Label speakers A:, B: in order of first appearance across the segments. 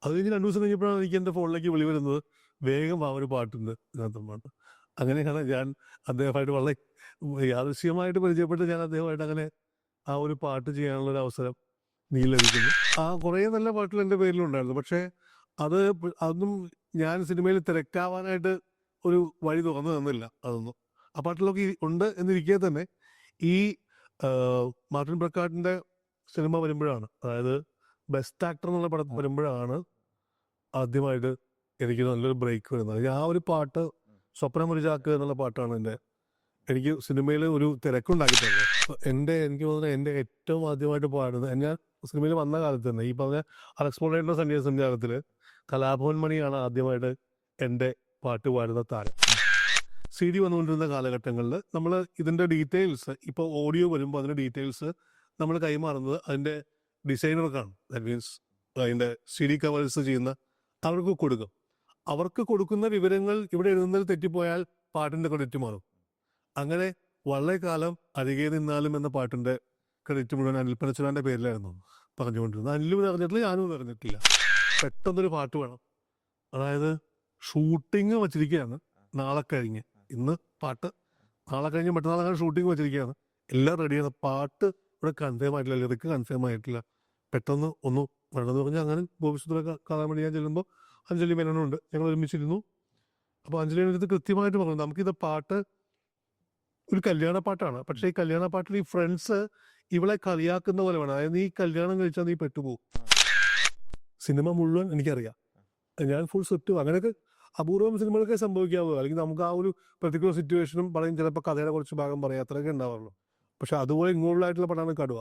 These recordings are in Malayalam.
A: അത് കഴിഞ്ഞ് 2 ദിവസം കഴിഞ്ഞപ്പോഴാണ് എനിക്ക് എൻ്റെ ഫോണിലേക്ക് വിളി വരുന്നത്, വേഗം ആ ഒരു പാട്ടുണ്ട് ഇതിനകത്തും പാട്ട്. അങ്ങനെയാണ് ഞാൻ അദ്ദേഹമായിട്ട് വളരെ യാദൃശ്ചികമായിട്ട് പരിചയപ്പെട്ട് ഞാൻ അദ്ദേഹമായിട്ട് അങ്ങനെ ആ ഒരു പാട്ട് ചെയ്യാനുള്ളൊരു അവസരം എനിക്ക് ലഭിക്കുന്നു. ആ കുറേ നല്ല പാട്ടുകൾ എൻ്റെ പേരിലുണ്ടായിരുന്നു. പക്ഷേ അതൊന്നും ഞാൻ സിനിമയിൽ തിരക്കാവാനായിട്ട് ഒരു വഴി തുറന്നു തന്നില്ല അതൊന്നും. ആ പാട്ടിലൊക്കെ ഉണ്ട് എന്നിരിക്കെ തന്നെ ഈ മാർട്ടിൻ പ്രക്കാട്ടിൻ്റെ സിനിമ വരുമ്പോഴാണ്, അതായത് ബെസ്റ്റ് ആക്ടർ എന്നുള്ള പടം വരുമ്പോഴാണ് ആദ്യമായിട്ട് എനിക്ക് നല്ലൊരു ബ്രേക്ക് വരുന്നത്. ആ ഒരു പാട്ട് സ്വപ്നമുരിചാക്ക് എന്നുള്ള പാട്ടാണ് എനിക്ക് സിനിമയിൽ ഒരു തിരക്കുണ്ടാക്കി തന്നത്. എനിക്ക് തോന്നുന്നത് എൻ്റെ ഏറ്റവും ആദ്യമായിട്ട് പാടുന്നത് ഞാൻ സിനിമയിൽ വന്ന കാലത്ത് തന്നെ ഈ പറഞ്ഞ അലക്സ്പോളേറ്റർ സംഗീതത്തിൽ കലാഭവൻ മണിയാണ് ആദ്യമായിട്ട് എൻ്റെ പാട്ട് പാടുന്ന താരം. CD വന്നുകൊണ്ടിരുന്ന കാലഘട്ടങ്ങളിൽ നമ്മൾ ഇതിൻ്റെ ഡീറ്റെയിൽസ്, ഇപ്പോൾ ഓഡിയോ വരുമ്പോൾ അതിൻ്റെ ഡീറ്റെയിൽസ് നമ്മൾ കൈമാറുന്നത് അതിൻ്റെ ഡിസൈനർക്കാണ്. ദാറ്റ് മീൻസ് അതിൻ്റെ CD കവേഴ്സ് ചെയ്യുന്ന അവർക്ക് കൊടുക്കും. അവർക്ക് കൊടുക്കുന്ന വിവരങ്ങൾ ഇവിടെ എഴുതുന്നതിൽ തെറ്റിപ്പോയാൽ പാട്ടിൻ്റെ ക്രെഡിറ്റ് മാറും. അങ്ങനെ വളരെ കാലം അരികെ നിന്നാലും എന്ന പാട്ടിൻ്റെ ക്രെഡിറ്റ് മുഴുവൻ അനിൽ പനച്ചുരാൻ്റെ പേരിലായിരുന്നു പറഞ്ഞുകൊണ്ടിരുന്നത്. അനിലും അറിഞ്ഞിട്ടില്ല, ഞാനും അറിഞ്ഞിട്ടില്ല. പെട്ടെന്നൊരു പാട്ട് വേണം, അതായത് ഷൂട്ടിങ് വച്ചിരിക്കുകയാണ് നാളെ കഴിഞ്ഞ്. ഇന്ന് പാട്ട്, നാളെ കഴിഞ്ഞ് മറ്റന്നാളെ ഷൂട്ടിങ് വച്ചിരിക്കുകയാണ്, എല്ലാം റെഡിയാണ്. പാട്ട് ഇവിടെ കൺഫേം ആയിട്ടില്ല, ലിറിക്ക് കൺഫേം ആയിട്ടില്ല. പെട്ടെന്ന് ഒന്ന് വേണമെന്ന് പറഞ്ഞാൽ അങ്ങനെ ഗോപിസുന്ദരം കാണാൻ വേണ്ടി ഞാൻ ചെല്ലുമ്പോൾ അഞ്ജലി മേനോനുണ്ട്, ഞങ്ങൾ ഒരുമിച്ചിരുന്നു. അപ്പോൾ അഞ്ജലിയുടെ അടുത്ത് കൃത്യമായിട്ട് പറഞ്ഞു, നമുക്കിത് പാട്ട് ഒരു കല്യാണ പാട്ടാണ്, പക്ഷേ ഈ കല്യാണ പാട്ടിൽ ഈ ഫ്രണ്ട്സ് ഇവളെ കളിയാക്കുന്ന പോലെ വേണം. അതായത് നീ കല്യാണം കഴിച്ചാൽ നീ പെട്ടുപോകും. സിനിമ മുഴുവൻ എനിക്കറിയാം, ഞാൻ ഫുൾ സെറ്റ്. അങ്ങനെയൊക്കെ അപൂർവം സിനിമകളൊക്കെ സംഭവിക്കാവുള്ളൂ, അല്ലെങ്കിൽ നമുക്ക് ആ ഒരു പെർട്ടിക്കുലർ സിറ്റുവേഷനും പറയും, ചിലപ്പോൾ കഥയുടെ കുറച്ച് ഭാഗം പറയാം, അത്രയൊക്കെ ഉണ്ടാവുള്ളൂ. പക്ഷെ അതുപോലെ ഇങ്ങോട്ടായിട്ടുള്ള പടമാണ് കടുവ.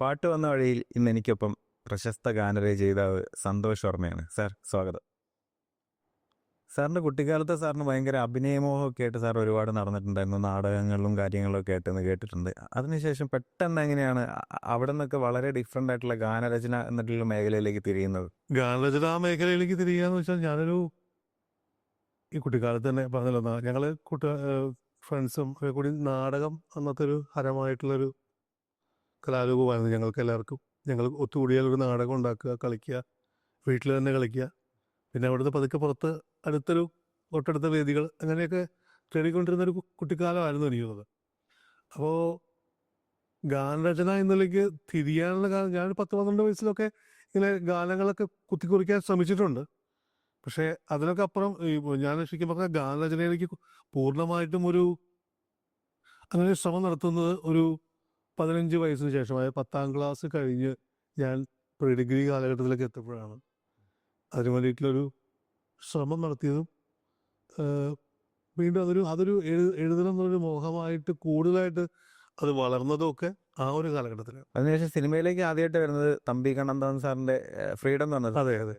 B: പാട്ട് വന്ന വഴിയിൽ ഇന്ന് എനിക്കൊപ്പം പ്രശസ്ത ഗാനരചയിതാവ് സന്തോഷ് വർമ്മയാണ്. സാർ സ്വാഗതം. സാറിൻ്റെ കുട്ടിക്കാലത്ത് സാറിന് ഭയങ്കര അഭിനയമോഹമൊക്കെ ആയിട്ട് സാർ ഒരുപാട് നടന്നിട്ടുണ്ടായിരുന്നു, നാടകങ്ങളിലും കാര്യങ്ങളിലൊക്കെ ആയിട്ടെന്ന് കേട്ടിട്ടുണ്ട്. അതിനുശേഷം പെട്ടെന്ന് എങ്ങനെയാണ് അവിടെ നിന്നൊക്കെ വളരെ ഡിഫറെൻ്റ് ആയിട്ടുള്ള ഗാനരചന എന്നിട്ടുള്ള മേഖലയിലേക്ക് തിരിയുന്നത്?
A: ഗാനരചന മേഖലയിലേക്ക് തിരികാന്ന് വെച്ചാൽ ഈ കുട്ടിക്കാലത്ത് തന്നെ പറഞ്ഞല്ലോ, ഞങ്ങൾ ഫ്രണ്ട്സും ഒക്കെ കൂടി നാടകം അന്നത്തെ ഒരു ഹരമായിട്ടുള്ളൊരു കലാരൂപമായിരുന്നു ഞങ്ങൾക്ക് എല്ലാവർക്കും. ഞങ്ങൾ ഒത്തുകൂടിയാൽ ഒരു നാടകം ഉണ്ടാക്കുക, കളിക്കുക, വീട്ടിൽ തന്നെ കളിക്കുക, പിന്നെ അവിടുന്ന് പതുക്കെ പുറത്ത് തൊട്ടടുത്ത വേദികൾ, അങ്ങനെയൊക്കെ തേടിക്കൊണ്ടിരുന്നൊരു കുട്ടിക്കാലമായിരുന്നു എനിക്കുള്ളത്. അപ്പോൾ ഗാനരചന എന്നതിലേക്ക് തിരിയാനുള്ള കാരണം, ഞാൻ 10-12 വയസ്സിലൊക്കെ ഇങ്ങനെ ഗാനങ്ങളൊക്കെ കുത്തിക്കുറിക്കാൻ ശ്രമിച്ചിട്ടുണ്ട്. പക്ഷേ അതിനൊക്കെ അപ്പുറം ഞാൻ ശരിക്കും പറഞ്ഞാൽ ഗാനരചനയിലേക്ക് പൂർണ്ണമായിട്ടും അങ്ങനെ ശ്രമം നടത്തുന്നത് ഒരു 15 വയസ്സിന് ശേഷം, അതായത് 10ാം ക്ലാസ് കഴിഞ്ഞ് ഞാൻ പ്രീ ഡിഗ്രി കാലഘട്ടത്തിലേക്ക് എത്തപ്പോഴാണ് അതിന് വേണ്ടിയിട്ടുള്ളൊരു ശ്രമം നടത്തിയതും വീണ്ടും അതൊരു എഴുതണം എന്നുള്ളൊരു മോഹമായിട്ട് കൂടുതലായിട്ട് അത് വളർന്നതും ഒക്കെ ആ ഒരു കാലഘട്ടത്തിലാണ്.
B: അതിനുശേഷം സിനിമയിലേക്ക് ആദ്യമായിട്ട് വരുന്നത് തമ്പി കണ്ണന്താൻ സാറിൻ്റെ ഫ്രീഡം എന്ന് പറഞ്ഞത്.
A: അതെ അതെ.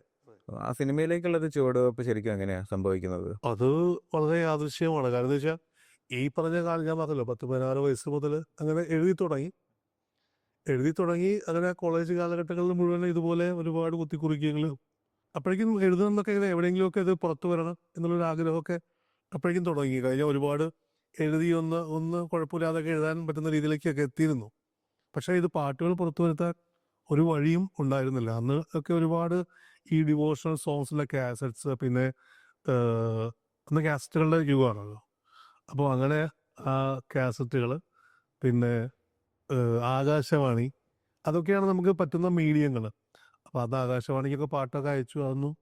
B: ആ സിനിമയിലേക്കുള്ളൊരു ചുവടുവെപ്പ് ശരിക്കും എങ്ങനെയാണ് സംഭവിക്കുന്നത്?
A: അത് വളരെ യാദൃശ്യമാണ്. കാരണം എന്താ വെച്ചാൽ ഈ പറഞ്ഞ കാലം ഞാൻ പറഞ്ഞല്ലോ, 10-16 വയസ്സ് മുതൽ അങ്ങനെ എഴുതി തുടങ്ങി. അങ്ങനെ കോളേജ് കാലഘട്ടങ്ങളിൽ മുഴുവൻ ഇതുപോലെ ഒരുപാട് കുത്തിക്കുറിക്കുകകൾ. അപ്പോഴേക്കും എഴുതണം എന്നൊക്കെ, എവിടെയെങ്കിലുമൊക്കെ ഇത് പുറത്തു വരണം എന്നുള്ളൊരു ആഗ്രഹമൊക്കെ അപ്പോഴേക്കും തുടങ്ങി. കഴിഞ്ഞ ഒരുപാട് എഴുതി ഒന്ന് കുഴപ്പമില്ലാതൊക്കെ എഴുതാൻ പറ്റുന്ന രീതിയിലേക്കൊക്കെ എത്തിയിരുന്നു. പക്ഷേ ഇത് പാട്ടുകൾ പുറത്തു വരുത്താൻ ഒരു വഴിയും ഉണ്ടായിരുന്നില്ല. അന്ന് ഒക്കെ ഒരുപാട് ഈ ഡിവോഷണൽ സോങ്സിലെ കാസറ്റ്സ്, പിന്നെ അന്ന് കാസറ്റുകളുടെ യുഗമാണല്ലോ. അപ്പോൾ അങ്ങനെ ആ കാസറ്റുകൾ, പിന്നെ ആകാശവാണി, അതൊക്കെയാണ് നമുക്ക് പറ്റുന്ന മീഡിയങ്ങൾ. അപ്പോൾ അത് ആകാശവാണിക്കൊക്കെ പാട്ടൊക്കെ അയച്ചു, അതൊന്നും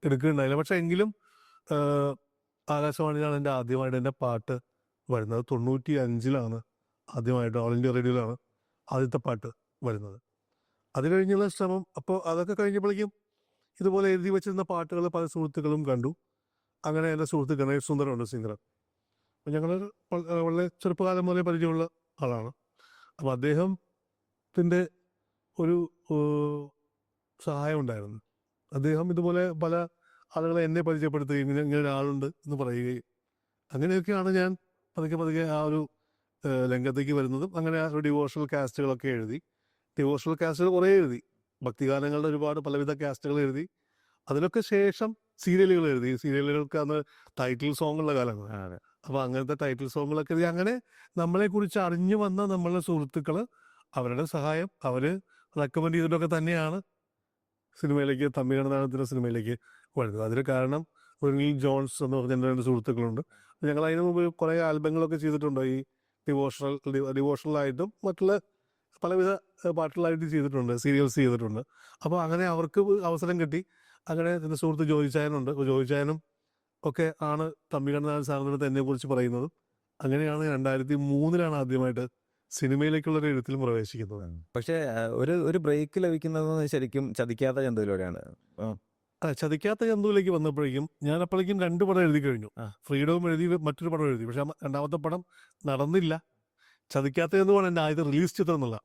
A: എടുക്കുന്നുണ്ടായില്ല. പക്ഷേ എങ്കിലും ആകാശവാണിയിലാണ് ആദ്യമായിട്ട് എൻ്റെ പാട്ട് വരുന്നത്. 95-ലാണ് ആദ്യമായിട്ട് ഓൾ ഇന്ത്യ റേഡിയോയിലാണ് ആദ്യത്തെ പാട്ട് വരുന്നത്. അത് കഴിഞ്ഞുള്ള ശ്രമം, അപ്പോൾ അതൊക്കെ കഴിഞ്ഞപ്പോഴേക്കും ഇതുപോലെ എഴുതി വെച്ചിരുന്ന പാട്ടുകൾ പല സുഹൃത്തുക്കളും കണ്ടു. അങ്ങനെ എൻ്റെ സുഹൃത്ത് ഗണേഷ് സുന്ദരമുണ്ട്, സിംഗർ. അപ്പോൾ ഞങ്ങൾ വളരെ ചെറുപ്പകാലം മുതലേ പരിചയമുള്ള ആളാണ്. അപ്പോൾ അദ്ദേഹത്തിൻ്റെ ഒരു സഹായം ഉണ്ടായിരുന്നു. അദ്ദേഹം ഇതുപോലെ പല ആളുകളെ എന്നെ പരിചയപ്പെടുത്തുകയും ഇങ്ങനെ ഒരാളുണ്ട് എന്ന് പറയുകയും, അങ്ങനെയൊക്കെയാണ് ഞാൻ പതുക്കെ ആ ഒരു രംഗത്തേക്ക് വരുന്നതും. അങ്ങനെ ആ ഒരു ഡിവോഷണൽ കാസ്റ്റുകളൊക്കെ എഴുതി. ഡിവോഷണൽ കാസ്റ്റുകൾ കുറേ എഴുതി, ഭക്തിഗാനങ്ങളുടെ ഒരുപാട് പലവിധ കാസ്റ്റുകൾ എഴുതി. അതിനൊക്കെ ശേഷം സീരിയലുകൾ എഴുതി. സീരിയലുകൾക്ക് അന്ന് ടൈറ്റിൽ സോങ് ഉള്ള കാലമാണ്. അപ്പോൾ അങ്ങനത്തെ ടൈറ്റിൽ സോങ്ങുകളൊക്കെ അങ്ങനെ നമ്മളെക്കുറിച്ച് അറിഞ്ഞു വന്ന നമ്മളുടെ സുഹൃത്തുക്കൾ അവരുടെ സഹായം അവർ റെക്കമെൻഡ് ചെയ്തിട്ടൊക്കെ തന്നെയാണ് സിനിമയിലേക്ക് തമ്മിലടനാളത്തിൻ്റെ സിനിമയിലേക്ക് വരുന്നത്. അതിന് കാരണം റിനിൽ ജോൺസ് എന്ന് പറഞ്ഞ എൻ്റെ രണ്ട് സുഹൃത്തുക്കളുണ്ട്. ഞങ്ങൾ അതിന് മുമ്പ് കുറേ ആൽബങ്ങളൊക്കെ ചെയ്തിട്ടുണ്ട്. ഈ ഡിവോഷണലായിട്ടും മറ്റുള്ള പലവിധ പാട്ടുകളായിട്ട് ചെയ്തിട്ടുണ്ട്, സീരിയൽസ് ചെയ്തിട്ടുണ്ട്. അപ്പോൾ അങ്ങനെ അവർക്ക് അവസരം കിട്ടി. അങ്ങനെ എൻ്റെ സുഹൃത്ത് ജോയിച്ചായനുണ്ട്. ജോയിച്ചായനും ഒക്കെ ആണ് തമ്മിലടനാൾ സാറിൻ്റെ എന്നെക്കുറിച്ച് പറയുന്നത്. അങ്ങനെയാണ് 2003 ആദ്യമായിട്ട് സിനിമയിലേക്കുള്ളൊരു എഴുത്തിൽ പ്രവേശിക്കുന്നത്.
B: പക്ഷേ ഒരു ബ്രേക്ക് ലഭിക്കുന്നത് ശരിക്കും ചതിക്കാത്ത ചന്തയിലൂടെയാണ്.
A: ചതിക്കാത്ത ചന്തുവിലേക്ക് വന്നപ്പോഴേക്കും ഞാൻ അപ്പോഴേക്കും 2 പടം എഴുതി കഴിഞ്ഞു. ഫ്രീഡവും എഴുതി, മറ്റൊരു പടം എഴുതി. പക്ഷെ രണ്ടാമത്തെ പടം നടന്നില്ല. ചതിക്കാത്ത ചന്തുവാണ് എൻ്റെ ആദ്യത്തെ റിലീസ് ചിത്രം എന്നുള്ള.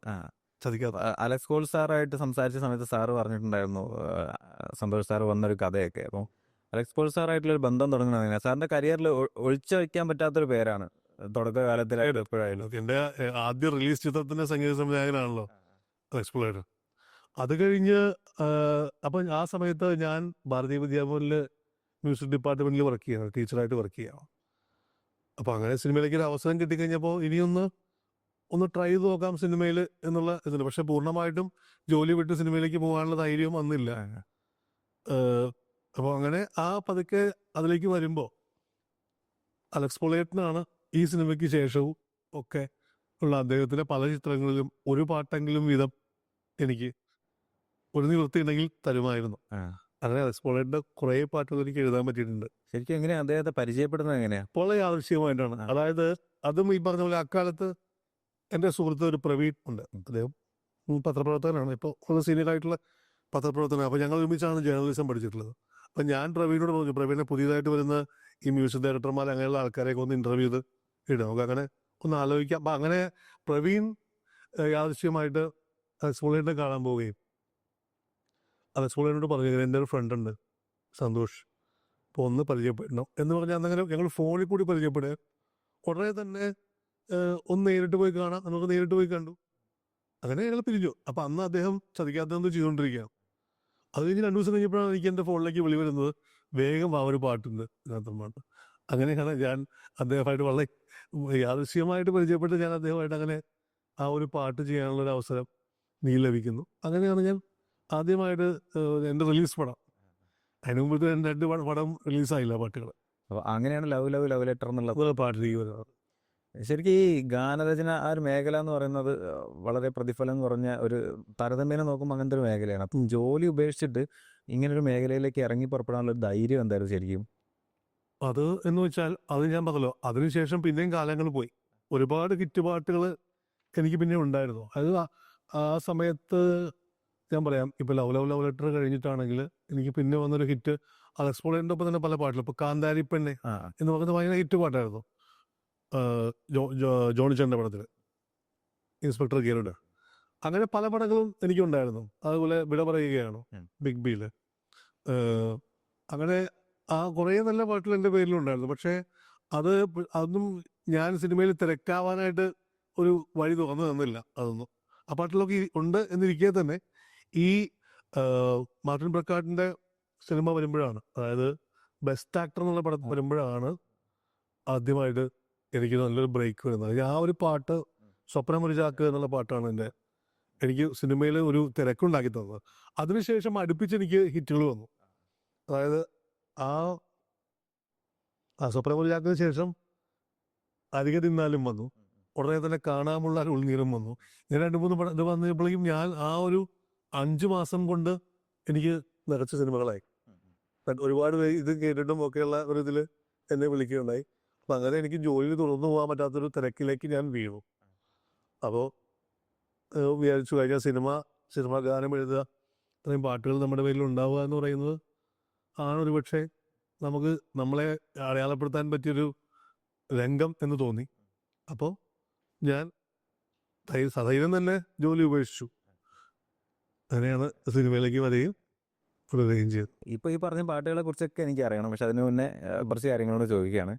A: ചതിക്കാത്ത
B: അലക്സ് കോൾ സാറായിട്ട് സംസാരിച്ച സമയത്ത് സാറ് പറഞ്ഞിട്ടുണ്ടായിരുന്നു സന്തോഷ് സാറ് വന്നൊരു കഥയൊക്കെ. അപ്പോൾ അലക്സ് കോൾ സാറായിട്ടുള്ളൊരു ബന്ധം തുടങ്ങുന്നത് സാറിന്റെ കരിയറിൽ ഒഴിച്ചു വയ്ക്കാൻ പറ്റാത്തൊരു പേരാണ് തുടക്കകാലത്തിലായിട്ട് എപ്പോഴായാലും.
A: എൻ്റെ ആദ്യ റിലീസ് ചിത്രത്തിൻ്റെ സംഗീത സംവിധായകനാണല്ലോ എക്സ്പ്ലോർ. അത് കഴിഞ്ഞ് അപ്പം ആ സമയത്ത് ഞാൻ ഭാരതീയ വിദ്യാഭവനിൽ മ്യൂസിക് ഡിപ്പാർട്ട്മെൻറ്റിൽ വർക്ക് ചെയ്യണം, ടീച്ചറായിട്ട് വർക്ക് ചെയ്യാം. അപ്പോൾ അങ്ങനെ സിനിമയിലേക്ക് ഒരു അവസരം കിട്ടിക്കഴിഞ്ഞപ്പോൾ ഇനിയൊന്ന് ട്രൈ ചെയ്ത് നോക്കാം സിനിമയിൽ എന്നുള്ള ഇതുണ്ട്. പക്ഷെ പൂർണ്ണമായിട്ടും ജോലി വിട്ട് സിനിമയിലേക്ക് പോകാനുള്ള ധൈര്യവും വന്നില്ല. അപ്പോൾ അങ്ങനെ ആ പതുക്കെ അതിലേക്ക് വരുമ്പോൾ അലക്സ് പോളേറ്റിനാണ് ഈ സിനിമയ്ക്ക് ശേഷവും ഒക്കെ ഉള്ള അദ്ദേഹത്തിൻ്റെ പല ചിത്രങ്ങളിലും ഒരു പാട്ടെങ്കിലും വീതം എനിക്ക് ഒരു നിവൃത്തി ഉണ്ടെങ്കിൽ തരുമായിരുന്നു. അങ്ങനെ അലക്സ് പോളേറ്റിൻ്റെ കുറേ പാട്ടുകൾ എനിക്ക് എഴുതാൻ പറ്റിയിട്ടുണ്ട്.
B: ശരിക്കും എങ്ങനെയാണ് അദ്ദേഹത്തെ പരിചയപ്പെടുന്നത്? എങ്ങനെയാണ്?
A: വളരെ യാദൃശ്ചികമായിട്ടാണ്. അതായത് അതും ഈ പറഞ്ഞ പോലെ അക്കാലത്ത് എൻ്റെ സുഹൃത്ത് ഒരു പ്രവീൺ ഉണ്ട്. അദ്ദേഹം പത്രപ്രവർത്തകനാണ്, ഇപ്പോൾ ഒരു സീനിയർ ആയിട്ടുള്ള പത്രപ്രവർത്തകനാണ്. അപ്പോൾ ഞങ്ങൾ ഒരുമിച്ചാണ് ജേർണലിസം പഠിച്ചിട്ടുള്ളത്. അപ്പം ഞാൻ പ്രവീണിനോട് പറഞ്ഞു, പ്രവീണിനെ പുതിയതായിട്ട് വരുന്ന ഈ മ്യൂസിക് ഡയറക്ടർമാർ അങ്ങനെയുള്ള ആൾക്കാരെയൊക്കെ ഒന്ന് ഇൻ്റർവ്യൂ ചെയ്ത് ഇടും, നമുക്ക് അങ്ങനെ ഒന്ന് ആലോചിക്കാം. അപ്പം അങ്ങനെ പ്രവീൺ യാദൃശ്യമായിട്ട് അലക്സ് കാണാൻ പോവുകയും അലക്സ് പറഞ്ഞു, എൻ്റെ ഒരു ഫ്രണ്ട് ഉണ്ട് സന്തോഷ്, അപ്പോൾ ഒന്ന് പരിചയപ്പെടണം എന്ന് പറഞ്ഞാൽ അങ്ങനെ ഞങ്ങൾ ഫോണിൽ കൂടി പരിചയപ്പെടുക. ഉടനെ തന്നെ ഒന്ന് നേരിട്ട് പോയി കാണാം, നമുക്ക് നേരിട്ട് പോയി കണ്ടു. അങ്ങനെ ഞങ്ങൾ പിരിഞ്ഞു. അപ്പം അന്ന് അദ്ദേഹം ചതിക്കാത്തതെന്ന് ചെയ്തുകൊണ്ടിരിക്കുകയാണ്. അത് കഴിഞ്ഞ് 2 ദിവസം കഴിഞ്ഞപ്പോഴാണ് എനിക്ക് എൻ്റെ ഫോണിലേക്ക് വിളി വരുന്നത്, വേഗം ആ ഒരു പാട്ടുണ്ട് ഇതിനകത്ത് പാട്ട്. അങ്ങനെയാണ് ഞാൻ അദ്ദേഹമായിട്ട് വളരെ യാദൃശ്യമായിട്ട് പരിചയപ്പെട്ട് ഞാൻ അദ്ദേഹമായിട്ട് അങ്ങനെ ആ ഒരു പാട്ട് ചെയ്യാനുള്ളൊരു അവസരം നീ ലഭിക്കുന്നു. അങ്ങനെയാണ് ഞാൻ ആദ്യമായിട്ട് എൻ്റെ റിലീസ് പടം. അതിന് മുമ്പ് 2 പടം റിലീസായില്ല പാട്ടുകൾ.
B: അപ്പോൾ അങ്ങനെയാണ് ലവ് ലെറ്റർ എന്നുള്ള
A: പാട്ടിലേക്ക് വരുന്നത്.
B: ശരിക്കും ഈ ഗാനരചന ആ ഒരു മേഖല എന്ന് പറയുന്നത് വളരെ പ്രതിഫലം കുറഞ്ഞ ഒരു താരതമ്യേന നോക്കുമ്പോൾ അങ്ങനത്തെ ഒരു മേഖലയാണ്. അപ്പം ജോലി ഉപേക്ഷിച്ചിട്ട് ഇങ്ങനൊരു മേഖലയിലേക്ക് ഇറങ്ങി പുറപ്പെടാനുള്ള ഒരു ധൈര്യം എന്തായാലും ശരിക്കും?
A: അത് എന്ന് വെച്ചാൽ അത് ഞാൻ പറഞ്ഞല്ലോ, അതിനുശേഷം പിന്നെയും കാലങ്ങൾ പോയി. ഒരുപാട് ഹിറ്റ് പാട്ടുകൾ എനിക്ക് പിന്നെ ഉണ്ടായിരുന്നു. അത് ആ സമയത്ത് ഞാൻ പറയാം, ഇപ്പോൾ ലവ് ലെറ്റർ കഴിഞ്ഞിട്ടാണെങ്കിൽ എനിക്ക് പിന്നെ വന്നൊരു ഹിറ്റ് അലക്സ് പോളേറ്റിൻ്റെ ഒപ്പം തന്നെ പല പാട്ടുകൾ. ഇപ്പോൾ കാന്താരി പെണ്ണെ എന്ന് പറയുന്നത് ഭയങ്കര ഹിറ്റ് പാട്ടായിരുന്നു. ജോണി ചേട്ടൻ്റെ പടത്തിൽ ഇൻസ്പെക്ടർ ഗേറുടെ. അങ്ങനെ പല പടങ്ങളും എനിക്കുണ്ടായിരുന്നു. അതുപോലെ വിട പറയുകയാണോ ബിഗ് ബിയിൽ. അങ്ങനെ ആ കുറേ നല്ല പാട്ടുകൾ എൻ്റെ പേരിലുണ്ടായിരുന്നു. പക്ഷേ അതൊന്നും ഞാൻ സിനിമയിൽ തിരക്കാവാനായിട്ട് ഒരു വഴി തുറന്നു തന്നില്ല. അതൊന്നും ആ പാട്ടിലൊക്കെ ഉണ്ട് എന്നിരിക്കെ തന്നെ ഈ മാർട്ടിൻ ബ്രക്കാട്ടിൻ്റെ സിനിമ വരുമ്പോഴാണ്, അതായത് ബെസ്റ്റ് ആക്ടർ എന്നുള്ള പടം വരുമ്പോഴാണ് ആദ്യമായിട്ട് എനിക്ക് നല്ലൊരു ബ്രേക്ക് വരുന്നത്. ആ ഒരു പാട്ട് സ്വപ്നമുരിചാക്ക് എന്നുള്ള പാട്ടാണ് എനിക്ക് സിനിമയിൽ ഒരു തിരക്കുണ്ടാക്കി തന്നത്. അതിനുശേഷം അടുപ്പിച്ച് എനിക്ക് ഹിറ്റുകൾ വന്നു. അതായത് ആ സ്വപ്നമുരിചാക്കിന് ശേഷം അരികെ തിന്നാലും വന്നു. ഉടനെ തന്നെ കാണാമുള്ള ഉൾനീളം വന്നു. ഞാൻ 2-3 പടം ഇത് വന്നപ്പോഴേക്കും ഞാൻ ആ ഒരു 5 മാസം കൊണ്ട് എനിക്ക് നിറച്ച സിനിമകളായി. ഒരുപാട് പേര് ഇത് കേട്ടിട്ടും ഒക്കെയുള്ള ഒരു ഇതിൽ എന്നെ വിളിക്കുകയുണ്ടായി. അപ്പം അങ്ങനെ എനിക്ക് ജോലിയിൽ തുറന്നു പോകാൻ പറ്റാത്തൊരു തിരക്കിലേക്ക് ഞാൻ വീണു. അപ്പോൾ വിചാരിച്ചു കഴിഞ്ഞാൽ സിനിമ ഗാനം എഴുതുക, ഇത്രയും പാട്ടുകൾ നമ്മുടെ പേരിൽ ഉണ്ടാവുക എന്ന് പറയുന്നത് ആണ് ഒരു പക്ഷേ നമ്മളെ അടയാളപ്പെടുത്താൻ പറ്റിയൊരു രംഗം എന്ന് തോന്നി. അപ്പോൾ ഞാൻ സധൈര്യം തന്നെ ജോലി ഉപേക്ഷിച്ചു. അങ്ങനെയാണ് സിനിമയിലേക്ക് വരികയും തുടരുകയും ചെയ്തത്.
B: ഇപ്പോൾ ഈ പറഞ്ഞ പാട്ടുകളെ കുറിച്ചൊക്കെ എനിക്ക് അറിയണം, പക്ഷെ അതിന് മുന്നേ കുറച്ച് കാര്യങ്ങളോട് ചോദിക്കുകയാണ്.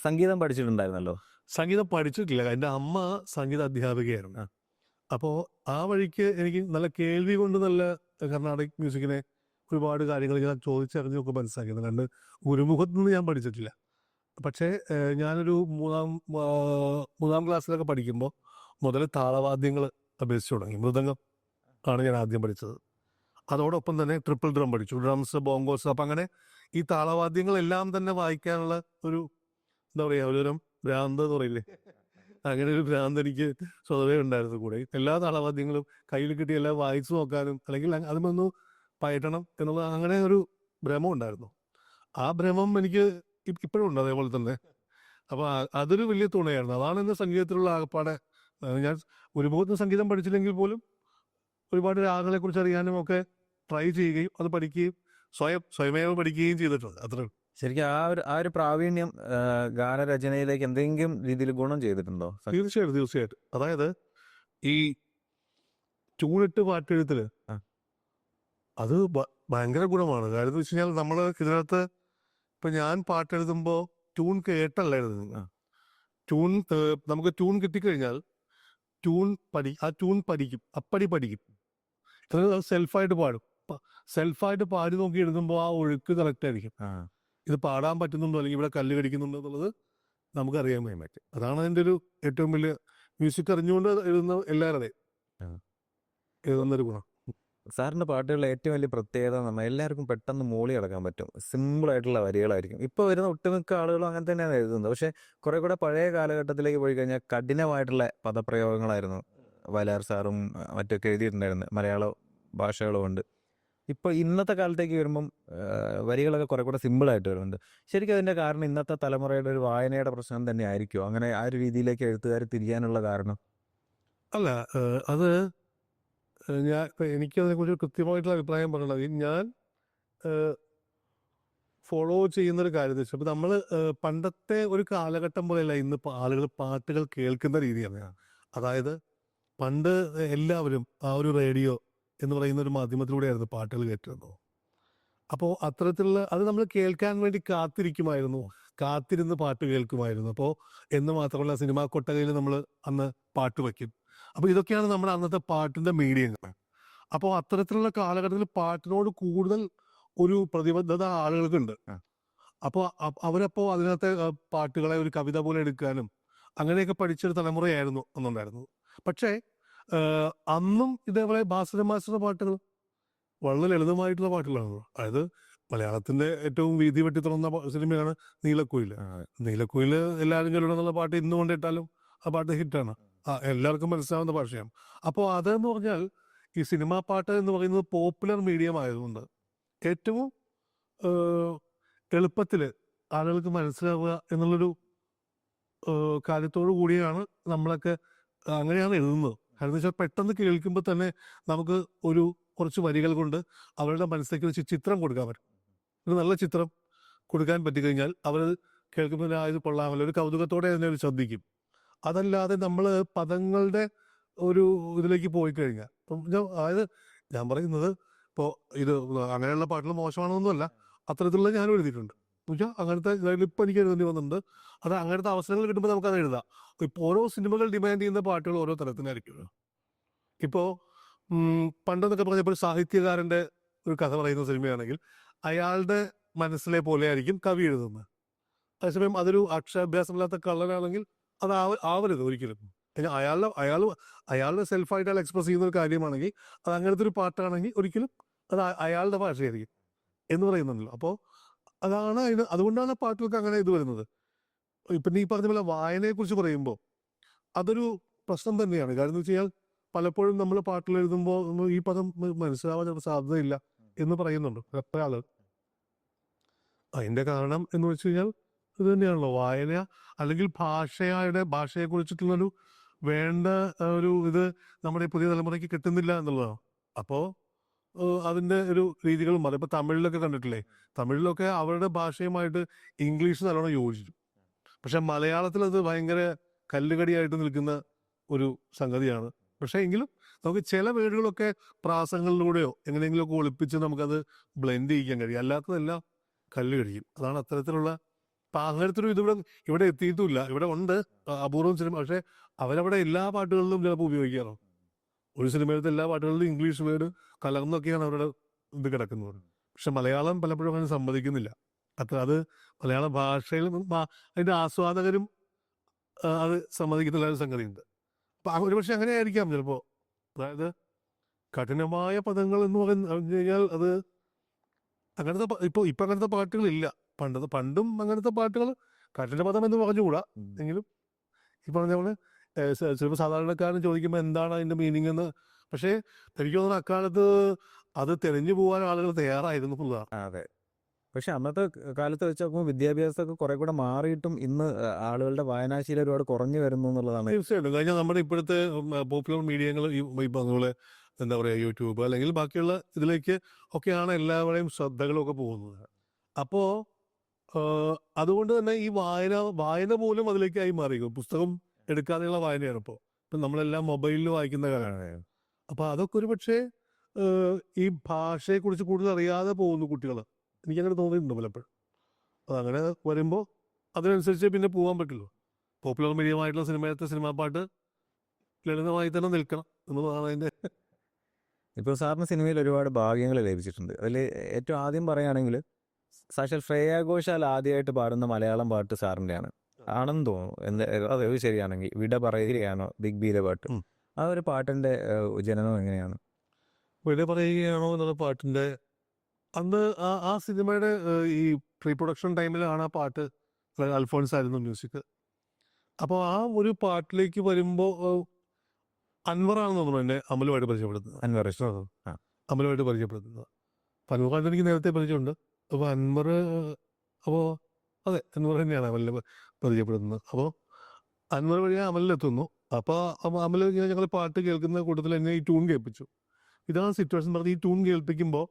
B: സംഗീതം പഠിച്ചിട്ടുണ്ടായിരുന്നല്ലോ?
A: സംഗീതം പഠിച്ചിട്ടില്ല. എൻ്റെ അമ്മ സംഗീത അധ്യാപികയായിരുന്നു. അപ്പോൾ ആ വഴിക്ക് എനിക്ക് നല്ല കേൾവി കൊണ്ട് നല്ല കർണാടക മ്യൂസിക്കിനെ ഒരുപാട് കാര്യങ്ങൾ ഞാൻ ചോദിച്ചറിഞ്ഞൊക്കെ മനസ്സിലാക്കിയത്. കണ്ട് ഗുരുമുഖത്ത് നിന്ന് ഞാൻ പഠിച്ചിട്ടില്ല. പക്ഷേ ഞാനൊരു മൂന്നാം ക്ലാസ്സിലൊക്കെ പഠിക്കുമ്പോൾ മുതൽ താളവാദ്യങ്ങൾ അഭ്യസിച്ചു തുടങ്ങി. മൃദംഗം ആണ് ഞാൻ ആദ്യം പഠിച്ചത്. അതോടൊപ്പം തന്നെ ട്രിപ്പിൾ ഡ്രം പഠിച്ചു, ഡ്രംസ്, ബോങ്കോസ്. അപ്പം അങ്ങനെ ഈ താളവാദ്യങ്ങളെല്ലാം തന്നെ വായിക്കാനുള്ള ഒരു എന്താ പറയുക, ഒരുതരം ഭ്രാന്ത് എന്ന് പറയില്ലേ, അങ്ങനെ ഒരു ഭ്രാന്ത് എനിക്ക് സ്വതവേ ഉണ്ടായിരുന്നു. കൂടെ എല്ലാ താളവാദ്യങ്ങളും കയ്യിൽ കിട്ടി എല്ലാം വായിച്ചു നോക്കാനും അല്ലെങ്കിൽ അതുമൊന്ന് പയറ്റണം എന്നുള്ള അങ്ങനെ ഒരു ഭ്രമം ഉണ്ടായിരുന്നു. ആ ഭ്രമം എനിക്ക് ഇപ്പോഴും ഉണ്ട് അതേപോലെ തന്നെ. അപ്പോൾ അതൊരു വലിയ തുണയായിരുന്നു. അതാണ് ഇന്ന് സംഗീതത്തിലുള്ള ആകപ്പാടെ. ഞാൻ ഗുരുമുഖത്ത് സംഗീതം പഠിച്ചില്ലെങ്കിൽ പോലും ഒരുപാട് രാഗങ്ങളെക്കുറിച്ച് അറിയാനും ഒക്കെ ട്രൈ ചെയ്യുകയും അത് പഠിക്കുകയും സ്വയമേവ പഠിക്കുകയും ചെയ്തിട്ടുണ്ട്. അത്ര
B: ശരിക്കും ആ ഒരു പ്രാവീണ്യം ഗാനരചനയിലേക്ക് എന്തെങ്കിലും രീതിയിൽ ഗുണം ചെയ്തിട്ടുണ്ടോ?
A: തീർച്ചയായിട്ടും. അതായത് ഈ ട്യൂണിട്ട് പാട്ടെഴുത്തില്
B: ആ.
A: അത് ഭയങ്കര ഗുണമാണ്. കാര്യം എന്ന് വെച്ച് കഴിഞ്ഞാൽ നമ്മൾ ഇതിനകത്ത് ഇപ്പം ഞാൻ പാട്ടെഴുതുമ്പോൾ ട്യൂൺ കേട്ടല്ല എഴുതുന്നത്.
B: ആ.
A: ട്യൂൺ നമുക്ക് ട്യൂൺ കിട്ടിക്കഴിഞ്ഞാൽ ആ ട്യൂൺ പഠിക്കും, അപ്പടി പഠിക്കും. അത് സെൽഫായിട്ട് പാടും. സെൽഫായിട്ട് പാടി നോക്കി എഴുതുമ്പോൾ ആ ഒഴുക്ക് കറക്റ്റ് ആയിരിക്കും.
B: ആ.
A: ഇത് പാടാൻ പറ്റുന്നുണ്ടോ അല്ലെങ്കിൽ ഇവിടെ കല്ല് കടിക്കുന്നുണ്ടോ എന്നുള്ളത് നമുക്കറിയാൻ പറ്റും. അതാണ് അതിൻ്റെ ഒരു ഏറ്റവും വലിയ മ്യൂസിക് അറിഞ്ഞുകൊണ്ട് എഴുതുന്ന എല്ലാവരുടെയും
B: ആ.
A: എഴുതുന്നൊരു ഗുണം.
B: സാറിൻ്റെ പാട്ടുകളിലെ ഏറ്റവും വലിയ പ്രത്യേകത എന്ന് പറഞ്ഞാൽ എല്ലാവർക്കും പെട്ടെന്ന് മൂളി അടക്കാൻ പറ്റും. സിമ്പിളായിട്ടുള്ള വരികളായിരിക്കും. ഇപ്പോൾ വരുന്ന ഒട്ടുമിക്ക ആളുകളും അങ്ങനെ തന്നെയാണ് എഴുതുന്നത്. പക്ഷേ കുറേ കൂടെ പഴയ കാലഘട്ടത്തിലേക്ക് പോയി കഴിഞ്ഞാൽ കഠിനമായിട്ടുള്ള പദപ്രയോഗങ്ങളായിരുന്നു വയലാർ സാറും മറ്റൊക്കെ എഴുതിയിട്ടുണ്ടായിരുന്നത് മലയാള ഭാഷകളും ഉണ്ട്. ഇപ്പോൾ ഇന്നത്തെ കാലത്തേക്ക് വരുമ്പം വരികളൊക്കെ കുറേ കൂടെ സിമ്പിളായിട്ട് വരുന്നുണ്ട്. ശരിക്കും അതിൻ്റെ കാരണം ഇന്നത്തെ തലമുറയുടെ ഒരു വായനയുടെ പ്രശ്നം തന്നെ ആയിരിക്കുമോ? അങ്ങനെ ആ ഒരു രീതിയിലേക്ക് എഴുത്തുകാർ തിരിയാനുള്ള കാരണം?
A: അല്ല, അത് ഞാൻ എനിക്കതിനെക്കുറിച്ച് കൃത്യമായിട്ടുള്ള അഭിപ്രായം പറയണത് ഞാൻ ഫോളോ ചെയ്യുന്നൊരു കാര്യം എന്ന് വെച്ചാൽ ഇപ്പം നമ്മൾ പണ്ടത്തെ ഒരു കാലഘട്ടം പോലെയല്ല ഇന്ന് ആളുകൾ പാട്ടുകൾ കേൾക്കുന്ന രീതിയാണ്. അതായത് പണ്ട് എല്ലാവരും ആ ഒരു റേഡിയോ എന്ന് പറയുന്ന ഒരു മാധ്യമത്തിലൂടെയായിരുന്നു പാട്ടുകൾ കേട്ടിരുന്നത്. അപ്പോൾ അത്തരത്തിലുള്ള അത് നമ്മൾ കേൾക്കാൻ വേണ്ടി കാത്തിരുന്ന് പാട്ട് കേൾക്കുമായിരുന്നു. അപ്പോൾ എന്ന് മാത്രമല്ല സിനിമാ കൊട്ടകയിൽ നമ്മൾ അന്ന് പാട്ട് വയ്ക്കും. അപ്പോൾ ഇതൊക്കെയാണ് നമ്മുടെ അന്നത്തെ പാട്ടിൻ്റെ മീഡിയങ്ങൾ. അപ്പോൾ അത്തരത്തിലുള്ള കാലഘട്ടത്തിൽ പാട്ടിനോട് കൂടുതൽ ഒരു പ്രതിബദ്ധത ആളുകൾക്കുണ്ട്. അപ്പോൾ അവരപ്പോൾ അതിനകത്തെ പാട്ടുകളെ ഒരു കവിത പോലെ എടുക്കാനും അങ്ങനെയൊക്കെ പഠിച്ചൊരു തലമുറയായിരുന്നു അന്നുണ്ടായിരുന്നത്. പക്ഷേ അന്നും ഇതേപോലെ ഭാസ്കരൻ മാസ്റ്ററുടെ പാട്ടുകൾ വളരെ ലളിതമായിട്ടുള്ള പാട്ടുകളാണ്. അതായത് മലയാളത്തിന്റെ ഏറ്റവും വീതി വെട്ടി തുറന്ന സിനിമയാണ് നീലക്കുയിൽ. നീലക്കുയിൽ എല്ലാവരും ചൊല്ലണമെന്നുള്ള പാട്ട് ഇന്ന് കൊണ്ടിട്ടാലും ആ പാട്ട് ഹിറ്റാണ്. എല്ലാവർക്കും മനസ്സിലാവുന്ന ഭാഷയാണ്. അപ്പോൾ അതെന്ന് പറഞ്ഞാൽ ഈ സിനിമാ പാട്ട് എന്ന് പറയുന്നത് പോപ്പുലർ മീഡിയം ആയതുകൊണ്ട് ഏറ്റവും എളുപ്പത്തിൽ ആളുകൾക്ക് മനസ്സിലാവുക എന്നുള്ളൊരു കാര്യത്തോടു കൂടിയാണ് നമ്മളൊക്കെ അങ്ങനെയാണ് എഴുതുന്നത്. കാരണം വെച്ചാൽ പെട്ടെന്ന് കേൾക്കുമ്പോൾ തന്നെ നമുക്ക് കുറച്ച് വരികൾ കൊണ്ട് അവരുടെ മനസ്സിലേക്ക് വെച്ച് ചിത്രം കൊടുക്കാൻ പറ്റും. ഒരു നല്ല ചിത്രം കൊടുക്കാൻ പറ്റിക്കഴിഞ്ഞാൽ അവർ കേൾക്കുമ്പോൾ ഇത് കൊള്ളാമല്ലോ, ഒരു കൗതുകത്തോടെ അതിനെ ഒരു ശ്രദ്ധിക്കും. അതല്ലാതെ നമ്മൾ പദങ്ങളുടെ ഒരു ഇതിലേക്ക് പോയി കഴിഞ്ഞാൽ അതായത് ഞാൻ പറയുന്നത് ഇപ്പോൾ ഇത് അങ്ങനെയുള്ള പാട്ടുകൾ മോശമാണെന്നൊന്നുമല്ല, അത്തരത്തിലുള്ള ഞാനും എഴുതിയിട്ടുണ്ട്. എന്നുവെച്ചാൽ അങ്ങനത്തെ ഇപ്പം എനിക്ക് എഴുതേണ്ടി വന്നിട്ടുണ്ട്. അത് അങ്ങനത്തെ അവസരങ്ങൾ കിട്ടുമ്പോൾ നമുക്കത് എഴുതാം. ഇപ്പോൾ ഓരോ സിനിമകൾ ഡിമാൻഡ് ചെയ്യുന്ന പാട്ടുകൾ ഓരോ തരത്തിലായിരിക്കും. ഇപ്പോൾ പണ്ടെന്നൊക്കെ പറഞ്ഞപ്പോൾ സാഹിത്യകാരൻ്റെ ഒരു കഥ പറയുന്ന സിനിമയാണെങ്കിൽ അയാളുടെ മനസ്സിലെ പോലെ ആയിരിക്കും കവി എഴുതുന്നത്. അതേസമയം അതൊരു അക്ഷരാഭ്യാസമില്ലാത്ത കള്ളനാണെങ്കിൽ അത് ആവരുത് ഒരിക്കലും. അയാളുടെ സെൽഫായിട്ട് അയാൾ എക്സ്പ്രസ് ചെയ്യുന്ന ഒരു കാര്യമാണെങ്കിൽ അത് അങ്ങനത്തെ ഒരു പാട്ടാണെങ്കിൽ ഒരിക്കലും അത് അയാളുടെ ഭാഷയായിരിക്കും എന്ന് പറയുന്നുണ്ടല്ലോ. അപ്പോൾ അതുകൊണ്ടാണ് പാട്ടുകൾക്ക് അങ്ങനെ ഇത് വരുന്നത്. ഇപ്പം നീ പറഞ്ഞ പോലെ വായനയെക്കുറിച്ച് പറയുമ്പോൾ അതൊരു പ്രശ്നം തന്നെയാണ്. കാരണം എന്ന് വെച്ച് കഴിഞ്ഞാൽ പലപ്പോഴും നമ്മൾ പാട്ടുകൾ എഴുതുമ്പോൾ ഈ പദം മനസ്സിലാവാൻ ചിലപ്പോൾ സാധ്യതയില്ല എന്ന് പറയുന്നുണ്ട് എത്ര ആള്. അതിൻ്റെ കാരണം എന്ന് വെച്ച് കഴിഞ്ഞാൽ ഇത് തന്നെയാണല്ലോ, വായന അല്ലെങ്കിൽ ഭാഷയെക്കുറിച്ചിട്ടുള്ളൊരു വേണ്ട ഒരു ഇത് നമ്മുടെ പുതിയ തലമുറയ്ക്ക് കിട്ടുന്നില്ല എന്നുള്ളതാണ്. അപ്പോൾ അതിൻ്റെ ഒരു രീതികളും മാറി. ഇപ്പോൾ തമിഴിലൊക്കെ കണ്ടിട്ടില്ലേ, തമിഴിലൊക്കെ അവരുടെ ഭാഷയുമായിട്ട് ഇംഗ്ലീഷ് നല്ലോണം യോജിച്ചു. പക്ഷെ മലയാളത്തിൽ അത് ഭയങ്കര കല്ലുകടിയായിട്ട് നിൽക്കുന്ന ഒരു സംഗതിയാണ്. പക്ഷേ എങ്കിലും നമുക്ക് ചില വേർഡുകളൊക്കെ പ്രാസങ്ങളിലൂടെയോ എങ്ങനെയെങ്കിലുമൊക്കെ ഒളിപ്പിച്ച് നമുക്കത് ബ്ലെൻഡ് ചെയ്യിക്കാൻ കഴിയും. അല്ലാത്തതെല്ലാം കല്ല് കഴിയും. അതാണ് അത്തരത്തിലുള്ള അങ്ങനത്തെ ഒരു ഇവിടെ എത്തിയിട്ടുമില്ല. ഇവിടെ ഉണ്ട് അപൂർവം സിനിമ, പക്ഷേ അവരവിടെ എല്ലാ പാട്ടുകളിലും ചിലപ്പോൾ ഉപയോഗിക്കാറോ. ഒരു സിനിമയിലത്തെ എല്ലാ പാട്ടുകളിലും ഇംഗ്ലീഷ് വേർഡ് കലർന്നൊക്കെയാണ് അവരുടെ ഇത് കിടക്കുന്നത്. പക്ഷെ മലയാളം പലപ്പോഴും അങ്ങനെ സമ്മതിക്കുന്നില്ല. അത് മലയാള ഭാഷയിൽ അതിൻ്റെ ആസ്വാദകരും അത് സമ്മതിക്കുന്ന ഒരു സംഗതിയുണ്ട്. അപ്പം ഒരുപക്ഷെ അങ്ങനെ ആയിരിക്കാം ചിലപ്പോൾ. അതായത് കഠിനമായ പദങ്ങൾ എന്ന് പറഞ്ഞു കഴിഞ്ഞാൽ അത് അങ്ങനത്തെ ഇപ്പം അങ്ങനത്തെ പാട്ടുകളില്ല. പണ്ടും അങ്ങനത്തെ പാട്ടുകൾ കഠിന പദം എന്ന് പറഞ്ഞുകൂടാ. എങ്കിലും ഈ പറഞ്ഞ പോലെ ചിലപ്പോൾ സാധാരണക്കാരൻ ചോദിക്കുമ്പോൾ എന്താണ് അതിൻ്റെ മീനിങ് എന്ന്. പക്ഷേ എനിക്ക് തോന്നുന്നു അക്കാലത്ത് അത് തെളിഞ്ഞു പോകാൻ ആളുകൾ തയ്യാറായിരുന്നു എന്നുള്ളതാണ്.
B: അതെ. പക്ഷെ അന്നത്തെ കാലത്ത് വെച്ച് നോക്കുമ്പോൾ വിദ്യാഭ്യാസമൊക്കെ കുറെ കൂടെ മാറിയിട്ടും ഇന്ന് ആളുകളുടെ വായനാശീലം ഒരുപാട് കുറഞ്ഞു വരുന്നു എന്നുള്ളതാണ്.
A: തീർച്ചയായിട്ടും. കഴിഞ്ഞാൽ നമ്മുടെ ഇപ്പോഴത്തെ പോപ്പുലർ മീഡിയകൾ ഈ പറഞ്ഞ എന്താ പറയുക, യൂട്യൂബ് അല്ലെങ്കിൽ ബാക്കിയുള്ള ഇതിലേക്ക് ഒക്കെയാണ് എല്ലാവരുടെയും ശ്രദ്ധകളൊക്കെ പോകുന്നത്. അപ്പോൾ അതുകൊണ്ട് തന്നെ ഈ വായന പോലും അതിലേക്കായി മാറി. പുസ്തകം എടുക്കാതെയുള്ള വായനയാണ് ഇപ്പോൾ. ഇപ്പം നമ്മളെല്ലാം മൊബൈലിൽ വായിക്കുന്ന കാലമാണ്. അപ്പോൾ അതൊക്കെ ഒരു പക്ഷേ ഈ ഭാഷയെക്കുറിച്ച് കൂടുതൽ അറിയാതെ പോകുന്നു കുട്ടികൾ. എനിക്കങ്ങനെ തോന്നിയിട്ടുണ്ട് പലപ്പോഴും. അതങ്ങനെ വരുമ്പോൾ അതിനനുസരിച്ച് പിന്നെ പോകാൻ പറ്റുള്ളൂ. പോപ്പുലർ മീഡിയമായിട്ടുള്ള സിനിമാ പാട്ട് ലളിതമായി തന്നെ നിൽക്കണം എന്നുള്ളതാണ് അതിൻ്റെ.
B: ഇപ്പോൾ സാറിന് സിനിമയിൽ ഒരുപാട് ഭാഗ്യങ്ങൾ ലഭിച്ചിട്ടുണ്ട്. അതിൽ ഏറ്റവും ആദ്യം പറയുകയാണെങ്കിൽ സാക്ഷാൽ ശ്രേയ ഘോഷാൽ ആദ്യമായിട്ട് പാടുന്ന മലയാളം പാട്ട് സാറിൻ്റെയാണ് ആണെന്ന് തോന്നുന്നു. അത് ശരിയാണെങ്കിൽ വിട പറയുകയാണോ ബിഗ് ബിയിലെ പാട്ട്? ആ ഒരു പാട്ടിൻ്റെ ജനനം എങ്ങനെയാണ്?
A: വിട പറയുകയാണോ എന്നുള്ള പാട്ടിൻ്റെ അന്ന് ആ സിനിമയുടെ ഈ പ്രീ പ്രൊഡക്ഷൻ ടൈമിലാണ് ആ പാട്ട്. അൽഫോൺസ് ആയിരുന്നു മ്യൂസിക്. അപ്പോൾ ആ ഒരു പാട്ടിലേക്ക് വരുമ്പോൾ അൻവറാണെന്ന് തോന്നുന്നു എന്നെ അമലുമായിട്ട് പരിചയപ്പെടുത്തുന്നത്. അമലുമായിട്ട് പരിചയപ്പെടുത്തുന്നത്. അപ്പോൾ അൻവറായിട്ട് എനിക്ക് നേരത്തെ പരിചയമുണ്ട്. അപ്പോൾ അപ്പോൾ അതെ, അൻവർ തന്നെയാണ് അമലിനെ പരിചയപ്പെടുത്തുന്നത്. അപ്പോൾ അൻവർ വഴി അമലിലെത്തുന്നു. അപ്പോൾ അമൽ ഇങ്ങനെ ഞങ്ങൾ പാട്ട് കേൾക്കുന്ന കൂട്ടത്തിൽ എന്നെ ഈ ട്യൂൺ കേൾപ്പിച്ചു. ഇതാണ് സിറ്റുവേഷൻ പറഞ്ഞ് ഈ ട്യൂൺ കേൾപ്പിക്കുമ്പോൾ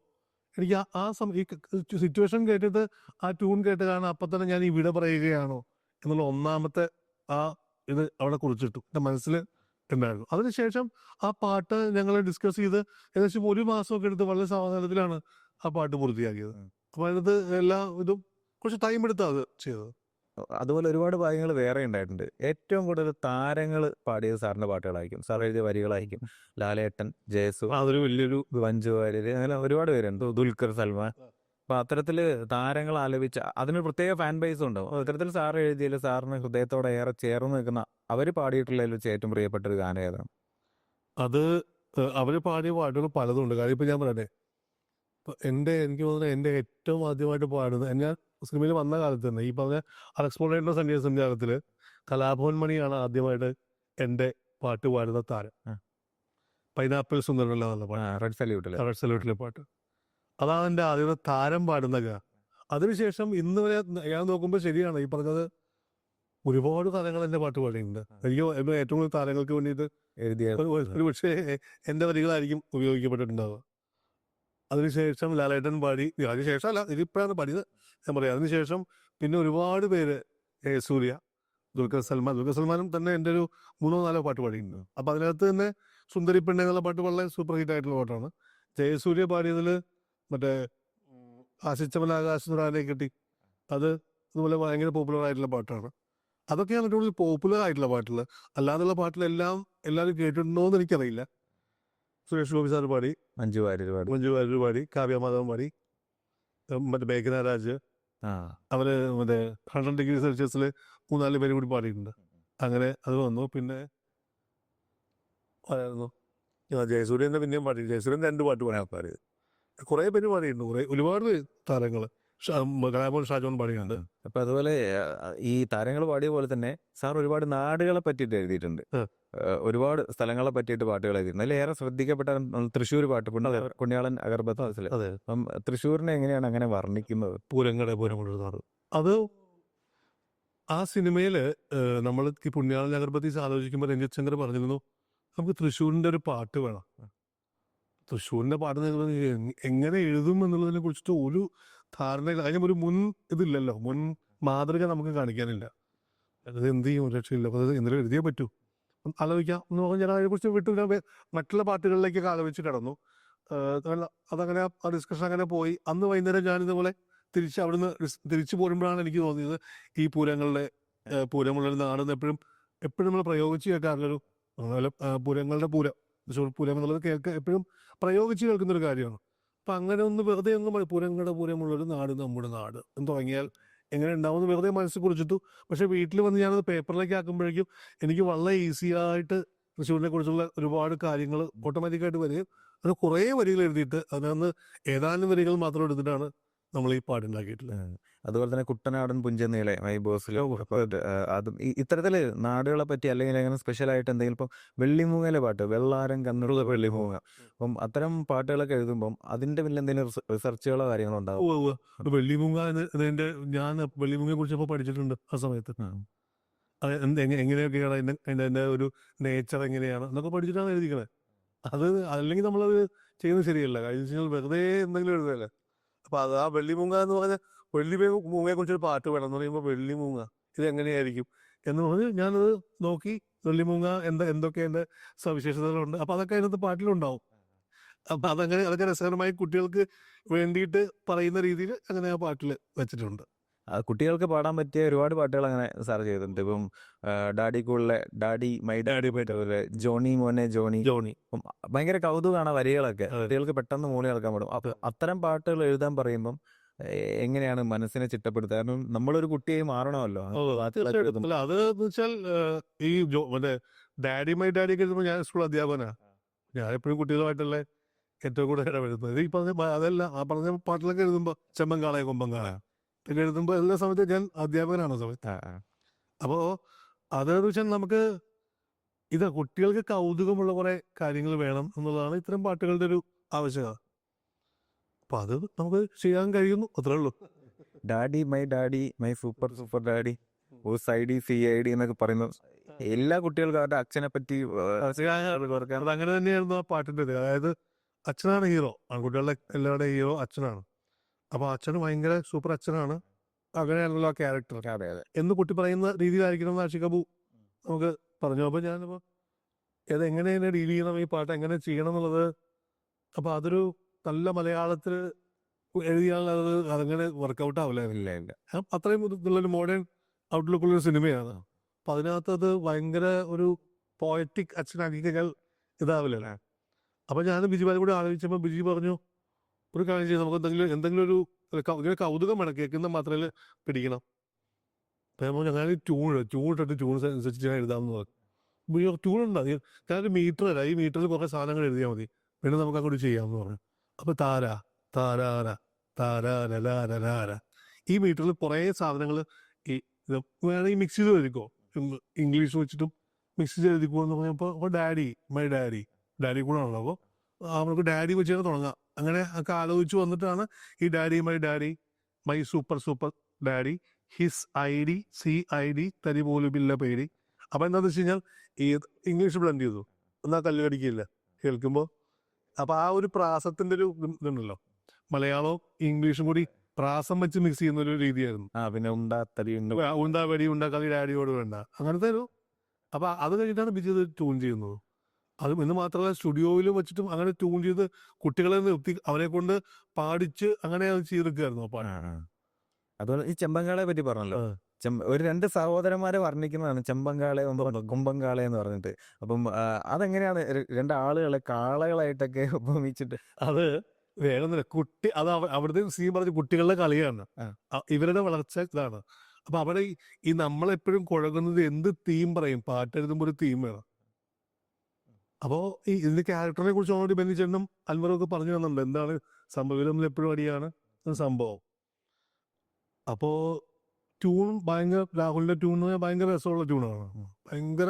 A: എനിക്ക് ഈ സിറ്റുവേഷൻ കേട്ടിട്ട് ആ ട്യൂൺ കേട്ട് കാരണം അപ്പം തന്നെ ഞാൻ ഈ വിട പറയുകയാണോ എന്നുള്ള ഒന്നാമത്തെ ഇത് അവിടെ കുറിച്ചിട്ടു എൻ്റെ മനസ്സിൽ ഉണ്ടായിരുന്നു. അതിനുശേഷം ആ പാട്ട് ഞങ്ങൾ ഡിസ്കസ് ചെയ്ത് ഏകദേശം 1 മാസമൊക്കെ എടുത്ത് വളരെ സാവധാനത്തിലാണ് ആ പാട്ട് പൂർത്തിയാക്കിയത്. അപ്പോൾ അതിനകത്ത് എല്ലാ ഇതും കുറച്ച് ടൈം എടുത്താണ് അത് ചെയ്തത്.
B: അതുപോലെ ഒരുപാട് ഭാഗ്യങ്ങൾ വേറെ ഉണ്ടായിട്ടുണ്ട്. ഏറ്റവും കൂടുതൽ താരങ്ങൾ പാടിയത് സാറിൻ്റെ പാട്ടുകളായിരിക്കും, സാർ എഴുതിയ വരികളായിരിക്കും. ലാലേട്ടൻ, ജയസു,
A: അതൊരു വലിയൊരു
B: മഞ്ജു വാര്യർ, അങ്ങനെ ഒരുപാട് പേരുണ്ട്, ദുൽഖർ സൽമാൻ. അപ്പം അത്തരത്തിൽ താരങ്ങൾ ആലപിച്ച അതിനൊരു പ്രത്യേക ഫാൻ ബേസ് ഉണ്ടാവും. അത്തരത്തിൽ സാർ എഴുതിയതിൽ സാറിന് ഹൃദയത്തോടെ ഏറെ ചേർന്ന് നിൽക്കുന്ന അവർ പാടിയിട്ടുള്ളതിൽ വെച്ച് ഏറ്റവും പ്രിയപ്പെട്ട ഒരു ഗാനം ഏതാണ്?
A: അത് അവർ പാടിയ പാട്ടുകൾ പലതുണ്ട്. കാര്യം ഇപ്പം ഞാൻ പറയട്ടെ, ഇപ്പം എനിക്ക് തോന്നുന്നത് എൻ്റെ ഏറ്റവും ആദ്യമായിട്ട് പാടുന്നത് ഞാൻ സിനിമയിൽ വന്ന കാലത്ത് തന്നെ ഈ പറഞ്ഞ അലക്സ്പോളേറ്റിൻ്റെ സംഗീത സംവിധാനത്തിൽ കലാഭവൻ മണിയാണ് ആദ്യമായിട്ട് എൻ്റെ പാട്ട് പാടുന്ന താരം. പൈനാപ്പിൾ സുന്ദരമല്ല എന്നുള്ള പാട്ട്, റെഡ് സല്യൂട്ടിലെ പാട്ട്. അതാണ് എൻ്റെ ആദ്യത്തെ താരം പാടുന്ന ഗാനം. അതിനുശേഷം ഇന്ന് വരെ ഞാൻ നോക്കുമ്പോൾ ശരിയാണ് ഈ പറഞ്ഞത്, ഒരുപാട് താരങ്ങൾ എൻ്റെ പാട്ട് പാടിയിട്ടുണ്ട്. എനിക്ക് ഏറ്റവും കൂടുതൽ താരങ്ങൾക്ക് വേണ്ടിയിട്ട്
B: എഴുതിയ
A: ഒരു പക്ഷേ എൻ്റെ വരികളായിരിക്കും ഉപയോഗിക്കപ്പെട്ടിട്ടുണ്ടാവുക. അതിനുശേഷം ലാലേട്ടൻ പാടി. അതിനുശേഷം അല്ല, ഇതിപ്പോഴാണ് പാടിയത് ഞാൻ പറയാം. അതിനുശേഷം പിന്നെ ഒരുപാട് പേര്, സൂര്യ, ദുൽഖർ സൽമാനും തന്നെ എൻ്റെ ഒരു 3-4 പാട്ട് പാടിയിട്ടുണ്ട്. അപ്പോൾ അതിനകത്ത് തന്നെ സുന്ദരി പെണ്ണ് എന്നുള്ള പാട്ട് വളരെ സൂപ്പർ ഹിറ്റ് ആയിട്ടുള്ള പാട്ടാണ്. ജയസൂര്യ പാടിയതിൽ മറ്റേ ആശിച്ചവൻ ആകാശനുറാനെ കിട്ടി, അത് അതുപോലെ ഭയങ്കര പോപ്പുലർ ആയിട്ടുള്ള പാട്ടാണ്. അതൊക്കെയാണ് ഏറ്റവും കൂടുതൽ പോപ്പുലർ ആയിട്ടുള്ള പാട്ടുകൾ. അല്ലാതുള്ള പാട്ടിലെല്ലാം എല്ലാവരും കേട്ടിട്ടുണ്ടോ എന്ന് എനിക്കറിയില്ല. സുരേഷ് ഗോപി സാർ പാടി,
B: മഞ്ജു വാര്യർ
A: പാടി, കാവ്യ മാധവൻ പാടി, മറ്റേ മേഘന രാജ്, അവര് മറ്റേ 100 ഡിഗ്രി സെൽഷ്യസിൽ 3-4 പേര് കൂടി പാടിയിട്ടുണ്ട്. അങ്ങനെ അത് വന്നു. പിന്നെ ആയിരുന്നു ജയസൂര്യൻ്റെ പിന്നെയും പാടി. ജയസൂര്യൻ 2 പാട്ട് പാടിയത്. കുറേ പേര് പാടിയിട്ടുണ്ട്. ഒരുപാട് താരങ്ങൾ, കലാഭവൻ ഷാജോൻ പാടിയുണ്ട്.
B: അപ്പം അതുപോലെ ഈ താരങ്ങൾ പാടിയ പോലെ തന്നെ സാർ ഒരുപാട് നാടുകളെ പറ്റിയിട്ട് എഴുതിയിട്ടുണ്ട്. ഒരുപാട് സ്ഥലങ്ങളെ പറ്റിയിട്ട് പാട്ടുകൾ എഴുതിയിട്ടുണ്ട്. അതിൽ ഏറെ ശ്രദ്ധിക്കപ്പെട്ട തൃശ്ശൂർ പാട്ട്, പുണ്യാളൻ അഗർബത്ത്. അപ്പം തൃശ്ശൂരിനെ എങ്ങനെയാണ് അങ്ങനെ വർണ്ണിക്കുന്നത്?
A: പൂരമുള്ള നാട്. അത് ആ സിനിമയിൽ നമ്മൾ ഈ പുണ്യാളൻ അഗർബത്തി ആലോചിക്കുമ്പോൾ രഞ്ജിത് ശങ്കർ പറഞ്ഞിരുന്നു, നമുക്ക് തൃശ്ശൂരിൻ്റെ ഒരു പാട്ട് വേണം. തൃശ്ശൂരിൻ്റെ പാട്ട് എങ്ങനെ എഴുതും എന്നുള്ളതിനെ കുറിച്ചിട്ട് ഒരു ധാരണയില്ല. അതിനും ഒരു ഇതില്ലല്ലോ, മുൻ മാതൃക നമുക്ക് കാണിക്കാനില്ല. അത് എന്ത് ചെയ്യും, രക്ഷയില്ല. അപ്പോൾ അത് എന്തെങ്കിലും എഴുതിയേ പറ്റൂ, ആലോചിക്കാം എന്ന് പറഞ്ഞാൽ ഞാൻ അതിനെക്കുറിച്ച് വിട്ടു മറ്റുള്ള പാട്ടുകളിലേക്ക് ആലോചിച്ച് കിടന്നു. അതങ്ങനെ ആ ഡിസ്കഷൻ അങ്ങനെ പോയി. അന്ന് വൈകുന്നേരം ഞാനിതുപോലെ തിരിച്ചു പോരുമ്പോഴാണ് എനിക്ക് തോന്നിയത് ഈ പൂരമുള്ള നാടെന്ന് എപ്പോഴും നമ്മൾ പ്രയോഗിച്ച് കേൾക്കാറുള്ളൊരു പൂരങ്ങളുടെ തൃശ്ശൂർ പൂരം എന്നുള്ളത് എപ്പോഴും പ്രയോഗിച്ച് കേൾക്കുന്നൊരു കാര്യമാണ്. അപ്പം അങ്ങനെ ഒന്ന് വെറുതെ ഒന്ന് പുരങ്കട പൂരമുള്ളൊരു നാട് നമ്മുടെ നാട് എന്ന് തുടങ്ങിയാൽ എങ്ങനെ ഉണ്ടാവുമെന്ന് വെറുതെ മനസ്സിൽ കുറിച്ചിട്ടു. പക്ഷേ വീട്ടിൽ വന്ന് ഞാനത് പേപ്പറിലേക്ക് ആക്കുമ്പോഴേക്കും എനിക്ക് വളരെ ഈസി ആയിട്ട് തൃശ്ശൂരിനെ കുറിച്ചുള്ള ഒരുപാട് കാര്യങ്ങൾ ഓട്ടോമാറ്റിക്കായിട്ട് വരികയും അത് കുറേ വരികൾ എഴുതിയിട്ട് അതിനകത്ത് ഏതാനും വരികൾ മാത്രം എടുത്തിട്ടാണ് നമ്മൾ ഈ പാട്ടുണ്ടാക്കിയിട്ടുള്ളത്.
B: അതുപോലെ തന്നെ കുട്ടനാടൻ പുഞ്ചനീളെ മൈ ബോസിലോ അതും ഇത്തരത്തില് നാടുകളെ പറ്റി അല്ലെങ്കിൽ അങ്ങനെ സ്പെഷ്യൽ ആയിട്ട് എന്തെങ്കിലും ഇപ്പം വെള്ളിമൂങ്ങയിലെ പാട്ട് വെള്ളാരം കണ്ണുള്ള വെള്ളിമൂങ്ങ, അപ്പം അത്തരം പാട്ടുകളൊക്കെ എഴുതുമ്പം അതിന്റെ പിന്നിൽ എന്തെങ്കിലും റിസർച്ചുകളോ കാര്യങ്ങളോ ഉണ്ടാവും?
A: ഉവ്വ് ഉവ്വ്. വെള്ളിമൂങ്ങ എന്നതിൻ്റെ ഞാൻ വെള്ളിമൂങ്ങയെ കുറിച്ചപ്പോൾ പഠിച്ചിട്ടുണ്ട് ആ സമയത്ത്. അത് എങ്ങനെയൊക്കെയാണ് അതിൻ്റെ ഒരു നേച്ചർ എങ്ങനെയാണ് എന്നൊക്കെ പഠിച്ചിട്ടാണ് എഴുതിക്കണത്. അത് അല്ലെങ്കിൽ നമ്മളത് ചെയ്യുന്നത് ശരിയല്ല. കാര്യം വെച്ച് കഴിഞ്ഞാൽ വെറുതെ എന്തെങ്കിലും എഴുതല്ലേ. അപ്പോൾ അത് ആ വെള്ളിമൂങ്ങ എന്ന് പറഞ്ഞാൽ മൂങ്ങയെ കുറിച്ചൊരു പാട്ട് വേണം എന്ന് പറയുമ്പോൾ വെള്ളിമൂങ്ങ ഇത് എങ്ങനെയായിരിക്കും എന്ന് പറഞ്ഞ് ഞാനത് നോക്കി. വെള്ളിമൂങ്ങ എന്തൊക്കെ എൻ്റെ സവിശേഷതകളുണ്ട് അപ്പോൾ അതൊക്കെ അതിനകത്ത് പാട്ടിലുണ്ടാവും. അപ്പം അതൊക്കെ രസകരമായി കുട്ടികൾക്ക് വേണ്ടിയിട്ട് പറയുന്ന രീതിയിൽ അങ്ങനെ ആ പാട്ടിൽ വെച്ചിട്ടുണ്ട്.
B: കുട്ടികൾക്ക് പാടാൻ പറ്റിയ ഒരുപാട് പാട്ടുകൾ അങ്ങനെ സാർ ചെയ്തിട്ടുണ്ട്. ഇപ്പം ഡാഡി കൂളിലെ ഡാഡി മൈ ഡാഡി അതുപോലെ ജോണി മോനെ ജോണി. അപ്പം ഭയങ്കര കൗതുകമാണ് വരികളൊക്കെ. കുട്ടികൾക്ക് പെട്ടെന്ന് മൂളി നടക്കാൻ പാടും. അപ്പൊ അത്തരം പാട്ടുകൾ എഴുതാൻ പറയുമ്പം എങ്ങനെയാണ് മനസ്സിനെ ചിട്ടപ്പെടുത്തുക? കാരണം നമ്മളൊരു കുട്ടിയായി മാറണമല്ലോ.
A: അല്ല അത് എന്ന് വെച്ചാൽ ഈ മറ്റേ ഡാഡി മൈ ഡാഡി ഒക്കെ എഴുതുമ്പോൾ ഞാൻ സ്കൂൾ അധ്യാപകനാണ്. ഞാൻ എപ്പോഴും കുട്ടികളുമായിട്ടല്ലേ ഏറ്റവും കൂടുതൽ ഇടപെടുന്നത്. ഈ പറഞ്ഞ അതല്ല ആ പറഞ്ഞ പാട്ടിലൊക്കെ എഴുതുമ്പോൾ ചെമ്പങ്കാളെ കൊമ്പങ്കാള ഒക്കെ എഴുതുമ്പോൾ എല്ലാ സമയത്തും ഞാൻ അധ്യാപകനാണ് സമയത്ത്. അപ്പോൾ അതെന്ന് വെച്ചാൽ നമുക്ക് കുട്ടികൾക്ക് കൗതുകമുള്ള കുറെ കാര്യങ്ങൾ വേണം എന്നുള്ളതാണ് ഇത്തരം പാട്ടുകളുടെ ഒരു ആവശ്യകത. അപ്പൊ അത് നമുക്ക് ചെയ്യാൻ കഴിയുന്നു, അത്രേ ഉള്ളൂ.
B: Daddy my super super daddy OSID CID എന്നൊക്കെ പറയുന്നത് എല്ലാ കുട്ടികൾക്കും അവരുടെ അച്ഛനെ പറ്റി
A: അത് അങ്ങനെ തന്നെയായിരുന്നു ആ പാട്ടിൻ്റെ ഇത്. അതായത് അച്ഛനാണ് ഹീറോ, ആൺകുട്ടികളുടെ എല്ലാവരുടെയും ഹീറോ അച്ഛനാണ്. അപ്പൊ അച്ഛന് ഭയങ്കര സൂപ്പർ അച്ഛനാണ്, അങ്ങനെയാണല്ലോ ആ ക്യാരക്ടർ എന്ന് കുട്ടി പറയുന്ന രീതിയിലായിരിക്കണം എന്ന് ആഷിഖ് അബു നമുക്ക് പറഞ്ഞു. അപ്പോൾ ഞാനിപ്പോൾ എങ്ങനെ ഡീൽ ചെയ്യണം, ഈ പാട്ട് എങ്ങനെ ചെയ്യണം എന്നുള്ളത്. അപ്പോൾ അതൊരു നല്ല മലയാളത്തിൽ എഴുതിയാൽ അതങ്ങനെ വർക്കൗട്ട് ആവില്ല. അത്രയും ഇതുള്ളൊരു മോഡേൺ ഔട്ട്ലുക്കുള്ളൊരു സിനിമയാണ്. അപ്പം അതിനകത്ത് അത് ഭയങ്കര ഒരു പോയറ്റിക് അച്ഛനാക്കി കഴിഞ്ഞാൽ ഇതാവില്ലല്ലേ. അപ്പം ഞാൻ ബിജിബായി കൂടെ ആലോചിച്ചപ്പോൾ ബിജി പറഞ്ഞു ഒരു കാര്യം ചെയ്ത് നമുക്ക് എന്തെങ്കിലും ഒരു ഇങ്ങനെ കൗതുകം വേണം, കേൾക്കുന്ന മാത്രമേ പിടിക്കണം. അപ്പം ഞങ്ങൾ ട്യൂണിട്ടിട്ട് ട്യൂൺസ് അനുസരിച്ച് ഞാൻ എഴുതാമെന്ന് പറഞ്ഞു. ട്യൂണുണ്ട്, ഞാനൊരു മീറ്റർ തരാം, ഈ മീറ്ററിൽ കുറേ സാധനങ്ങൾ എഴുതിയാൽ മതി, പിന്നെ നമുക്ക് അങ്ങോട്ട് ചെയ്യാമെന്ന് പറഞ്ഞു. അപ്പോൾ താരാര താരാര ഈ മീറ്ററിൽ കുറേ സാധനങ്ങൾ ഈ വേണമെങ്കിൽ മിക്സ് ചെയ്ത് എഴുതിക്കോ, ഇംഗ്ലീഷ് വെച്ചിട്ടും മിക്സ് ചെയ്ത് എഴുതിക്കോ എന്ന് പറഞ്ഞപ്പോൾ അപ്പോൾ മൈ ഡാഡി കൂടെ ആണല്ലോ. അപ്പോൾ നമുക്ക് ഡാഡി വെച്ചാൽ തുടങ്ങാം. അങ്ങനെ ഒക്കെ ആലോചിച്ച് വന്നിട്ടാണ് ഈ daddy my super daddy his ID CID തരി പോലും ഇല്ല പേടി. അപ്പം എന്താണെന്ന് വെച്ച് കഴിഞ്ഞാൽ ഈ ഇംഗ്ലീഷ് ബ്ലെൻഡ് ചെയ്തു എന്നാൽ കല്ല് കടിക്കില്ല കേൾക്കുമ്പോൾ. അപ്പം ആ ഒരു പ്രാസത്തിൻ്റെ ഒരു ഇതുണ്ടല്ലോ, മലയാളവും ഇംഗ്ലീഷും കൂടി പ്രാസം വെച്ച് മിക്സ് ചെയ്യുന്ന ഒരു രീതിയായിരുന്നു.
B: പിന്നെ
A: ഉണ്ടാക്കാതി ഡാഡിയോട് വേണ്ട അങ്ങനത്തെ ഒരു. അപ്പം അത് കഴിഞ്ഞിട്ടാണ് ബിജി ഇത് ട്യൂൺ ചെയ്യുന്നത്. അതും എന്ന് മാത്രമല്ല സ്റ്റുഡിയോയിലും വെച്ചിട്ടും അങ്ങനെ ട്യൂൺ ചെയ്ത് കുട്ടികളെ നിർത്തി അവരെ കൊണ്ട് പാടിച്ച് അങ്ങനെ അത് ചെയ്തെടുക്കുകയായിരുന്നു. അപ്പം
B: അതുപോലെ ഈ ചെമ്പങ്കാളെ പറ്റി പറഞ്ഞല്ലോ, ഒരു 2 സഹോദരന്മാരെ വർണ്ണിക്കുന്നതാണ് ചെമ്പങ്കാളെ കുമ്പങ്കാളെ എന്ന് പറഞ്ഞിട്ട്. അപ്പം അതെങ്ങനെയാണ് 2 ആളുകളെ കാളകളായിട്ടൊക്കെ ഉപമിച്ചിട്ട്?
A: അത് വേഗം കുട്ടി അത് അവിടുത്തെ സീൻ പറഞ്ഞ കുട്ടികളുടെ കളിയാണ്, ഇവരുടെ വളർച്ച ഇതാണ്. അപ്പൊ അവിടെ ഈ നമ്മളെപ്പോഴും കുഴങ്ങുന്നത് എന്ത് തീം പറയും, പാട്ട് എഴുതുമ്പോൾ ഒരു തീം വേണം. അപ്പോൾ ഈ ഇതിന്റെ ക്യാരക്ടറിനെ കുറിച്ച് ഓൾറെഡി ബെന്നിച്ചേട്ടനും അൻവറും ഒക്കെ പറഞ്ഞു തന്നിട്ടുണ്ട് എന്താണ് സംഭവം, നമ്മൾ എപ്പോഴും അടിയാണ് സംഭവം. അപ്പോൾ ട്യൂൺ ഭയങ്കര രാഹുലിന്റെ ട്യൂൺ എന്ന് പറഞ്ഞാൽ ഭയങ്കര രസമുള്ള ട്യൂണാണ്, ഭയങ്കര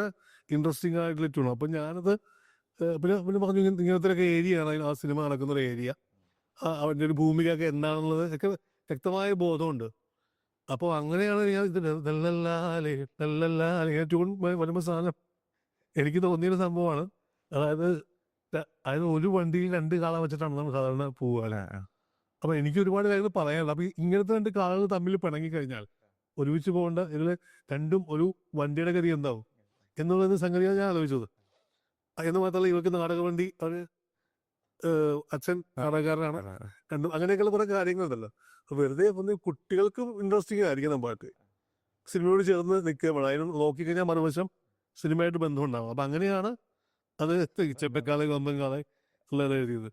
A: ഇൻട്രസ്റ്റിംഗ് ആയിട്ടുള്ള ട്യൂണാണ്. അപ്പം ഞാനത് പിന്നെ പറഞ്ഞു ഇങ്ങനത്തെ ഏരിയയാണ് ആ സിനിമ നടക്കുന്ന ഒരു ഏരിയ, അവൻ്റെ ഒരു ഭൂമികയൊക്കെ എന്താണെന്നുള്ളത് ഒക്കെ വ്യക്തമായ ബോധമുണ്ട്. അപ്പോൾ അങ്ങനെയാണ് ഞാൻ ഇത് ഇങ്ങനെ ട്യൂൺ വരുമ്പോൾ സാധനം എനിക്ക് തോന്നിയൊരു സംഭവമാണ്. അതായത് ഒരു വണ്ടിയിൽ 2 കാള വെച്ചിട്ടാണ് നമ്മൾ സാധാരണ പോവുക. അപ്പം എനിക്ക് ഒരുപാട് കാര്യങ്ങൾ പറയാനുള്ളത്. അപ്പം ഇങ്ങനത്തെ 2 കാളകൾ തമ്മിൽ പിണങ്ങിക്കഴിഞ്ഞാൽ ഒരുമിച്ച് പോകേണ്ട ഇതിൽ രണ്ടും ഒരു വണ്ടിയുടെ ഗതി എന്താവും എന്നുള്ളത് സംഗതിയാണ് ഞാൻ ആലോചിച്ചത്. എന്ന് മാത്രമല്ല ഇവർക്ക് നാടകവണ്ടി ഒരു അച്ഛൻ നാടകക്കാരനാണ്, രണ്ടും അങ്ങനെയൊക്കെയുള്ള കുറേ കാര്യങ്ങളുണ്ടല്ലോ. വെറുതെ ഒന്ന് കുട്ടികൾക്കും ഇൻട്രസ്റ്റിംഗ് ആയിരിക്കും പാട്ട്, സിനിമയോട് ചേർന്ന് നിൽക്കുക വേണം. അതിന് നോക്കിക്കഴിഞ്ഞാൽ മറുവശം സിനിമയായിട്ട് ബന്ധമുണ്ടാകും. അപ്പം അങ്ങനെയാണ് അത് ചെമ്പങ്കാളെ കൊമ്പങ്കാളെ ഉള്ളത് എഴുതിയത്.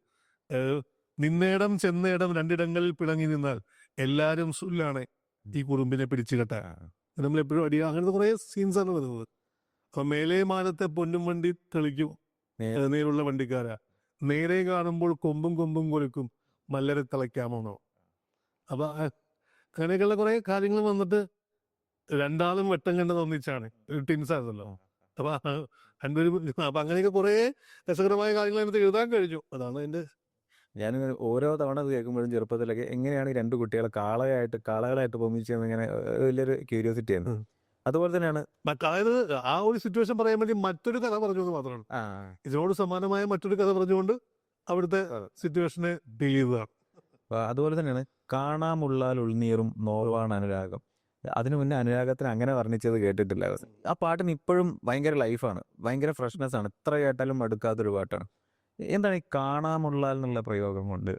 A: നിന്നേടം ചെന്നേടം രണ്ടിടങ്ങളിൽ പിണങ്ങി നിന്നാൽ എല്ലാരും സുല്ലാണ് ഈ കുറുമ്പിനെ പിടിച്ചു കെട്ടാൻ. നമ്മളെപ്പോഴും അടിയ അങ്ങനത്തെ കുറെ സീൻസാണ് വരുന്നത്. അപ്പൊ മേലെ മാനത്തെ പൊന്നും വണ്ടി തെളിക്കും നേരുള്ള വണ്ടിക്കാരാ, നേരെ കാണുമ്പോൾ കൊമ്പും കൊമ്പും കൊലുക്കും മല്ലരെ തിളയ്ക്കാമോന്നോ. അപ്പൊ അങ്ങനെയൊക്കെയുള്ള കുറെ കാര്യങ്ങൾ വന്നിട്ട് രണ്ടാളും വെട്ടം കണ്ടത് ഒന്നിച്ചാണ്, ടിൻസ് ആയിരുന്നല്ലോ. അപ്പൊ രണ്ടുപേരും അപ്പൊ അങ്ങനെയൊക്കെ കുറെ രസകരമായ കാര്യങ്ങൾ അതിനകത്ത് എഴുതാൻ കഴിഞ്ഞു. അതാണ് അതിന്റെ.
B: ഞാൻ ഓരോ തവണ ഇത് കേൾക്കുമ്പോഴും ചെറുപ്പത്തിലൊക്കെ എങ്ങനെയാണ് ഈ രണ്ട് കുട്ടികളെ കാളകളായിട്ട് പൊങ്ങിച്ചെന്ന് ഇങ്ങനെ വലിയൊരു ക്യൂരിയോസിറ്റി ആണ്. അതുപോലെ തന്നെയാണ്
A: അതായത് ആ ഒരു സിറ്റുവേഷൻ പറയാൻ വേണ്ടി മറ്റൊരു കഥ പറഞ്ഞു എന്ന് മാത്രമാണ്. ഇതിനോട് സമാനമായ മറ്റൊരു കഥ പറഞ്ഞുകൊണ്ട് അവിടുത്തെ സിറ്റുവേഷനെ ഡീൽ ചെയ്തതാണ്.
B: അതുപോലെ തന്നെയാണ് കാണാമുള്ളാൽ ഉൾനീറും നോർവാണ് അനുരാഗം. അതിനു മുന്നേ അനുരാഗത്തിന് അങ്ങനെ വർണ്ണിച്ചത് കേട്ടിട്ടില്ല. ആ പാട്ടിന് ഇപ്പോഴും ഭയങ്കര ലൈഫാണ്, ഭയങ്കര ഫ്രഷ്നെസ് ആണ്, എത്ര കേട്ടാലും അടുക്കാത്തൊരു പാട്ടാണ്. എന്താണ് ഈ കാണാമുള്ളാൽ എന്നുള്ള പ്രയോഗം കൊണ്ട്?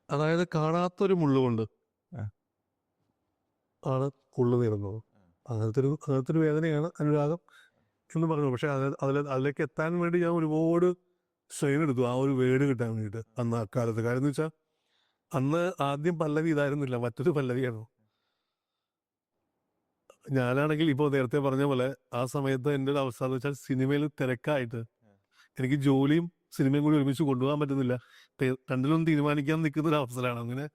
A: അതായത് കാണാത്തൊരു മുള്ളുകൊണ്ട് ആണ് ഉള്ളു നീറുന്നത്. അങ്ങനത്തെ ഒരു വേദനയാണ് അനുരാഗം എന്ന് പറഞ്ഞു. പക്ഷെ അതിലേക്ക് എത്താൻ വേണ്ടി ഞാൻ ഒരുപാട് സ്ട്രെയിൻ എടുത്തു ആ ഒരു വേർഡ് കിട്ടാൻ വേണ്ടിയിട്ട് അന്ന് അക്കാലത്ത്. കാര്യം എന്ന് വെച്ചാൽ അന്ന് ആദ്യം പല്ലവി ഇതായിരുന്നില്ല, മറ്റൊരു പല്ലവിയായിരുന്നു. ഞാനാണെങ്കിൽ ഇപ്പോൾ നേരത്തെ പറഞ്ഞ പോലെ ആ സമയത്ത് എൻ്റെ ഒരു അവസ്ഥ എന്ന് വെച്ചാൽ സിനിമയിൽ തിരക്കായിട്ട് എനിക്ക് ജോലിയും സിനിമയും കൂടി ഒരുമിച്ച് കൊണ്ടുപോകാൻ പറ്റുന്നില്ല. രണ്ടിലും തീരുമാനിക്കാൻ നിൽക്കുന്ന ഒരു അവസരമാണ്. അങ്ങനെ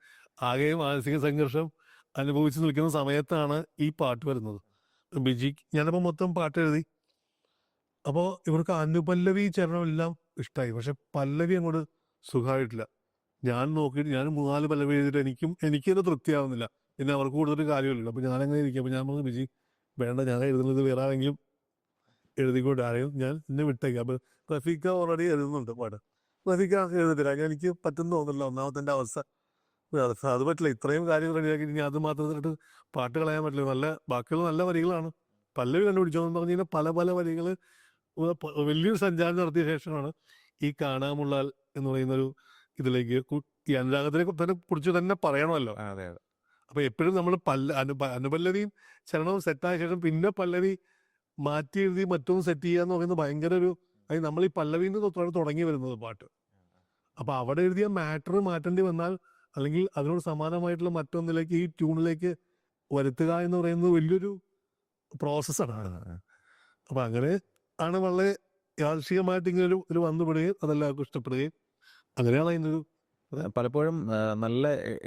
A: ആകെ മാനസിക സംഘർഷം അനുഭവിച്ച് നിൽക്കുന്ന സമയത്താണ് ഈ പാട്ട് വരുന്നത്. ബിജി ഞാനിപ്പോൾ മൊത്തം പാട്ട് എഴുതി. അപ്പോൾ ഇവർക്ക് അനുപല്ലവി ചരണം എല്ലാം ഇഷ്ടമായി, പക്ഷെ പല്ലവി അങ്ങോട്ട് സുഖമായിട്ടില്ല. ഞാൻ നോക്കിയിട്ട് ഞാൻ 3-4 പല്ലവി എഴുതിയിട്ട് എനിക്കത് തൃപ്തിയാവുന്നില്ല. പിന്നെ അവർക്ക് കൂടുതൽ കാര്യമില്ലല്ലോ. അപ്പോൾ ഞാനങ്ങനെ ഇരിക്കും. അപ്പോൾ ഞാൻ പറഞ്ഞു, ബിജി വേണ്ട, ഞാൻ എഴുതുന്നത് വേറെ ആരെങ്കിലും എഴുതിക്കൊണ്ട് ആരെയും ഞാൻ എന്നെ വിട്ടേക്കാം. അപ്പോൾ റഫീഖ ഓൾറെഡി എഴുതുന്നുണ്ട് പാട്ട്. റഫീഖ എഴുതിട്ടില്ല, എനിക്ക് പറ്റുന്ന തോന്നില്ല. ഒന്നാമത്തെ അവസ്ഥ അത് പറ്റില്ല. ഇത്രയും കാര്യങ്ങൾ റെഡിയാക്കി ഇനി അത് മാത്രമായിട്ട് പാട്ട് കളയാൻ പറ്റില്ല. ബാക്കിയുള്ള നല്ല വരികളാണ്. പല്ലവി കണ്ടുപിടിച്ചോന്ന് പറഞ്ഞു കഴിഞ്ഞാൽ പല വരികൾ വലിയൊരു സഞ്ചാരം നടത്തിയ ശേഷമാണ് ഈ കാണാമുള്ളാൽ എന്ന് പറയുന്നൊരു ഇതിലേക്ക് ഈ അനുരാഗത്തിനെ തന്നെ കുറിച്ച് തന്നെ പറയണമല്ലോ.
B: അതെ.
A: അപ്പൊ എപ്പോഴും നമ്മൾ അനുപല്ലവിയും ചരണവും സെറ്റായ ശേഷം പിന്നെ പല്ലവി മാറ്റി എഴുതി മറ്റൊന്ന് സെറ്റ് ചെയ്യാന്ന് പറയുന്നത് ഭയങ്കര ഒരു നമ്മൾ ഈ പല്ലവിയിൽ നിന്ന് തുടങ്ങി വരുന്നത് പാട്ട്. അപ്പൊ അവിടെ എഴുതിയ മാറ്റർ മാറ്റേണ്ടി വന്നാൽ അല്ലെങ്കിൽ അതിനോട് സമാനമായിട്ടുള്ള മറ്റൊന്നിലേക്ക് ഈ ട്യൂണിലേക്ക് വരുത്തുക എന്ന് പറയുന്നത് വലിയൊരു പ്രോസസ്സാണ്. അപ്പൊ അങ്ങനെ ആണ് വളരെ യാദൃശ്ചികമായിട്ട് ഇങ്ങനെ ഒരു വന്നുപെടുകയും അതെല്ലാവർക്കും ഇഷ്ടപ്പെടുകയും അങ്ങനെയാണ് അതിനൊരു.
B: പലപ്പോഴും നല്ല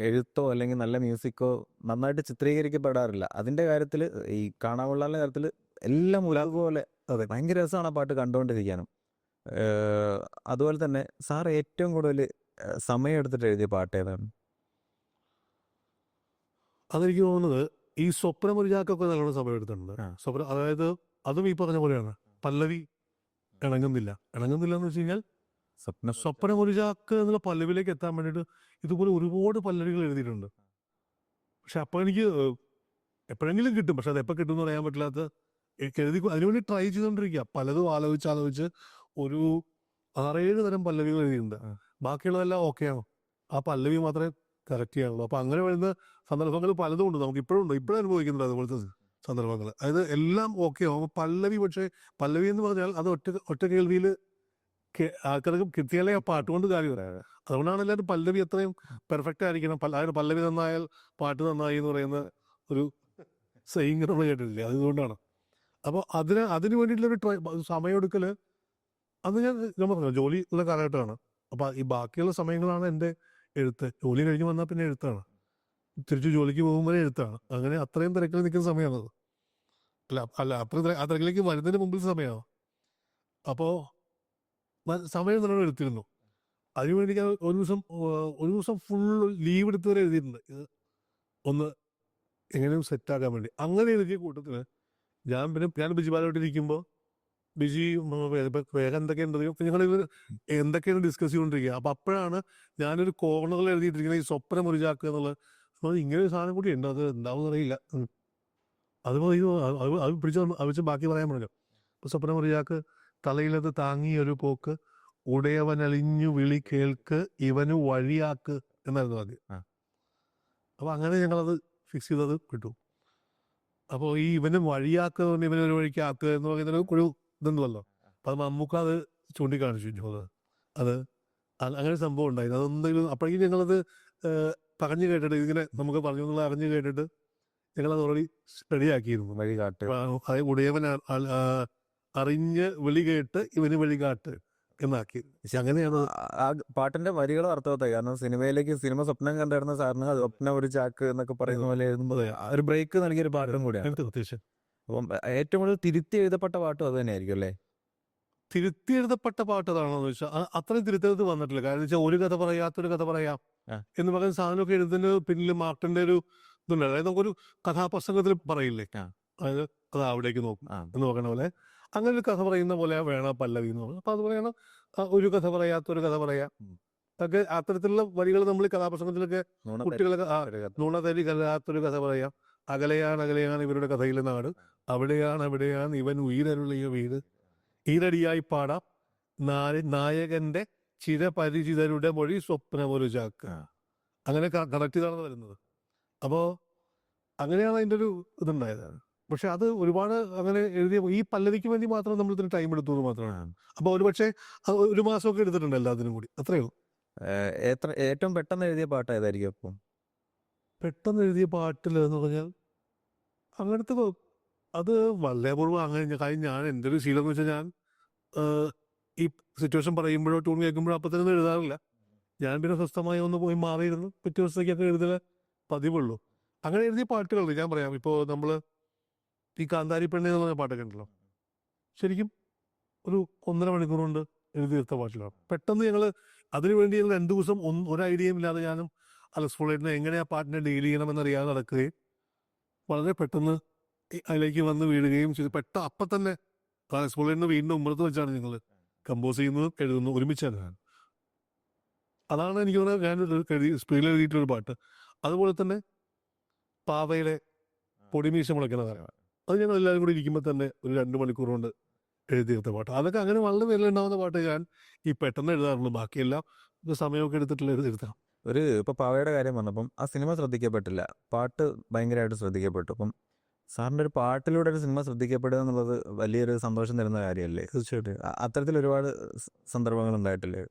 B: എഴുത്തോ അല്ലെങ്കിൽ നല്ല മ്യൂസിക്കോ നന്നായിട്ട് ചിത്രീകരിക്കപ്പെടാറില്ല. അതിന്റെ കാര്യത്തിൽ ഈ കാണാമുള്ളാലിന്റെ കാര്യത്തിൽ എല്ലാം ഒരുപോലെ ഭയങ്കര രസമാണ് ആ പാട്ട് കണ്ടുകൊണ്ടിരിക്കാനും. അതുപോലെ തന്നെ സാർ ഏറ്റവും കൂടുതൽ സമയം എടുത്തിട്ട് എഴുതിയ പാട്ട് ഏതാണ്?
A: അതെനിക്ക് തോന്നുന്നത് ഈ സ്വപ്നമുരിജാക്കൊക്കെ നല്ലോണം സമയം എടുത്തിട്ടുണ്ട്. അതായത് അതും ഈ പറഞ്ഞ പോലെയാണ്. പല്ലവി ഇണങ്ങുന്നില്ല എന്ന് വെച്ച് കഴിഞ്ഞാൽ സ്വപ്നമുരിജാക്ക് എന്നുള്ള പല്ലവിയിലേക്ക് എത്താൻ വേണ്ടിയിട്ട് ഇതുപോലെ ഒരുപാട് പല്ലവികൾ എഴുതിയിട്ടുണ്ട്. പക്ഷെ അപ്പോൾ എനിക്ക് എപ്പോഴെങ്കിലും കിട്ടും, പക്ഷെ അത് എപ്പോൾ കിട്ടും എന്ന് പറയാൻ പറ്റില്ലാത്ത എഴുതി അതിനുവേണ്ടി ട്രൈ ചെയ്തുകൊണ്ടിരിക്കുക. പലതും ആലോചിച്ച് ഒരു 6-7 തരം പല്ലവികൾ എഴുതിയിട്ടുണ്ട്. ബാക്കിയുള്ളതെല്ലാം ഓക്കെയാണോ, ആ പല്ലവി മാത്രമേ കറക്റ്റ് ചെയ്യാനുള്ളൂ. അപ്പൊ അങ്ങനെ വരുന്ന സന്ദർഭങ്ങൾ പലതും ഉണ്ട്. നമുക്ക് ഇപ്പോഴും അനുഭവിക്കുന്നുണ്ട് അതുപോലത്തെ സന്ദർഭങ്ങൾ. അതായത് എല്ലാം ഓക്കെ ആവും പല്ലവി, പക്ഷെ പല്ലവി എന്ന് പറഞ്ഞാൽ അത് ഒറ്റ കേൾവിയിൽ ആൾക്കാർക്ക് കിട്ടിയാലേ ആ പാട്ട് കൊണ്ട് കാര്യം പറയാം. അതുകൊണ്ടാണ് എല്ലാവരും പല്ലവി അത്രയും പെർഫെക്റ്റ് ആയിരിക്കണം. അതായത് പല്ലവി നന്നായാൽ പാട്ട് നന്നായി എന്ന് പറയുന്ന ഒരു സെയിങ് നമ്മൾ കേട്ടിട്ടില്ല. അതുകൊണ്ടാണ്. അപ്പോൾ അതിന് വേണ്ടിയിട്ടുള്ളൊരു സമയമെടുക്കൽ അത് ഞാൻ പറഞ്ഞു ജോലി ഉള്ള കാലഘട്ടമാണ്. അപ്പം ഈ ബാക്കിയുള്ള സമയങ്ങളാണ് എൻ്റെ എഴുത്ത്. ജോലി കഴിഞ്ഞ് വന്നാൽ പിന്നെ എഴുത്താണ്, തിരിച്ച് ജോലിക്ക് പോകുമ്പോൾ എഴുത്താണ്. അങ്ങനെ അത്രയും തിരക്കിൽ നിൽക്കുന്ന സമയമാണത്. അത്രയും ആ തിരക്കിലേക്ക് വരുന്നതിന് മുമ്പിൽ സമയമാണ്. അപ്പോൾ സമയം നല്ലോണം എടുത്തിരുന്നു. അതിനുവേണ്ടി ഞാൻ ഒരു ദിവസം ഫുൾ ലീവ് എടുത്ത് വരെ എഴുതിയിട്ടുണ്ട്. ഇത് ഒന്ന് എങ്ങനെയും സെറ്റാക്കാൻ വേണ്ടി. അങ്ങനെ എഴുതിയ കൂട്ടത്തിന് ഞാൻ ബിജി ബാലോട്ടിരിക്കുമ്പോൾ ബിജി വേഗം എന്തൊക്കെയുണ്ട് ഞങ്ങൾ എന്തൊക്കെയാണ് ഡിസ്കസ് ചെയ്തുകൊണ്ടിരിക്കുക. അപ്പം അപ്പോഴാണ് ഞാനൊരു കോർണറിൽ എഴുതിയിട്ടിരിക്കുന്നത് ഈ സ്വപ്നമുരിജാക്ക് എന്നുള്ളത്. ഇങ്ങനെ ഒരു സാധനം കൂടി ഉണ്ട്, അത് എന്താണെന്ന് അറിയില്ല. അത് പിടിച്ച് ബാക്കി പറയാൻ പറ്റില്ല. ഇപ്പൊ സ്വപ്നമുരിജാക്ക് തലയിലത് താങ്ങി ഒരു പോക്ക് ഉടയവനലിഞ്ഞു വിളി കേൾക്ക് ഇവന് വഴിയാക്ക് എന്നായിരുന്നു ആദ്യം. അപ്പൊ അങ്ങനെ ഞങ്ങളത് ഫിക്സ് ചെയ്തത് കിട്ടും. അപ്പോൾ ഈ ഇവന് വഴിയാക്കുക ഇവനൊരു വഴിക്ക് ആക്കുക എന്ന് പറയുന്നൊരു ഇതുണ്ടല്ലോ. അപ്പൊ അത് മമ്മൂക്ക അത് ചൂണ്ടിക്കാണിച്ചു. അത് അങ്ങനെ ഒരു സംഭവം ഉണ്ടായിരുന്നു. അതൊന്നെങ്കിലും അപ്പോഴേക്കും ഞങ്ങളത് പറഞ്ഞു കേട്ടിട്ട് ഇങ്ങനെ നമുക്ക് പറഞ്ഞു എന്നുള്ള അറിഞ്ഞു കേട്ടിട്ട് ഞങ്ങളത് ഓൾറെഡി റെഡിയാക്കിയിരുന്നു.
B: വഴികാട്ട്.
A: അതായത് ഉടയവൻ അറിഞ്ഞ് വിളി കേട്ട് ഇവന് വഴികാട്ട് എന്നാക്കി. പക്ഷെ അങ്ങനെയാണ്
B: ആ പാട്ടിന്റെ വരികളും അർത്ഥവത്തായി. കാരണം സിനിമ സ്വപ്നം കണ്ടായിരുന്ന സാറിന് അത് സ്വപ്നം ഒരു ചാക്ക് എന്നൊക്കെ പറയുന്ന പോലെ എഴുതുമ്പോൾ ഒരു ബ്രേക്ക് നൽകിയൊരു പാട്ടും കൂടിയാണ്.
A: തീർച്ചയായും
B: അപ്പം ഏറ്റവും കൂടുതൽ തിരുത്തി എഴുതപ്പെട്ട പാട്ടും അത് തന്നെയായിരിക്കും അല്ലേ?
A: തിരുത്തി എഴുതപ്പെട്ട പാട്ട് അതാണോ എന്ന് വെച്ചാൽ അത്രയും തിരുത്തരുത് വന്നിട്ടില്ല. കാരണം വെച്ചാൽ ഒരു കഥ പറയാത്തൊരു കഥ പറയാം
B: ആ.
A: എന്ന് പറയുന്ന സാധനമൊക്കെ എഴുതുന്നതിന് പിന്നിൽ മാർട്ടിന്റെ ഒരു ഇതുണ്ട്. അതായത് നമുക്കൊരു കഥാപ്രസംഗത്തിൽ പറയില്ലേ,
B: ആ.
A: അതായത് അത് അവിടേക്ക് നോക്കും
B: ആ.
A: എന്ന് പറയുന്ന പോലെ അങ്ങനെ ഒരു കഥ പറയുന്ന പോലെ വേണം പല്ലവി എന്ന് പറയുന്നത്. അപ്പൊ അതുപോലെയാണ് ഒരു കഥ പറയാത്തൊരു കഥ പറയാം ഒക്കെ അത്തരത്തിലുള്ള വരികൾ നമ്മൾ കഥാപ്രസംഗത്തിലൊക്കെ കുട്ടികളൊക്കെ നുണതരി കലാത്തൊരു കഥ പറയാം. അകലെയാണ് അകലെയാണ് ഇവരുടെ കഥയിലെ നാട്, അവിടെയാണ് അവിടെയാണ് ഇവൻ ഉയരരുളിയ വീട്, ഈരടിയായി പാടാം നായകന്റെ ചിരപരിചിതരുടെ മൊഴി സ്വപ്നമൊരു ചാക്ക്. അങ്ങനെ കണക്ട് ചെയ്താണ് വരുന്നത്. അപ്പോൾ അങ്ങനെയാണ് അതിൻ്റെ ഒരു ഇതുണ്ടായത്. പക്ഷെ അത് ഒരുപാട് അങ്ങനെ എഴുതിയ ഈ പല്ലവിക്ക് വേണ്ടി മാത്രം നമ്മൾ ഇതിന് ടൈം എടുത്തു എന്ന് മാത്രമാണ്. അപ്പോൾ ഒരു പക്ഷേ ഒരു മാസമൊക്കെ എടുത്തിട്ടുണ്ട് എല്ലാത്തിനും കൂടി, അത്രയോ.
B: ഏറ്റവും പെട്ടെന്ന് എഴുതിയ പാട്ട് ഏതായിരിക്കും അപ്പം?
A: പെട്ടെന്ന് എഴുതിയ പാട്ടിൽ എന്ന് പറഞ്ഞാൽ അങ്ങനത്തെ അത് വളരെ അപൂർവം. അങ്ങനെ കാര്യം ഞാൻ എൻ്റെ ഒരു ശീലം എന്ന് വെച്ചാൽ ഞാൻ ഈ സിറ്റുവേഷൻ പറയുമ്പോഴോ ട്യൂൺ കേൾക്കുമ്പോഴോ അപ്പം തന്നെ എഴുതാറില്ല. ഞാൻ പിന്നെ സ്വസ്ഥമായി ഒന്ന് പോയി മാറിയിരുന്നു പിറ്റേ ദിവസത്തേക്കൊക്കെ എഴുതൽ പതിവുള്ളൂ. അങ്ങനെ എഴുതിയ പാട്ടുകൾ ഞാൻ പറയാം. ഇപ്പോൾ നമ്മൾ ഈ കാന്താരി പെണ്ണെ എന്ന് പറഞ്ഞ പാട്ടൊക്കെ ഉണ്ടല്ലോ, ശരിക്കും ഒരു 1.5 മണിക്കൂർ കൊണ്ട് എഴുതി തീർത്ത പാട്ടിലാണ്. പെട്ടെന്ന് ഞങ്ങൾ അതിനുവേണ്ടി ഞങ്ങൾ 2 ദിവസം ഒരു ഐഡിയയും ഇല്ലാതെ ഞാനും അലക്സ്ഫോളായിട്ട് എങ്ങനെ ആ പാട്ടിനെ ഡീൽ ചെയ്യണമെന്നറിയാതെ നടക്കുകയും വളരെ പെട്ടെന്ന് അതിലേക്ക് വന്ന് വീഴുകയും ചെയ്തു. അപ്പം തന്നെ അലക്സ്ഫോളായിട്ട് വീടിൻ്റെ ഉമ്മറത്ത് വെച്ചാണ് ഞങ്ങൾ കമ്പോസ് ചെയ്യുന്നത് എഴുതുന്നു ഒരുമിച്ചാണ്. അതാണ് എനിക്ക് തോന്നുന്നത് ഞാൻ സ്പീഡിൽ എഴുതിയിട്ടൊരു പാട്ട്. അതുപോലെ തന്നെ പാവയുടെ പൊടിമീശ മുളയ്ക്കുന്ന കാര്യം, അത് ഞങ്ങൾ എല്ലാവരും കൂടി ഇരിക്കുമ്പോൾ തന്നെ ഒരു 2 മണിക്കൂർ കൊണ്ട് എഴുതി തീർത്ത പാട്ട്. അതൊക്കെ അങ്ങനെ വളരെ വിരലുണ്ടാവുന്ന പാട്ട് ഞാൻ ഈ പെട്ടെന്ന് എഴുതാറുള്ളൂ. ബാക്കിയെല്ലാം സമയമൊക്കെ എടുത്തിട്ടുള്ള എഴുതാം.
B: ഇപ്പോൾ പാവയുടെ കാര്യം വന്നപ്പം ആ സിനിമ ശ്രദ്ധിക്കപ്പെട്ടില്ല, പാട്ട് ഭയങ്കരമായിട്ട് ശ്രദ്ധിക്കപ്പെട്ടു. അപ്പം സാറിൻ്റെ ഒരു പാട്ടിലൂടെ ഒരു സിനിമ ശ്രദ്ധിക്കപ്പെടുക എന്നുള്ളത് വലിയൊരു സന്തോഷം തരുന്ന കാര്യമല്ലേ?
A: തീർച്ചയായിട്ടും
B: അത്തരത്തിൽ ഒരുപാട് സന്ദർഭങ്ങൾ ഉണ്ടായിട്ടില്ലേ?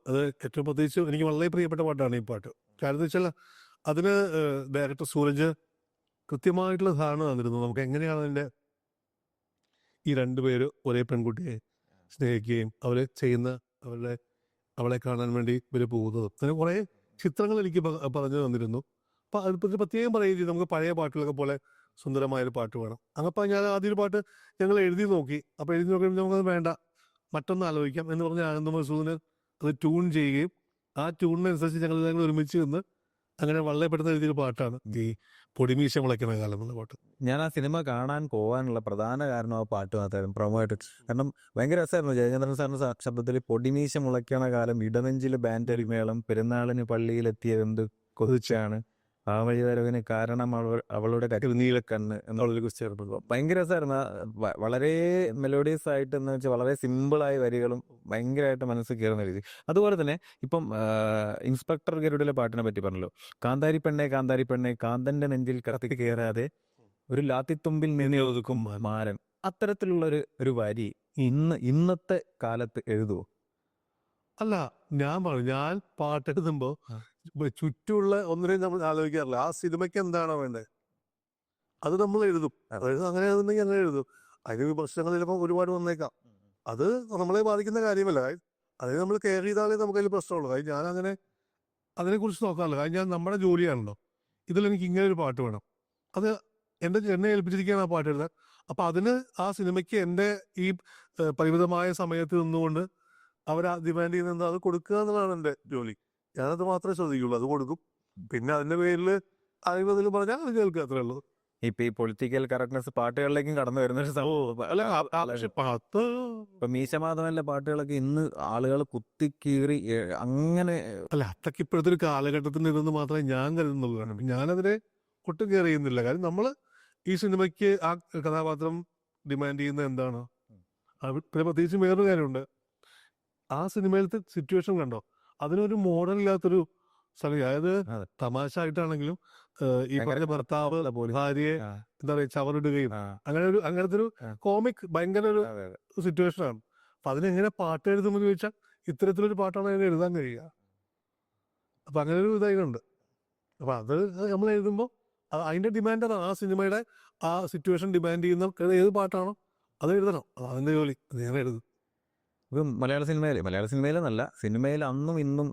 A: അത് ഏറ്റവും പ്രത്യേകിച്ച് എനിക്ക് വളരെ പ്രിയപ്പെട്ട പാട്ടാണ് ഈ പാട്ട്. കാരണം എന്ന് വെച്ചാൽ അതിന് ഡയറക്ടർ സൂരജ് കൃത്യമായിട്ടുള്ള ധാരണ തന്നിരുന്നു നമുക്ക് എങ്ങനെയാണ് അതിൻ്റെ ഈ 2 പേര് ഒരേ പെൺകുട്ടിയെ സ്നേഹിക്കുകയും അവർ ചെയ്യുന്ന അവളെ കാണാൻ വേണ്ടി ഇവർ പോകുന്നത്. അങ്ങനെ കുറേ ചിത്രങ്ങൾ എനിക്ക് പറഞ്ഞു തന്നിരുന്നു. അപ്പം അതിൽ പ്രത്യേകം പറയുകയും ചെയ്തു നമുക്ക് പഴയ പാട്ടുകളൊക്കെ പോലെ സുന്ദരമായൊരു പാട്ട് വേണം. അങ്ങപ്പം ഞാൻ ആദ്യം ഒരു പാട്ട് ഞങ്ങൾ എഴുതി നോക്കി. അപ്പോൾ എഴുതി നോക്കിയപ്പോൾ നമുക്കത് വേണ്ട, മറ്റൊന്ന് ആലോചിക്കാം എന്ന് പറഞ്ഞ് ആനന്ദ മസൂദിന് അത് ട്യൂൺ ചെയ്യുകയും ആ ട്യൂണിനനുസരിച്ച് ഞങ്ങൾ ഒരുമിച്ച് നിന്ന് അങ്ങനെ വളരെ പെട്ടെന്ന് എഴുതിയൊരു പാട്ടാണ് ഈ പൊടിമീശ മുളയ്ക്കുന്ന കാലം എന്നുള്ള പാട്ട്.
B: ഞാൻ ആ സിനിമ കാണാൻ പോകാനുള്ള പ്രധാന കാരണം ആ പാട്ട് മാത്രമായിരുന്നു, പ്രൊമോ ആയിട്ട്. കാരണം ഭയങ്കര രസമായിരുന്നു. ജയചന്ദ്രൻ സാറിന്റെ ശബ്ദത്തിൽ പൊടിമീശ മുളയ്ക്കണ കാലം, ഇടനെഞ്ചിൽ ബാൻഡറി മേളം, പെരുന്നാളിന് പള്ളിയിലെത്തിയത് കൊതിച്ചാണ്, ആ വഴി വരവിന് കാരണം അവളുടെ നീലക്കണ്ണ് എന്നുള്ളൊരു കുറിച്ച് ഭയങ്കര രസമായിരുന്നു. വളരെ മെലോഡിയസ് ആയിട്ട് എന്ന് വെച്ചാൽ വളരെ സിമ്പിളായ വരികളും ഭയങ്കരമായിട്ട് മനസ്സിൽ കയറുന്ന രീതി. അതുപോലെ തന്നെ ഇപ്പം ഇൻസ്പെക്ടർ ഗരുഡിലെ പാട്ടിനെ പറ്റി പറഞ്ഞല്ലോ, കാന്താരി പെണ്ണെ കാന്തന്റെ നെഞ്ചിൽ കത്തി കയറാതെ ഒരു ലാത്തിത്തുമ്പിൽ നിന്ന് ഒതുക്കും മാരൻ. അത്തരത്തിലുള്ള ഒരു വരി ഇന്നത്തെ കാലത്ത് എഴുതുമോ?
A: അല്ല, ഞാൻ പാട്ടെഴുതുമ്പോൾ ചുറ്റുമുള്ള ഒന്നിനെയും നമ്മൾ ആലോചിക്കാറില്ല. ആ സിനിമയ്ക്ക് എന്താണോ വേണ്ടത് അത് നമ്മൾ എഴുതും. അതായത് അങ്ങനെ എഴുതുന്നെങ്കിൽ അങ്ങനെ എഴുതും. അതിന് വിമർശനങ്ങൾ ചിലപ്പോൾ ഒരുപാട് വന്നേക്കാം. അത് നമ്മളെ ബാധിക്കുന്ന കാര്യമല്ല. അതിന് നമ്മൾ കെയർ ചെയ്താലേ നമുക്കതിൽ പ്രശ്നമുള്ളൂ. കാര്യം ഞാൻ അങ്ങനെ അതിനെക്കുറിച്ച് നോക്കാറില്ല. കാര്യം ഞാൻ നമ്മുടെ ജോലിയാണല്ലോ. ഇതിലെനിക്ക് ഇങ്ങനെ ഒരു പാട്ട് വേണം, അത് എന്നെ ഏൽപ്പിച്ചിരിക്കുകയാണ് ആ പാട്ട് എഴുതാൻ. അപ്പം അതിന് ആ സിനിമയ്ക്ക് എൻ്റെ ഈ പരിമിതമായ സമയത്ത് നിന്നുകൊണ്ട് അവർ ഡിമാൻഡ് ചെയ്യുന്നത് അത് കൊടുക്കുക എന്നുള്ളതാണ് എൻ്റെ ജോലി. ഞാനത് മാത്രമേ ശ്രദ്ധിക്കുള്ളൂ, അത് കൊടുക്കും. പിന്നെ അതിൻ്റെ പേരിൽ അറിവതിൽ പറഞ്ഞാൽ അത് കേൾക്കുക, അത്രേ ഉള്ളൂ.
B: ഇപ്പൊ ഈ പൊളിറ്റിക്കൽ കറക്റ്റ്നെസ് പാട്ടുകളിലേക്കും കടന്നു വരുന്ന ഒരു സംഭവം. ഇപ്പൊ മീശമാധവന്റെ പാട്ടുകളൊക്കെ ഇന്ന് ആളുകൾ കുത്തിക്കീറി അങ്ങനെ
A: അല്ല, അതൊക്കെ ഇപ്പോഴത്തെ ഒരു കാലഘട്ടത്തിന് ഇതെന്ന് മാത്രമേ ഞാൻ കരുതുന്നുള്ളൂ. ഞാനതിനെ ഒട്ടും കെയർ ചെയ്യുന്നില്ല. കാര്യം നമ്മൾ ഈ സിനിമയ്ക്ക് ആ കഥാപാത്രം ഡിമാൻഡ് ചെയ്യുന്നത് എന്താണ്. പിന്നെ പ്രത്യേകിച്ച് വേറൊരു കാര്യമുണ്ട്, ആ സിനിമയിലത്തെ സിറ്റുവേഷൻ കണ്ടോ, അതിനൊരു മോഡലില്ലാത്തൊരു സ്ഥലം. അതായത് തമാശ ആയിട്ടാണെങ്കിലും ഈ പറഞ്ഞ ഭർത്താവ് ഭാര്യയെ എന്താ പറയുക ചവറിടുകയും അങ്ങനത്തെ ഒരു കോമിക് ഭയങ്കര ഒരു സിറ്റുവേഷനാണ്. അപ്പൊ അതിനെങ്ങനെ പാട്ട് എഴുതുമെന്ന് ചോദിച്ചാൽ ഇത്തരത്തിലൊരു പാട്ടാണ് അതിന് എഴുതാൻ കഴിയുക. അപ്പം അങ്ങനെ ഒരു ഇതായിട്ടുണ്ട്. അപ്പം അത് നമ്മൾ എഴുതുമ്പോൾ അതിൻ്റെ ഡിമാൻഡ് അതാണ്. ആ സിനിമയുടെ ആ സിറ്റുവേഷൻ ഡിമാൻഡ് ചെയ്യുന്ന ഏത് പാട്ടാണോ അത് എഴുതണം. അതിൻ്റെ ജോലി അത് ഞാൻ എഴുതും.
B: ഇപ്പം മലയാള സിനിമയിലെന്നല്ല, സിനിമയിൽ അന്നും ഇന്നും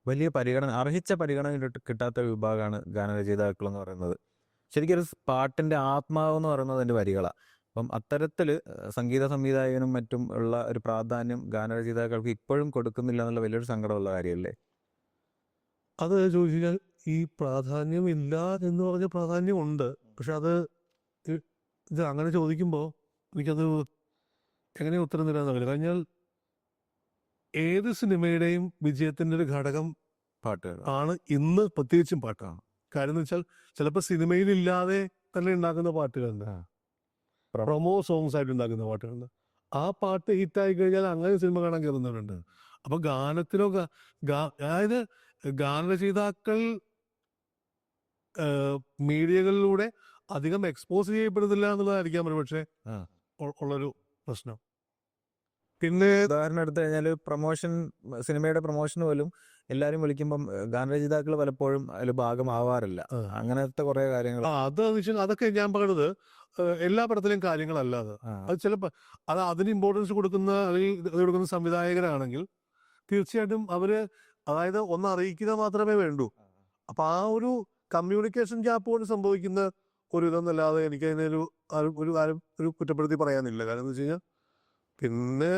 B: വലിയ പരിഗണന, അർഹിച്ച പരിഗണന കിട്ടാത്ത ഒരു വിഭാഗമാണ് ഗാനരചയിതാക്കൾ എന്ന് പറയുന്നത്. ശരിക്കും ഒരു പാട്ടിൻ്റെ ആത്മാവ് എന്ന് പറയുന്നത് അതിൻ്റെ വരികളാണ്. അപ്പം അത്തരത്തിൽ സംഗീത സംവിധായകനും മറ്റും ഉള്ള ഒരു പ്രാധാന്യം ഗാനരചയിതാക്കൾക്ക് ഇപ്പോഴും കൊടുക്കുന്നില്ല എന്നുള്ള വലിയൊരു സങ്കടമുള്ള കാര്യമല്ലേ?
A: അത് ചോദിച്ചു കഴിഞ്ഞാൽ ഈ പ്രാധാന്യം ഇല്ല എന്ന് പറഞ്ഞ പ്രാധാന്യമുണ്ട്. പക്ഷെ അത് ഇത് അങ്ങനെ ചോദിക്കുമ്പോൾ എനിക്കത് എങ്ങനെ ഉത്തരം തരാൻ കഴിയില്ല. കഴിഞ്ഞാൽ ഏത് സിനിമയുടെയും വിജയത്തിൻ്റെ ഒരു ഘടകം
B: പാട്ടുകൾ
A: ആണ് ഇന്ന് പ്രത്യേകിച്ചും പാട്ടാണ്. കാര്യം എന്ന് വെച്ചാൽ ചിലപ്പോൾ സിനിമയിലില്ലാതെ തന്നെ ഉണ്ടാക്കുന്ന പാട്ടുകളുണ്ട്, പ്രൊമോ സോങ്സ് ആയിട്ട് ഉണ്ടാക്കുന്ന പാട്ടുകളുണ്ട്. ആ പാട്ട് ഹിറ്റായി കഴിഞ്ഞാൽ അങ്ങനെ സിനിമ കാണാൻ കയറുന്നവരുണ്ട്. അപ്പം ഗാനത്തിലോ അതായത് ഗാനരചയിതാക്കൾ മീഡിയകളിലൂടെ അധികം എക്സ്പോസ് ചെയ്യപ്പെടുന്നില്ല എന്നുള്ളതായിരിക്കാം ഒരു പക്ഷേ ഉള്ളൊരു പ്രശ്നം. പിന്നെ
B: ഉദാഹരണം എടുത്തു കഴിഞ്ഞാൽ സിനിമയുടെ പ്രൊമോഷൻ പോലും എല്ലാവരും വിളിക്കുമ്പം ഗാനരചയിതാക്കൾ പലപ്പോഴും അതിൽ ഭാഗമാവാറില്ല. അങ്ങനത്തെ കുറെ കാര്യങ്ങൾ
A: അതൊക്കെ ഞാൻ പറയുന്നത് എല്ലാ പടത്തിലും കാര്യങ്ങളല്ല. അത് ചിലപ്പോൾ അതിന് ഇമ്പോർട്ടൻസ് കൊടുക്കുന്ന അല്ലെങ്കിൽ ഇത് കൊടുക്കുന്ന സംവിധായകരാണെങ്കിൽ തീർച്ചയായിട്ടും അവര് അതായത് ഒന്ന് അറിയിക്കുക മാത്രമേ വേണ്ടൂ. അപ്പൊ ആ ഒരു കമ്മ്യൂണിക്കേഷൻ ഗ്യാപ്പ് കൊണ്ട് സംഭവിക്കുന്ന ഒരു ഇതൊന്നല്ലാതെ എനിക്ക് അതിനൊരു ഒരു കുറ്റപ്പെടുത്തി പറയാനില്ല. കാരണം എന്ന് വെച്ച് കഴിഞ്ഞാൽ പിന്നെ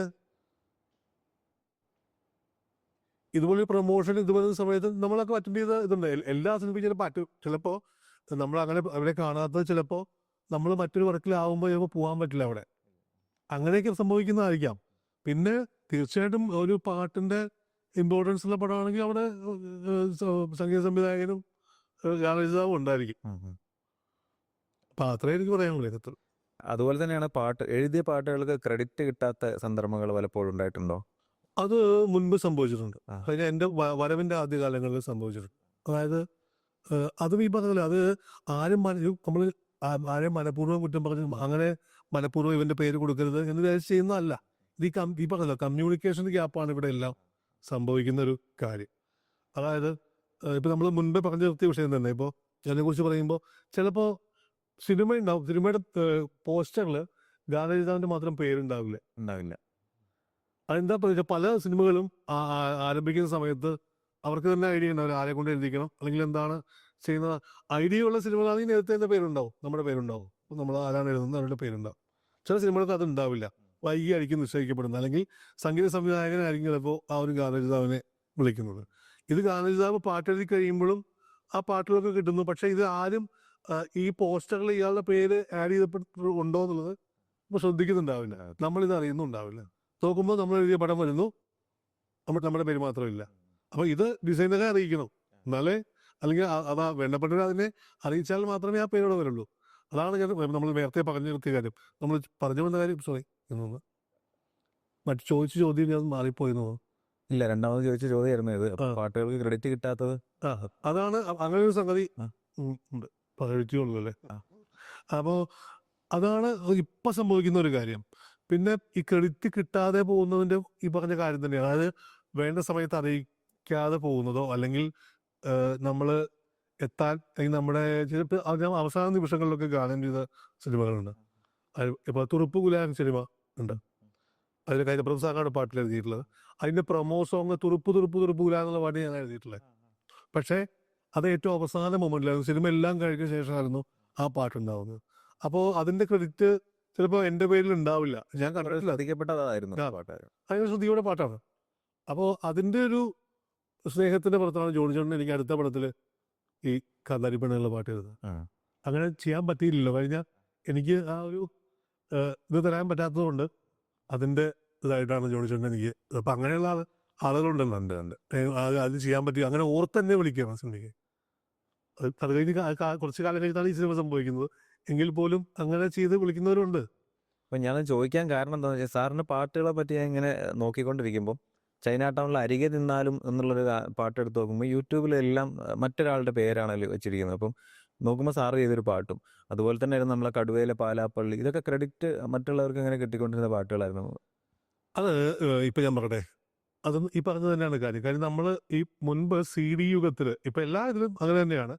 A: ഇതുപോലെ പ്രൊമോഷൻ ഇതുപോലെ സമയത്ത് നമ്മളൊക്കെ അറ്റൻഡ് ചെയ്ത ഇതുണ്ട്. എല്ലാ സിനിമയും ചിലപ്പോൾ നമ്മൾ അങ്ങനെ അവരെ കാണാത്തത് ചിലപ്പോൾ നമ്മൾ മറ്റൊരു വർക്കിലാവുമ്പോൾ ചിലപ്പോൾ പോകാൻ പറ്റില്ല അവിടെ. അങ്ങനെയൊക്കെ സംഭവിക്കുന്നതായിരിക്കാം. പിന്നെ തീർച്ചയായിട്ടും ഒരു പാട്ടിൻ്റെ ഇമ്പോർട്ടൻസ് ഉള്ള പടമാണെങ്കിൽ അവിടെ സംഗീത സംവിധായകനും ഗാനരചയിതാവും ഉണ്ടായിരിക്കും. അപ്പം അത്രേ എനിക്ക് പറയാനുള്ളൂ.
B: അതുപോലെ തന്നെയാണ് എഴുതിയ പാട്ടുകൾക്ക് ക്രെഡിറ്റ് കിട്ടാത്ത സന്ദർഭങ്ങൾ പലപ്പോഴും ഉണ്ടായിട്ടുണ്ടോ?
A: അത് മുൻപ് സംഭവിച്ചിട്ടുണ്ട്. കഴിഞ്ഞ എൻ്റെ വരവിൻ്റെ ആദ്യകാലങ്ങളിൽ സംഭവിച്ചിട്ടുണ്ട്. അതായത് അതും ഈ പറഞ്ഞില്ല, അത് നമ്മൾ ആരെയും മനഃപൂർവ്വം കുറ്റം പറഞ്ഞ് അങ്ങനെ മനഃപൂർവ്വം ഇവൻ്റെ പേര് കൊടുക്കരുത് എന്ന് വിചാരിച്ച് ചെയ്യുന്നതല്ല. ഇത് ഈ പറഞ്ഞല്ലോ കമ്മ്യൂണിക്കേഷൻ ഗ്യാപ്പാണ് ഇവിടെ എല്ലാം സംഭവിക്കുന്ന ഒരു കാര്യം. അതായത് ഇപ്പം നമ്മൾ മുൻപേ പറഞ്ഞു നിർത്തിയ വിഷയം തന്നെ. ഇപ്പോൾ അതിനെക്കുറിച്ച് പറയുമ്പോൾ ചിലപ്പോൾ സിനിമ ഉണ്ടാവും, സിനിമയുടെ പോസ്റ്ററിൽ ഗാനരചയിതാവിൻ്റെ മാത്രം പേരുണ്ടാവില്ല. അതെന്താ പറയുക, പല സിനിമകളും ആരംഭിക്കുന്ന സമയത്ത് അവർക്ക് തന്നെ ഐഡിയ ഉണ്ടാവില്ല ആരെ കൊണ്ട് എഴുതിക്കണം അല്ലെങ്കിൽ എന്താണ് ചെയ്യുന്നത്. ഐഡിയ ഉള്ള സിനിമകളാണെങ്കിൽ നേരത്തെ തന്നെ പേരുണ്ടാവും, നമ്മുടെ പേരുണ്ടാവും, നമ്മൾ ആരാണ് എഴുതുന്നത് അവരുടെ പേരുണ്ടാവും. ചില സിനിമകൾക്ക് അത് ഉണ്ടാവില്ല, വൈകിയായിരിക്കും നിശ്ചയിക്കപ്പെടുന്നത്. അല്ലെങ്കിൽ സംഗീത സംവിധായകനായിരിക്കും ചിലപ്പോൾ ആ ഒരു ഗാനരചയിതാവിനെ വിളിക്കുന്നത്. ഇത് ഗാനരചയിതാവ് പാട്ടെഴുതി കഴിയുമ്പോഴും ആ പാട്ടുകളൊക്കെ കിട്ടുന്നു. പക്ഷേ ഇത് ആരും ഈ പോസ്റ്ററിൽ ഇയാളുടെ പേര് ആഡ് ചെയ്തപ്പെട്ടുണ്ടോ എന്നുള്ളത് ഇപ്പോൾ ശ്രദ്ധിക്കുന്നുണ്ടാവില്ല, നമ്മളിത് അറിയുന്നുണ്ടാവില്ല. നോക്കുമ്പോൾ നമ്മൾ എഴുതിയ പടം വരുന്നു, നമ്മുടെ പേര് മാത്രമില്ല. അപ്പോൾ ഇത് ഡിസൈനറെ അറിയിക്കണം, എന്നാലേ അല്ലെങ്കിൽ അതാ വേണ്ടപ്പെട്ടവർ അതിനെ അറിയിച്ചാൽ മാത്രമേ ആ പേരോടെ വരുള്ളൂ. അതാണ് നമ്മൾ നേരത്തെ പറഞ്ഞു നിർത്തിയ കാര്യം. നമ്മൾ പറഞ്ഞു വന്ന കാര്യം എന്നൊന്ന് മറ്റു ചോദിച്ച ചോദ്യം ഞാൻ മാറിപ്പോയെന്നോ?
B: ഇല്ല, രണ്ടാമത് ചോദിച്ച ചോദ്യമായിരുന്നു ഇത്, പാട്ടുകൾക്ക് ക്രെഡിറ്റ് കിട്ടാത്തത്.
A: അതാണ് അങ്ങനെ ഒരു സംഗതി ഉണ്ട്, പകുതിയുള്ളൂ. അപ്പോൾ അതാണ് ഇപ്പം സംഭവിക്കുന്ന ഒരു കാര്യം. പിന്നെ ഈ ക്രെഡിറ്റ് കിട്ടാതെ പോകുന്നതിൻ്റെ ഈ പറഞ്ഞ കാര്യം തന്നെയാണ്. അതായത് വേണ്ട സമയത്ത് അറിയിക്കാതെ പോകുന്നതോ അല്ലെങ്കിൽ നമ്മൾ നമ്മുടെ ചിലപ്പോൾ അവസാന നിമിഷങ്ങളിലൊക്കെ ഗാനം ചെയ്ത സിനിമകളുണ്ട്. ഇപ്പോൾ തുറുപ്പ് ഗുലാൻ സിനിമ ഉണ്ട്, അതിൽ കൈതപ്രഭു സാറാണ് പാട്ടിൽ എഴുതിയിട്ടുള്ളത്. അതിൻ്റെ പ്രൊമോ സോങ് തുറുപ്പ് ഗുലാൻ എന്നുള്ള പാട്ട് ഞാൻ എഴുതിയിട്ടുള്ളത്. പക്ഷേ അത് ഏറ്റവും അവസാന മൊമെന്റിലായിരുന്നു, സിനിമ എല്ലാം കഴിഞ്ഞ ശേഷമായിരുന്നു ആ പാട്ടുണ്ടാവുന്നത്. അപ്പോൾ അതിൻ്റെ ക്രെഡിറ്റ് ചിലപ്പോൾ എൻ്റെ പേരിൽ ഉണ്ടാവില്ല, ഞാൻ കണ്ടിട്ടില്ല. അതിന് ശ്രുതിയുടെ പാട്ടാണ്. അപ്പോൾ അതിൻ്റെ ഒരു സ്നേഹത്തിൻ്റെ പുറത്താണ് ജോണി ചേട്ടൻ എനിക്ക് അടുത്ത പടത്തിൽ ഈ കാന്താരിപ്പെണ്ണുള്ള പാട്ട് എഴുതുന്നത്. അങ്ങനെ ചെയ്യാൻ പറ്റിയില്ലല്ലോ. കഴിഞ്ഞാൽ എനിക്ക് ആ ഒരു ഇത് തരാൻ പറ്റാത്തതുകൊണ്ട് അതിൻ്റെ ഇതായിട്ടാണ് ജോണി ചേട്ടൻ എനിക്ക്. അപ്പം അങ്ങനെയുള്ള ആളുകളുണ്ടല്ലോ അത് ചെയ്യാൻ പറ്റി. അങ്ങനെ ഓർത്തന്നെ വിളിക്കുകയാണ് സിനിമയ്ക്ക്. അത് കഴിഞ്ഞ് കുറച്ച് കാലം കഴിഞ്ഞാണ് ഈ സിനിമ സംഭവിക്കുന്നത്. എങ്കിൽ പോലും അങ്ങനെ ചെയ്ത് വിളിക്കുന്നവരുണ്ട്.
B: അപ്പം ഞാൻ ചോദിക്കാൻ കാരണം എന്താണെന്ന് വെച്ചാൽ, സാറിന് പാട്ടുകളെ പറ്റി ഞാൻ ഇങ്ങനെ നോക്കിക്കൊണ്ടിരിക്കുമ്പോൾ ചൈന ടൗണിൽ അരികെ നിന്നാലും എന്നുള്ളൊരു പാട്ടെടുത്ത് നോക്കുമ്പോൾ യൂട്യൂബിലെല്ലാം മറ്റൊരാളുടെ പേരാണ് വെച്ചിരിക്കുന്നത്. അപ്പം നോക്കുമ്പോൾ സാറ് ചെയ്തൊരു പാട്ടും അതുപോലെ തന്നെ ആയിരുന്നു നമ്മളെ കടുവയിലെ പാലാപ്പള്ളി, ഇതൊക്കെ ക്രെഡിറ്റ് മറ്റുള്ളവർക്ക് ഇങ്ങനെ കിട്ടിക്കൊണ്ടിരുന്ന പാട്ടുകളായിരുന്നു.
A: അത് ഇപ്പം ഞാൻ പറയട്ടെ, അതും ഈ പറഞ്ഞത് തന്നെയാണ് കാര്യം നമ്മൾ ഈ മുൻപ് സി ഡി യുഗത്തിൽ ഇപ്പം എല്ലാ ഇതിലും അങ്ങനെ തന്നെയാണ്.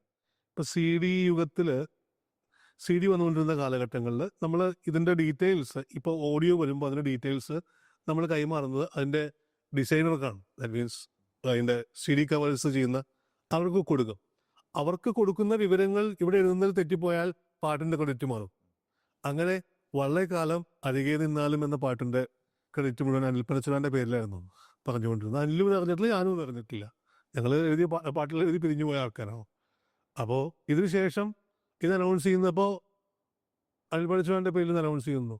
A: ഇപ്പം സി ഡി യുഗത്തിൽ സി ഡി വന്നുകൊണ്ടിരുന്ന കാലഘട്ടങ്ങളിൽ നമ്മൾ ഇതിൻ്റെ ഡീറ്റെയിൽസ് ഇപ്പോൾ ഓഡിയോ വരുമ്പോൾ അതിൻ്റെ ഡീറ്റെയിൽസ് നമ്മൾ കൈമാറുന്നത് അതിൻ്റെ ഡിസൈനർക്കാണ്. ദാറ്റ് മീൻസ് അതിൻ്റെ സി ഡി കവേഴ്സ് ചെയ്യുന്ന അവർക്ക് കൊടുക്കും. അവർക്ക് കൊടുക്കുന്ന വിവരങ്ങൾ ഇവിടെ എഴുതുന്നതിൽ തെറ്റിപ്പോയാൽ പാട്ടിൻ്റെ ക്രെഡിറ്റ് മാറും. അങ്ങനെ വളരെ കാലം അരികെ നിന്നാലും എന്ന പാട്ടിൻ്റെ ക്രെഡിറ്റ് മുഴുവൻ അനിൽ പനച്ചലാൻ്റെ പേരിലായിരുന്നു പറഞ്ഞുകൊണ്ടിരുന്നത്. അനിലും അറിഞ്ഞിട്ടില്ല, ഞാനും അറിഞ്ഞിട്ടില്ല. ഞങ്ങൾ എഴുതിയ പാട്ടുകൾ എഴുതി പിരിഞ്ഞു പോയ ആൾക്കാരാണ്. അപ്പോൾ ഇതിന് ശേഷം ഇത് അനൗൺസ് ചെയ്യുന്നപ്പോൾ അനിൽ പനച്ചലാൻ്റെ പേരിൽ അനൗൺസ് ചെയ്യുന്നു.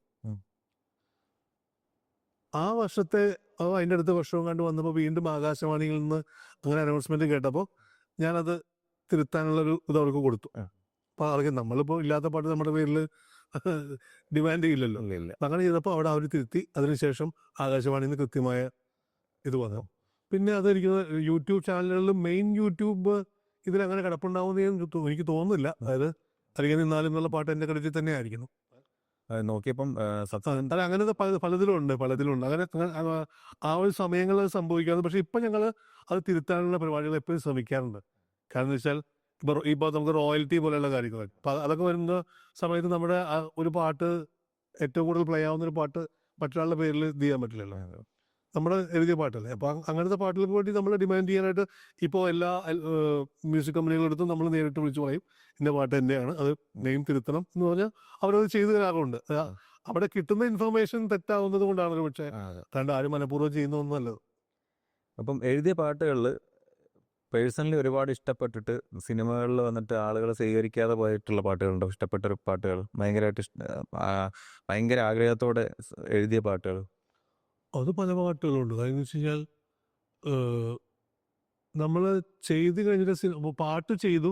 A: ആ വർഷത്തെ അതിൻ്റെ അടുത്ത വർഷവും കണ്ട് വന്നപ്പോൾ വീണ്ടും ആകാശവാണിയിൽ നിന്ന് അങ്ങനെ അനൗൺസ്മെൻറ്റ് കേട്ടപ്പോൾ ഞാനത് തിരുത്താനുള്ളൊരു ഇത് അവർക്ക് കൊടുത്തു. അപ്പോൾ അവർക്ക് നമ്മളിപ്പോൾ ഇല്ലാത്ത പാട്ട് നമ്മുടെ പേരിൽ ഡിമാൻഡ് ചെയ്യില്ലല്ലോ. അങ്ങനെ ചെയ്തപ്പോൾ അവിടെ അവർ തിരുത്തി. അതിനുശേഷം ആകാശവാണിയിൽ നിന്ന് കൃത്യമായ ഇത് വന്നു. പിന്നെ അതെനിക്ക് യൂട്യൂബ് ചാനലുകളിലും മെയിൻ യൂട്യൂബ് ഇതിലങ്ങനെ കിടപ്പുണ്ടാവുമെന്ന് എനിക്ക് തോന്നുന്നില്ല. അതായത് അരികെ നിന്നാലും എന്നുള്ള പാട്ട് എൻ്റെ ക്രെഡിറ്റിൽ തന്നെ ആയിരിക്കുന്നു.
B: നോക്കിയപ്പം
A: അല്ല, അങ്ങനത്തെ പലതിലുണ്ട്. അങ്ങനെ ആ ഒരു സമയങ്ങളിൽ സംഭവിക്കാറുണ്ട്. പക്ഷെ ഇപ്പം ഞങ്ങൾ അത് തിരുത്താനുള്ള പരിപാടികൾ എപ്പോഴും ശ്രമിക്കാറുണ്ട്. കാരണം എന്ന് വെച്ചാൽ ഇപ്പോൾ നമുക്ക് റോയൽറ്റി പോലെയുള്ള കാര്യങ്ങൾ അപ്പം അതൊക്കെ വരുന്ന സമയത്ത് നമ്മുടെ ഒരു പാട്ട് ഏറ്റവും കൂടുതൽ പ്ലേ ആവുന്ന ഒരു പാട്ട് മറ്റൊരാളുടെ പേരിൽ ഇത് ചെയ്യാൻ പറ്റില്ലല്ലോ. നമ്മുടെ എഴുതിയ പാട്ടല്ലേ. അപ്പം അങ്ങനത്തെ പാട്ടുകൾക്ക് വേണ്ടി നമ്മൾ ഡിമാൻഡ് ചെയ്യാനായിട്ട് ഇപ്പോൾ എല്ലാ മ്യൂസിക് കമ്പനികളെടുത്തും നമ്മൾ നേരിട്ട് വിളിച്ചു പറയും ഇന്ന പാട്ട് എൻ്റെയാണ്, അത് നെയിം തിരുത്തണം എന്ന് പറഞ്ഞാൽ അവരത് ചെയ്തു തരാറുണ്ട്. അവിടെ കിട്ടുന്ന ഇൻഫർമേഷൻ തെറ്റാവുന്നത് കൊണ്ടാണ്. പക്ഷേ അല്ലാണ്ട് ആരും മനഃപൂർവ്വം ചെയ്യുന്നതൊന്നുമല്ല.
B: അപ്പം എഴുതിയ പാട്ടുകളിൽ പേഴ്സണലി ഒരുപാട് ഇഷ്ടപ്പെട്ടിട്ട് സിനിമകളിൽ വന്നിട്ട് ആളുകൾ സ്വീകരിക്കാതെ പോയിട്ടുള്ള പാട്ടുകളുണ്ടോ? ഇഷ്ടപ്പെട്ട പാട്ടുകൾ ഭയങ്കരമായിട്ട് ഭയങ്കര ആഗ്രഹത്തോടെ എഴുതിയ പാട്ടുകൾ?
A: അത് പല പാട്ടുകളുണ്ട്. കാര്യം എന്ന് വെച്ച് കഴിഞ്ഞാൽ നമ്മൾ ചെയ്ത് കഴിഞ്ഞിട്ട് പാട്ട് ചെയ്തു,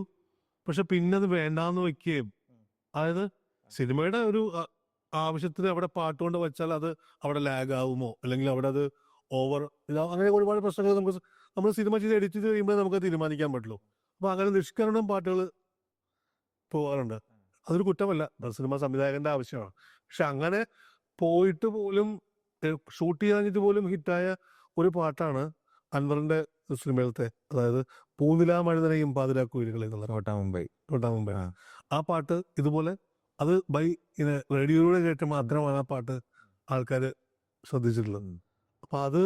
A: പക്ഷെ പിന്നെ അത് വേണ്ടാന്ന് വയ്ക്കുകയും, അതായത് സിനിമയുടെ ഒരു ആവശ്യത്തിന് അവിടെ പാട്ട് കൊണ്ട് വെച്ചാൽ അത് അവിടെ ലാഗ് ആവുമോ, അല്ലെങ്കിൽ അവിടെ അത് ഓവർ അങ്ങനെ ഒരുപാട് പ്രശ്നങ്ങൾ നമ്മൾ സിനിമ ചെയ്ത് എഡിറ്റ് ചെയ്ത് കഴിയുമ്പോൾ നമുക്ക് തീരുമാനിക്കാൻ പറ്റുള്ളൂ. അപ്പോൾ അങ്ങനെ നിഷ്കരണം പാട്ടുകൾ പോകാറുണ്ട്. അതൊരു കുറ്റമല്ല, സിനിമ സംവിധായകൻ്റെ ആവശ്യമാണ്. പക്ഷെ അങ്ങനെ പോയിട്ട് പോലും ഷൂട്ട് ചെയ്യാഞ്ഞിട്ട് പോലും ഹിറ്റായ ഒരു പാട്ടാണ് അൻവറിൻ്റെ സിനിമയിലത്തെ, അതായത് പൂനിലാ മഴുതനയും പാതിരാക്കുയിലുകൾ എന്നുള്ള
B: കോട്ടാ മുംബൈ.
A: ആ പാട്ട് ഇതുപോലെ അത് റേഡിയോയിലൂടെ കേട്ട് മാത്രമാണ് ആ പാട്ട് ആൾക്കാർ ശ്രദ്ധിച്ചിട്ടുള്ളത്. അപ്പം അത്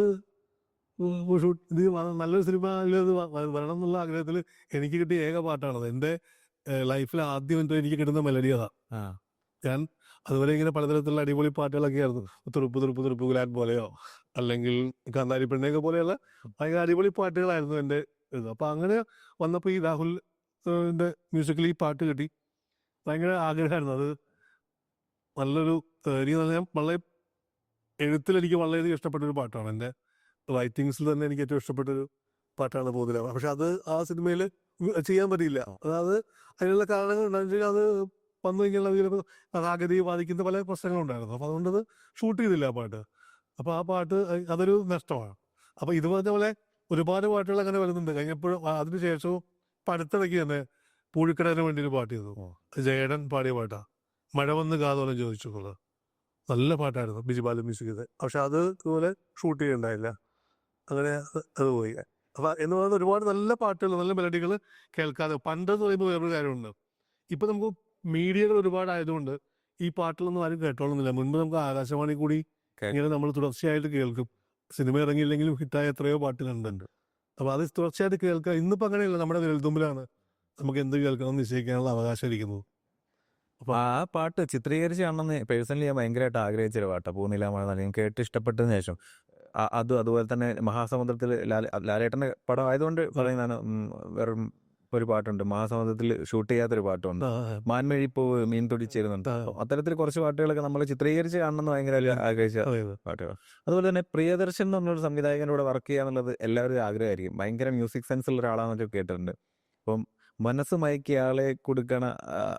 A: ഇത് നല്ലൊരു സിനിമ ഇത് വരണം എന്നുള്ള ആഗ്രഹത്തിൽ എനിക്ക് കിട്ടിയ ഏക പാട്ടാണത്. എൻ്റെ ലൈഫിൽ ആദ്യം എനിക്ക് കിട്ടുന്ന മെലഡി അതാണ്. ഞാൻ അതുവരെ ഇങ്ങനെ പലതരത്തിലുള്ള അടിപൊളി പാട്ടുകളൊക്കെ ആയിരുന്നു. തുറുപ്പ് ഗുലാൻ പോലെയോ അല്ലെങ്കിൽ കാന്താരി പെണ്ണയൊക്കെ പോലെയുള്ള ഭയങ്കര അടിപൊളി പാട്ടുകളായിരുന്നു എൻ്റെ ഇത്. അപ്പം അങ്ങനെ വന്നപ്പോൾ ഈ രാഹുലിൻ്റെ മ്യൂസിക്കിൽ ഈ പാട്ട് കിട്ടി. ഭയങ്കര ആഗ്രഹമായിരുന്നു. അത് നല്ലൊരു ഞാൻ വളരെ എഴുത്തിലെനിക്ക് വളരെയധികം ഇഷ്ടപ്പെട്ടൊരു പാട്ടാണ്. എൻ്റെ റൈറ്റിങ്സിൽ തന്നെ എനിക്ക് ഏറ്റവും ഇഷ്ടപ്പെട്ടൊരു പാട്ടാണ് പൂനില. പക്ഷെ അത് ആ സിനിമയിൽ ചെയ്യാൻ പറ്റിയില്ല. അതായത് അതിനുള്ള കാരണങ്ങൾ ഉണ്ടാണെന്ന് വെച്ചാൽ അത് വന്നു കഴിഞ്ഞാൽ അതിൽ കഥാഗതിയെ ബാധിക്കുന്ന പല പ്രശ്നങ്ങളുണ്ടായിരുന്നു. അപ്പോൾ അതുകൊണ്ടത് ഷൂട്ട് ചെയ്തില്ല ആ പാട്ട്. അപ്പോൾ ആ പാട്ട് അതൊരു നഷ്ടമാണ്. അപ്പോൾ ഇത് പറഞ്ഞ പോലെ ഒരുപാട് പാട്ടുകൾ അങ്ങനെ വരുന്നുണ്ട്. കഴിഞ്ഞപ്പോഴും അതിന് ശേഷവും ഇപ്പം അടുത്തിടയ്ക്ക് തന്നെ പൂഴിക്കടന് വേണ്ടി ഒരു പാട്ട് ചെയ്തു. ജയടൻ പാടിയ പാട്ടാണ്, മഴ വന്ന് കാതോരം ചോദിച്ചുള്ളത്. നല്ല പാട്ടായിരുന്നു, ബിജിബാലു മ്യൂസിക് ചെയ്ത്. പക്ഷെ അത് ഇതുപോലെ ഷൂട്ട് ചെയ്യണ്ടായില്ല, അങ്ങനെ അത് പോയി. അപ്പം എന്ന് പറയുന്നത് ഒരുപാട് നല്ല പാട്ടുകൾ, നല്ല മെലഡികൾ കേൾക്കാതെ പണ്ടെന്ന് പറയുമ്പോൾ വേറൊരു കാര്യമുണ്ട്. ഇപ്പം നമുക്ക് മീഡിയകൾ ഒരുപാടായതുകൊണ്ട് ഈ പാട്ടുകളൊന്നും ആരും കേട്ടോളുന്നില്ല. മുൻപ് നമുക്ക് ആകാശവാണി കൂടി ഇങ്ങനെ നമ്മൾ തുടർച്ചയായിട്ട് കേൾക്കും. സിനിമ ഇറങ്ങിയില്ലെങ്കിലും ഹിറ്റായ എത്രയോ പാട്ടുകളുണ്ട്. അപ്പോൾ അത് തുടർച്ചയായിട്ട് കേൾക്കുക. ഇന്നിപ്പോൾ അങ്ങനെയല്ല, നമ്മുടെ വിരൽത്തുമ്പിലാണ് നമുക്ക് എന്ത് കേൾക്കണം നിശ്ചയിക്കാനുള്ള അവകാശം ഇരിക്കുന്നത്.
B: അപ്പോൾ ആ പാട്ട് ചിത്രീകരിച്ച് കാണണമെന്ന് പേഴ്സണലി ഞാൻ ഭയങ്കരമായിട്ട് ആഗ്രഹിച്ചൊരു പാട്ടാണ് പൂനില മഴ. കേട്ട് ഇഷ്ടപ്പെട്ടതിന് ശേഷം അതുപോലെ തന്നെ മഹാസമുദ്രത്തിൽ ലാലേട്ടൻ്റെ പടം ആയതുകൊണ്ട് പറയുന്നതാണ്. വെറും ഒരു പാട്ടുണ്ട് മഹാസമുദ്രത്തിൽ ഷൂട്ട് ചെയ്യാത്തൊരു പാട്ടുണ്ട്, മാൻമഴിപ്പൂവ് മീൻ തുടിച്ചിരുന്നുണ്ട്. അത്തരത്തിൽ കുറച്ച് പാട്ടുകളൊക്കെ നമ്മൾ ചിത്രീകരിച്ച് കാണണമെന്ന് ഭയങ്കര ആഗ്രഹിച്ച പാട്ടുകൾ. അതുപോലെ തന്നെ പ്രിയദർശൻ എന്ന് പറഞ്ഞൊരു സംവിധായകനോട് വർക്ക് ചെയ്യുക എന്നുള്ളത് എല്ലാവരും ആഗ്രഹമായിരിക്കും. ഭയങ്കര മ്യൂസിക് സെൻസ് ഉള്ള ഒരാളാണെന്നൊക്കെ കേട്ടിട്ടുണ്ട്. അപ്പം മനസ്സ് മയക്കിയ ആളെ കൊടുക്കണ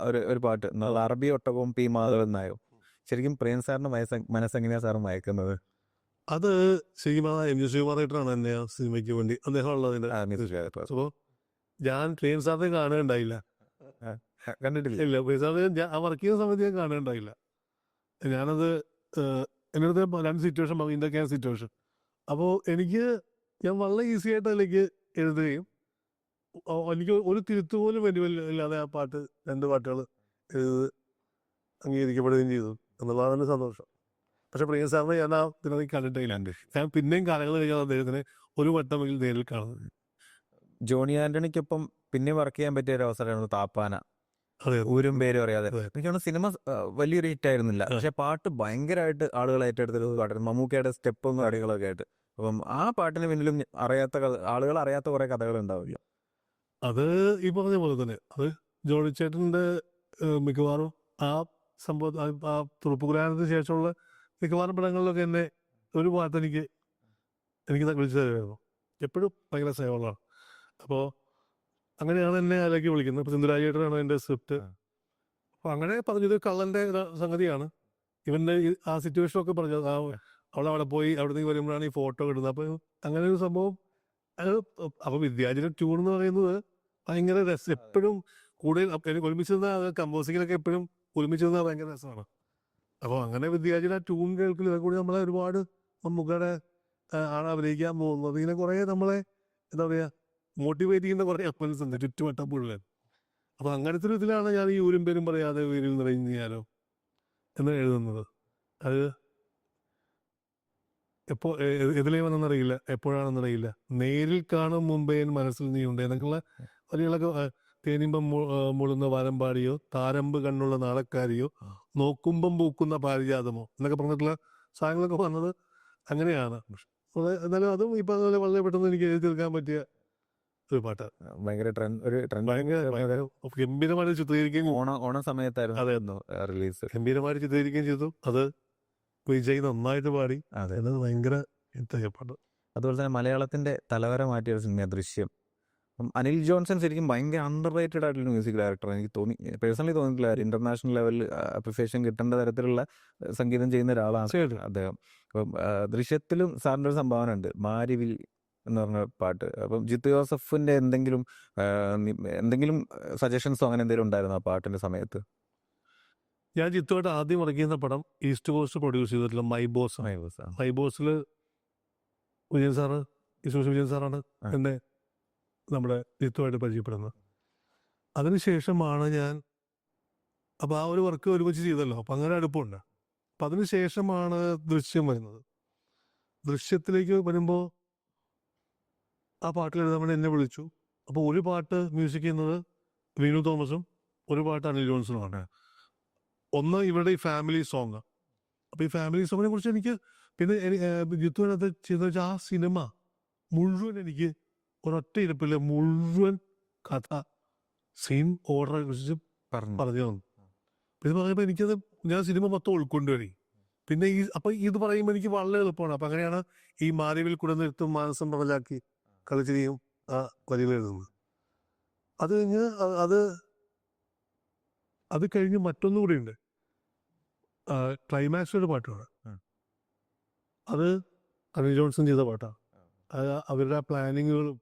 B: ഒരു പാട്ട്, അറബി ഒട്ടകവും പി മാധവൻ നായോ. ശരിക്കും പ്രേം സാറിന്റെ മനസ്സെങ്ങനെയാണ് സാർ മയക്കുന്നത്?
A: അത് ശരിക്കും എം ജി ശ്രീകുമാറായിട്ടാണ് എന്നെ ആ സിനിമയ്ക്ക് വേണ്ടി അദ്ദേഹം ഉള്ളതിൻ്റെ. അപ്പോൾ ഞാൻ പ്രേം സാറിനെ കാണുകയുണ്ടായില്ല,
B: കണ്ടിട്ടില്ല.
A: ഇല്ല, പ്രേം സാറിനെ ഞാൻ വർക്ക് ചെയ്യുന്ന സമയത്ത് ഞാൻ കാണുകയുണ്ടായില്ല. ഞാനത് എൻ്റെ അടുത്ത് രണ്ട് സിറ്റുവേഷൻ, ഇതൊക്കെയാണ് സിറ്റുവേഷൻ. അപ്പോൾ എനിക്ക് ഞാൻ വളരെ ഈസി ആയിട്ട് അതിലേക്ക് എഴുതുകയും എനിക്ക് ഒരു തിരുത്ത് പോലും ഇല്ലാതെ ആ പാട്ട് 2 പാട്ടുകൾ എഴുതി അംഗീകരിക്കപ്പെടുകയും ചെയ്തു എന്നുള്ളതാണ് എൻ്റെ സന്തോഷം. പക്ഷെ പ്രിയ സാറിനെ ഞാൻ ആ ഇതിനകത്ത് കണ്ടിട്ടില്ല. ഞാൻ പിന്നെയും കാലങ്ങൾ കഴിഞ്ഞാൽ അദ്ദേഹത്തിന് ഒരു വട്ടമെങ്കിലും നേരിൽ കാണുന്നത്.
B: ജോണി ആന്റണിക്കൊപ്പം പിന്നെ വർക്ക് ചെയ്യാൻ പറ്റിയ ഒരു അവസരമായിരുന്നു താപ്പാന.
A: അതെ
B: ഊരും പേരും അറിയാതെ.
A: അതെ.
B: എനിക്ക് തോന്നുന്നു സിനിമ വലിയൊരു ഹിറ്റ് ആയിരുന്നില്ല, പക്ഷെ പാട്ട് ഭയങ്കരമായിട്ട് ആളുകൾ ഏറ്റെടുത്തൊരു പാട്ടായിരുന്നു. മമ്മൂക്കയുടെ സ്റ്റെപ്പും കാര്യങ്ങളൊക്കെ ആയിട്ട്. അപ്പം ആ പാട്ടിന് പിന്നിലും ആളുകൾ അറിയാത്ത കുറെ കഥകൾ ഉണ്ടാവില്ല.
A: അത് ഈ പറഞ്ഞ പോലെ തന്നെ അത് ജോണി ചേട്ടൻ്റെ മിക്കവാറും ആ സംഭവം ആ തുറുപ്പുകുരാനത്തിന് ശേഷമുള്ള മിക്കവാറും പടങ്ങളിലൊക്കെ എന്നെ ഒരു പാട്ട് എനിക്ക് വിളിച്ചു തരുമായിരുന്നു. എപ്പോഴും ഭയങ്കര സ്നേഹമുള്ളതാണ്. അപ്പോൾ അങ്ങനെയാണ് എന്നെ അതിലേക്ക് വിളിക്കുന്നത്. ഇപ്പോൾ സിന്ധുരാജേട്ടനാണ് എൻ്റെ സ്ക്രിപ്റ്റ്. അപ്പോൾ അങ്ങനെ പറഞ്ഞത് കള്ളൻ്റെ സംഗതിയാണ്. ഇവൻ്റെ ആ സിറ്റുവേഷനൊക്കെ പറഞ്ഞത് അവിടെ പോയി അവിടെ നിന്ന് വരുമ്പോഴാണ് ഈ ഫോട്ടോ കിട്ടുന്നത്. അപ്പോൾ അങ്ങനെ ഒരു സംഭവം അത്. അപ്പോൾ വിദ്യാജിയുടെ ട്യൂൺ എന്ന് പറയുന്നത് ഭയങ്കര രസം. എപ്പോഴും കൂടുതൽ ഒരുമിച്ച് നിന്നാൽ കമ്പോസിങ്ങിലൊക്കെ എപ്പോഴും ഒരുമിച്ച് നിന്നാൽ ഭയങ്കര രസമാണ്. അപ്പോൾ അങ്ങനെ വിദ്യാജിയുടെ ട്യൂൺ കേൾക്കൽ ഇതൊക്കെ കൂടി നമ്മളെ ഒരുപാട് മമ്മൂക്കയുടെ ആണ് അഭിനയിക്കാൻ പോകുന്നത്. ഇങ്ങനെ കുറേ നമ്മളെ എന്താ പറയുക മോട്ടിവേറ്റ് ചെയ്യുന്ന കുറേ അപ്പൻസ് ഉണ്ട് ചുറ്റുവട്ടം മുഴുവൻ. അപ്പോൾ അങ്ങനത്തെ ഒരു ഇതിലാണ് ഞാൻ ഈ ഊരും പേരും പറയാതെ വീരിൽ നിറഞ്ഞാലോ എന്ന് എഴുതുന്നത്. അത് എപ്പോൾ എതിലേ വന്നെന്നറിയില്ല, എപ്പോഴാണെന്നറിയില്ല. നേരിൽ കാണും മുമ്പേ മനസ്സിൽ നീ ഉണ്ട് എന്നൊക്കെയുള്ള വരികളൊക്കെ തേനിമ്പം മുളുന്ന വാരമ്പാടിയോ താരമ്പ് കണ്ണുള്ള നാളക്കാരിയോ നോക്കുമ്പം പൂക്കുന്ന പാരിജാതമോ എന്നൊക്കെ പറഞ്ഞിട്ടുള്ള സാധനങ്ങളൊക്കെ വന്നത് അങ്ങനെയാണ്. എന്നാലും അതും ഇപ്പം അതുപോലെ വളരെ പെട്ടെന്ന് എനിക്ക് എഴുതി തീർക്കാൻ പറ്റിയ ഒരു പാട്ടാണ്.
B: ഭയങ്കര
A: ഭയങ്കര ഗംഭീരമായിട്ട് ചിത്രീകരിക്കുകയും
B: ഓണ സമയത്തായിരുന്നു
A: അതായിരുന്നു
B: റിലീസ്.
A: ഗംഭീരമായിട്ട് ചിത്രീകരിക്കുകയും ചെയ്തു. അത് വിജയ് നന്നായിട്ട് പാടി.
B: അതെ.
A: എന്നത് ഭയങ്കര പാട്ട്.
B: അതുപോലെ തന്നെ മലയാളത്തിന്റെ തലവര മാറ്റിയ ഒരു സിനിമ ദൃശ്യം. അനിൽ ജോൺസൺ ശരിക്കും ഭയങ്കര അണ്ടർ റേറ്റഡ് ആയിട്ടുള്ള മ്യൂസിക് ഡയറക്ടർ എനിക്ക് പേഴ്സണലി തോന്നിയിട്ടില്ല. ഇന്റർനാഷണൽ ലെവലിൽ അപ്രിസിയേഷൻ കിട്ടേണ്ട തരത്തിലുള്ള സംഗീതം ചെയ്യുന്ന ഒരാളാണ് അദ്ദേഹം. അപ്പം ദൃശ്യത്തിലും സാറിൻ്റെ ഒരു സംഭാവന ഉണ്ട്, മാരിവിൽ എന്ന് പറഞ്ഞ പാട്ട്. അപ്പം ജിത്തു ജോസഫിന്റെ എന്തെങ്കിലും സജഷൻസോ അങ്ങനെ എന്തെങ്കിലും ഉണ്ടായിരുന്നു ആ പാട്ടിന്റെ സമയത്ത്?
A: ഞാൻ ജിത്തുവായിട്ട് ആദ്യം ഇറങ്ങിയ പടം ഈസ്റ്റ് കോസ്റ്റ് പ്രൊഡ്യൂസ് ചെയ്തിട്ടുള്ള മൈ ബോസിൽ വിജയൻ സാറ് വിജയൻ സാറാണ് എന്നെ നമ്മുടെ ജിത്തുവായിട്ട് പരിചയപ്പെടുന്നത്. അതിനുശേഷമാണ് ഞാൻ അപ്പോൾ ആ ഒരു വർക്ക് ഒരുമിച്ച് ചെയ്തല്ലോ, അപ്പം അങ്ങനെ അടുപ്പമുണ്ട്. അപ്പം അതിനുശേഷമാണ് ദൃശ്യം വരുന്നത്. ദൃശ്യത്തിലേക്ക് വരുമ്പോൾ ആ പാട്ടിൽ എഴുതാൻ എന്നെ വിളിച്ചു. അപ്പോൾ ഒരു പാട്ട് മ്യൂസിക് ചെയ്യുന്നത് വിനു തോമസും ഒരു പാട്ട് അനിൽ ജോൺസണുമാണ്. ഒന്ന് ഇവരുടെ ഈ ഫാമിലി സോങ്. അപ്പോൾ ഈ ഫാമിലി സോങ്ങിനെ കുറിച്ച് എനിക്ക് പിന്നെ ജിത്തുവിനകത്ത് ചെയ്തെന്ന് വെച്ചാൽ ആ സിനിമ മുഴുവൻ എനിക്ക് ഒരൊറ്റ ഇരിപ്പിൽ മുഴുവൻ കഥ സീൻ ഓർഡറെ കുറിച്ച് പറഞ്ഞു തന്നു. ഇത് പറയുമ്പോൾ എനിക്കത് ഞാൻ സിനിമ മൊത്തം ഉൾക്കൊണ്ടുവരി. പിന്നെ അപ്പം ഇത് പറയുമ്പോൾ എനിക്ക് വളരെ എളുപ്പമാണ്. അപ്പം അങ്ങനെയാണ് ഈ മാരിവിൽ കുടനിർത്തും മാനസം പറലാക്കി കളിച്ചിരിയും ആ വരികൾ എഴുതുന്നത്. അത് കഴിഞ്ഞ് അത് കഴിഞ്ഞ് മറ്റൊന്നും കൂടി ഉണ്ട്, ക്ലൈമാക്സിലൊരു പാട്ടാണ്. അത് അനിൽ ജോൺസൺ ചെയ്ത പാട്ടാണ്. അത് അവരുടെ ആ പ്ലാനിങ്ങുകളും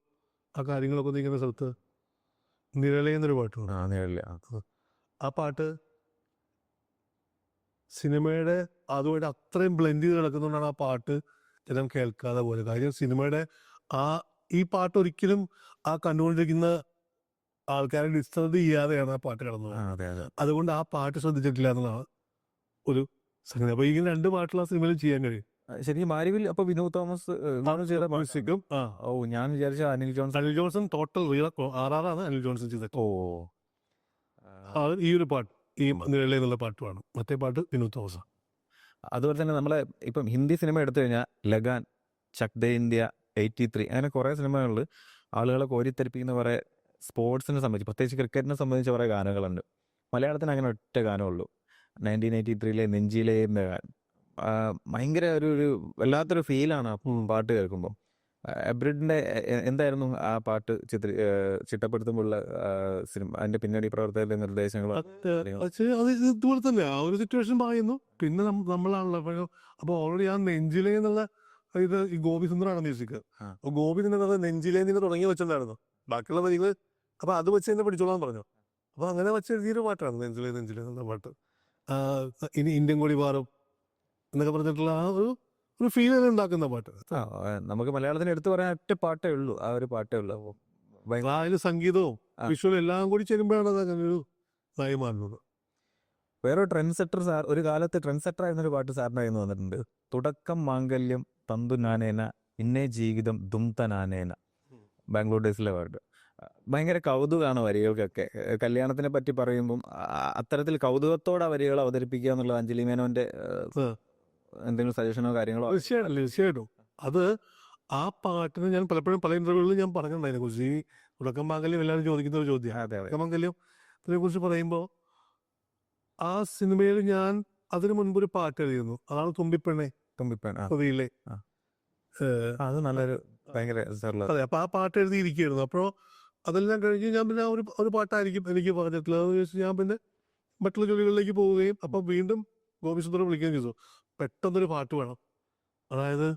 A: ആ കാര്യങ്ങളൊക്കെ നീങ്ങുന്ന സ്ഥലത്ത് നിഴലയെന്നൊരു പാട്ടുണ്ട്. ആ പാട്ട് സിനിമയുടെ അതുമായിട്ട് അത്രയും ബ്ലെൻഡ് ചെയ്ത് കിടക്കുന്നതുകൊണ്ടാണ് ആ പാട്ട് ജനം കേൾക്കാതെ പോലെ. കാര്യം സിനിമയുടെ ഈ പാട്ട് ഒരിക്കലും ആ കണ്ടുകൊണ്ടിരിക്കുന്ന ആൾക്കാരെ ഡിസ്റ്റർബ് ചെയ്യാതെയാണ് ആ പാട്ട് കിടന്നത്. അതുകൊണ്ട് ആ പാട്ട് ശ്രദ്ധിച്ചിട്ടില്ല എന്നുള്ളതാണ് ഒരു സംഗതി. അപ്പോൾ ഇങ്ങനെ 2 പാട്ടുള്ള സിനിമയിൽ ചെയ്യാൻ കഴിയും.
B: ശരിക്കും മാരിവിൽ അപ്പോൾ വിനോദ് തോമസ് ചെയ്ത മ്യൂസിക്കും. ഞാൻ വിചാരിച്ച അനിൽ ജോൺസൺ
A: ടോട്ടൽ ആറാറാണ് അനിൽ ജോൺസൺ ചെയ്തത്. ഈ ഒരു പാട്ട് ഈ നിഴലേ എന്നുള്ള പാട്ടുമാണ്. മറ്റേ പാട്ട് വിനോദ് തോമസ്.
B: അതുപോലെ തന്നെ നമ്മളെ ഇപ്പം ഹിന്ദി സിനിമ എടുത്തു കഴിഞ്ഞാൽ ലഗാൻ, ചക് ദേ ഇന്ത്യ, 83 അങ്ങനെ കുറേ സിനിമകളിൽ ആളുകളെ കോരിത്തെരിപ്പിക്കുന്ന കുറേ സ്പോർട്സിനെ സംബന്ധിച്ച് പ്രത്യേകിച്ച് ക്രിക്കറ്റിനെ സംബന്ധിച്ച് കുറേ ഗാനങ്ങളുണ്ട്. മലയാളത്തിന് അങ്ങനെ ഒറ്റ ഗാനമുള്ളൂ, 1983 നെഞ്ചിലേൻ്റെ ഗാനം. ഭയങ്കര ഒരു വല്ലാത്തൊരു ഫീലാണ് ആ പാട്ട് കേൾക്കുമ്പോൾ. എബ്രിഡിന്റെ എന്തായിരുന്നു ആ പാട്ട് ചിട്ടപ്പെടുത്തുമ്പോഴുള്ള സിനിമ, അതിന്റെ പിന്നണി പ്രവർത്തകരുടെ നിർദ്ദേശങ്ങൾ?
A: അത് ഇതുപോലെ തന്നെ ആ ഒരു സിറ്റുവേഷൻ പറയുന്നു. പിന്നെ നമ്മളാണല്ലോ അപ്പോൾ ഓൾറെഡി ആ നെഞ്ചിലേ എന്നുള്ള ഇത് ഈ ഗോപിസുന്ദറാണ് മ്യൂസിക്. അപ്പോൾ ഗോപി നിന്നത് നെഞ്ചിലേ നിന്ന് തുടങ്ങി വെച്ചിട്ടുണ്ടായിരുന്നു ബാക്കിയുള്ള വരികൾ. അപ്പോൾ അത് വെച്ച് തന്നെ പഠിച്ചോളാൻ പറഞ്ഞു. അപ്പോൾ അങ്ങനെ വെച്ച് എഴുതിയൊരു പാട്ടാണ് നെഞ്ചിലേ എന്നുള്ള പാട്ട്. ഇനി ഇന്ത്യൻ കൊടി പാറും എന്നൊക്കെ പറഞ്ഞിട്ടുള്ള ആ ഒരു ഫീൽ ഉണ്ടാക്കുന്ന പാട്ട്.
B: നമുക്ക് മലയാളത്തിന് എടുത്തു പറയാൻ ഒറ്റ പാട്ടേ ഉള്ളൂ, ആ ഒരു പാട്ടേ ഉള്ളൂ. അപ്പോൾ
A: അതിൽ സംഗീതവും
B: ആ.
A: വിഷ്വലും എല്ലാം കൂടി ചേരുമ്പോഴാണ് അത് അങ്ങനെ ഒരു ഇതായി മാറുന്നത്.
B: വേറെ ട്രെൻഡ് സെറ്റർ സാർ, ഒരു കാലത്ത് ട്രെൻഡ് സെറ്റർ ആയിരുന്നൊരു പാട്ട് സാറിൻ്റെ കയ്യിൽ നിന്ന് വന്നിട്ടുണ്ട്. തുടക്കം മാംഗല്യം തന്തു നാനേന പിന്നെ ജീവിതം ദുംത നാനേന, ബാംഗ്ലൂർ ഡേയ്സിലെ പാട്ട്. ഭയങ്കര കൗതുകമാണ് വരികൾക്കൊക്കെ. കല്യാണത്തിനെ പറ്റി പറയുമ്പം അത്തരത്തിൽ കൗതുകത്തോടെ ആ വരികൾ അവതരിപ്പിക്കുക എന്നുള്ളത് അഞ്ജലി മേനോന്റെ എന്തെങ്കിലും സജഷനോ കാര്യങ്ങളോ?
A: തീർച്ചയായിട്ടും അത് ആ പാട്ടിന് ഞാൻ പലപ്പോഴും പല ഇന്റർവ്യൂകളിലും ഞാൻ പറഞ്ഞിട്ടുണ്ട് അതിനെ കുറിച്ച്. ഈ തുടക്കം മാംഗല്യം എല്ലാവരും ചോദിക്കുന്ന ഒരു ചോദ്യം. തുടക്കം മാംഗല്യത്തിനെ കുറിച്ച് പറയുമ്പോൾ ആ സിനിമയിൽ ഞാൻ അതിനു മുൻപ് ഒരു പാട്ട് എഴുതിയിരുന്നു. അതാണ് തുമ്പിപ്പെണ്ണെ കവിയിലെ.
B: അത് നല്ലൊരു ഭയങ്കര
A: അതെ, അപ്പൊ ആ പാട്ട് എഴുതിയിരിക്കുകയായിരുന്നു. അപ്പോൾ അതെല്ലാം കഴിഞ്ഞ് ഞാൻ പിന്നെ ഒരു പാട്ടായിരിക്കും എനിക്ക് പറഞ്ഞിട്ടുള്ളത്. അത് ചോദിച്ചാൽ ഞാൻ പിന്നെ മറ്റുള്ള ജോലികളിലേക്ക് പോവുകയും അപ്പം വീണ്ടും ഗോപിസുന്ദരം വിളിക്കുകയും ചെയ്തു. പെട്ടെന്നൊരു പാട്ട് വേണം, അതായത്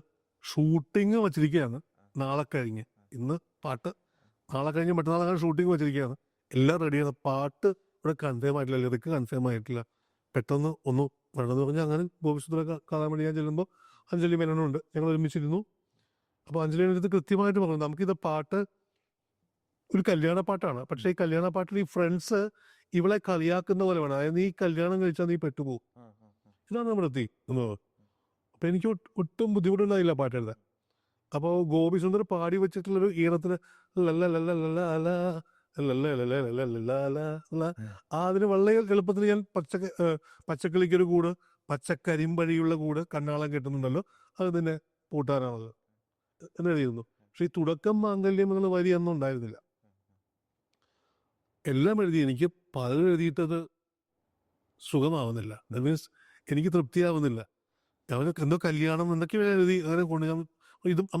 A: ഷൂട്ടിങ് വച്ചിരിക്കുകയാണ് നാളെ കഴിഞ്ഞ്. ഇന്ന് പാട്ട്, നാളെ കഴിഞ്ഞ് മറ്റന്നാളെ ഷൂട്ടിങ് വച്ചിരിക്കുകയാണ്, എല്ലാം റെഡിയാണ്. പാട്ട് ഇവിടെ കൺഫേം ആയിട്ടില്ല, ലിറിക്ക് കൺഫേം ആയിട്ടില്ല, പെട്ടെന്ന് ഒന്ന് വേണമെന്ന് പറഞ്ഞാൽ അങ്ങനെ ഗോപിസുന്ദരം കാണാൻ വേണ്ടി ഞാൻ ചെല്ലുമ്പോൾ അഞ്ജലി മേനോനുണ്ട്, ഞങ്ങൾ ഒരുമിച്ചിരുന്നു. അപ്പോൾ അഞ്ജലിയുടെ അടുത്ത് കൃത്യമായിട്ട് പറഞ്ഞു, നമുക്കിത് പാട്ട് ഒരു കല്യാണ പാട്ടാണ്, പക്ഷേ ഈ കല്യാണ പാട്ടിൽ ഈ ഫ്രണ്ട്സ് ഇവളെ കളിയാക്കുന്ന പോലെ വേണം. അതായത് നീ കല്യാണം കഴിച്ചാൽ നീ പെട്ടുപോകും, ഇതാണ് നമ്മുടെ എത്തി എന്നത്. അപ്പം എനിക്ക് ഒട്ടും ബുദ്ധിമുട്ടുണ്ടായില്ല പാട്ട് എഴുതാൻ. അപ്പോൾ ഗോപിസുന്ദർ പാടി വെച്ചിട്ടുള്ളൊരു ഈണത്തിന് അതിന് വളരെ എളുപ്പത്തിൽ ഞാൻ പച്ചക്കിളിക്കൊരു കൂട് പച്ചക്കരിമ്പഴിയുള്ള കൂട് കണ്ണാളം കെട്ടുന്നുണ്ടല്ലോ, അത് തന്നെ പൂട്ടാനാണത് എന്ന് എഴുതിയിരുന്നു. പക്ഷെ ഈ തുടക്കം മാംഗല്യം എന്നുള്ള വരി ഒന്നും ഉണ്ടായിരുന്നില്ല. എല്ലാം എഴുതി, എനിക്ക് പലരും എഴുതിയിട്ടത് സുഖമാവുന്നില്ല, മീൻസ് എനിക്ക് തൃപ്തിയാവുന്നില്ല. അവർക്ക് എന്തോ കല്യാണം എന്തൊക്കെ എഴുതി അങ്ങനെ കൊണ്ട് ഞാൻ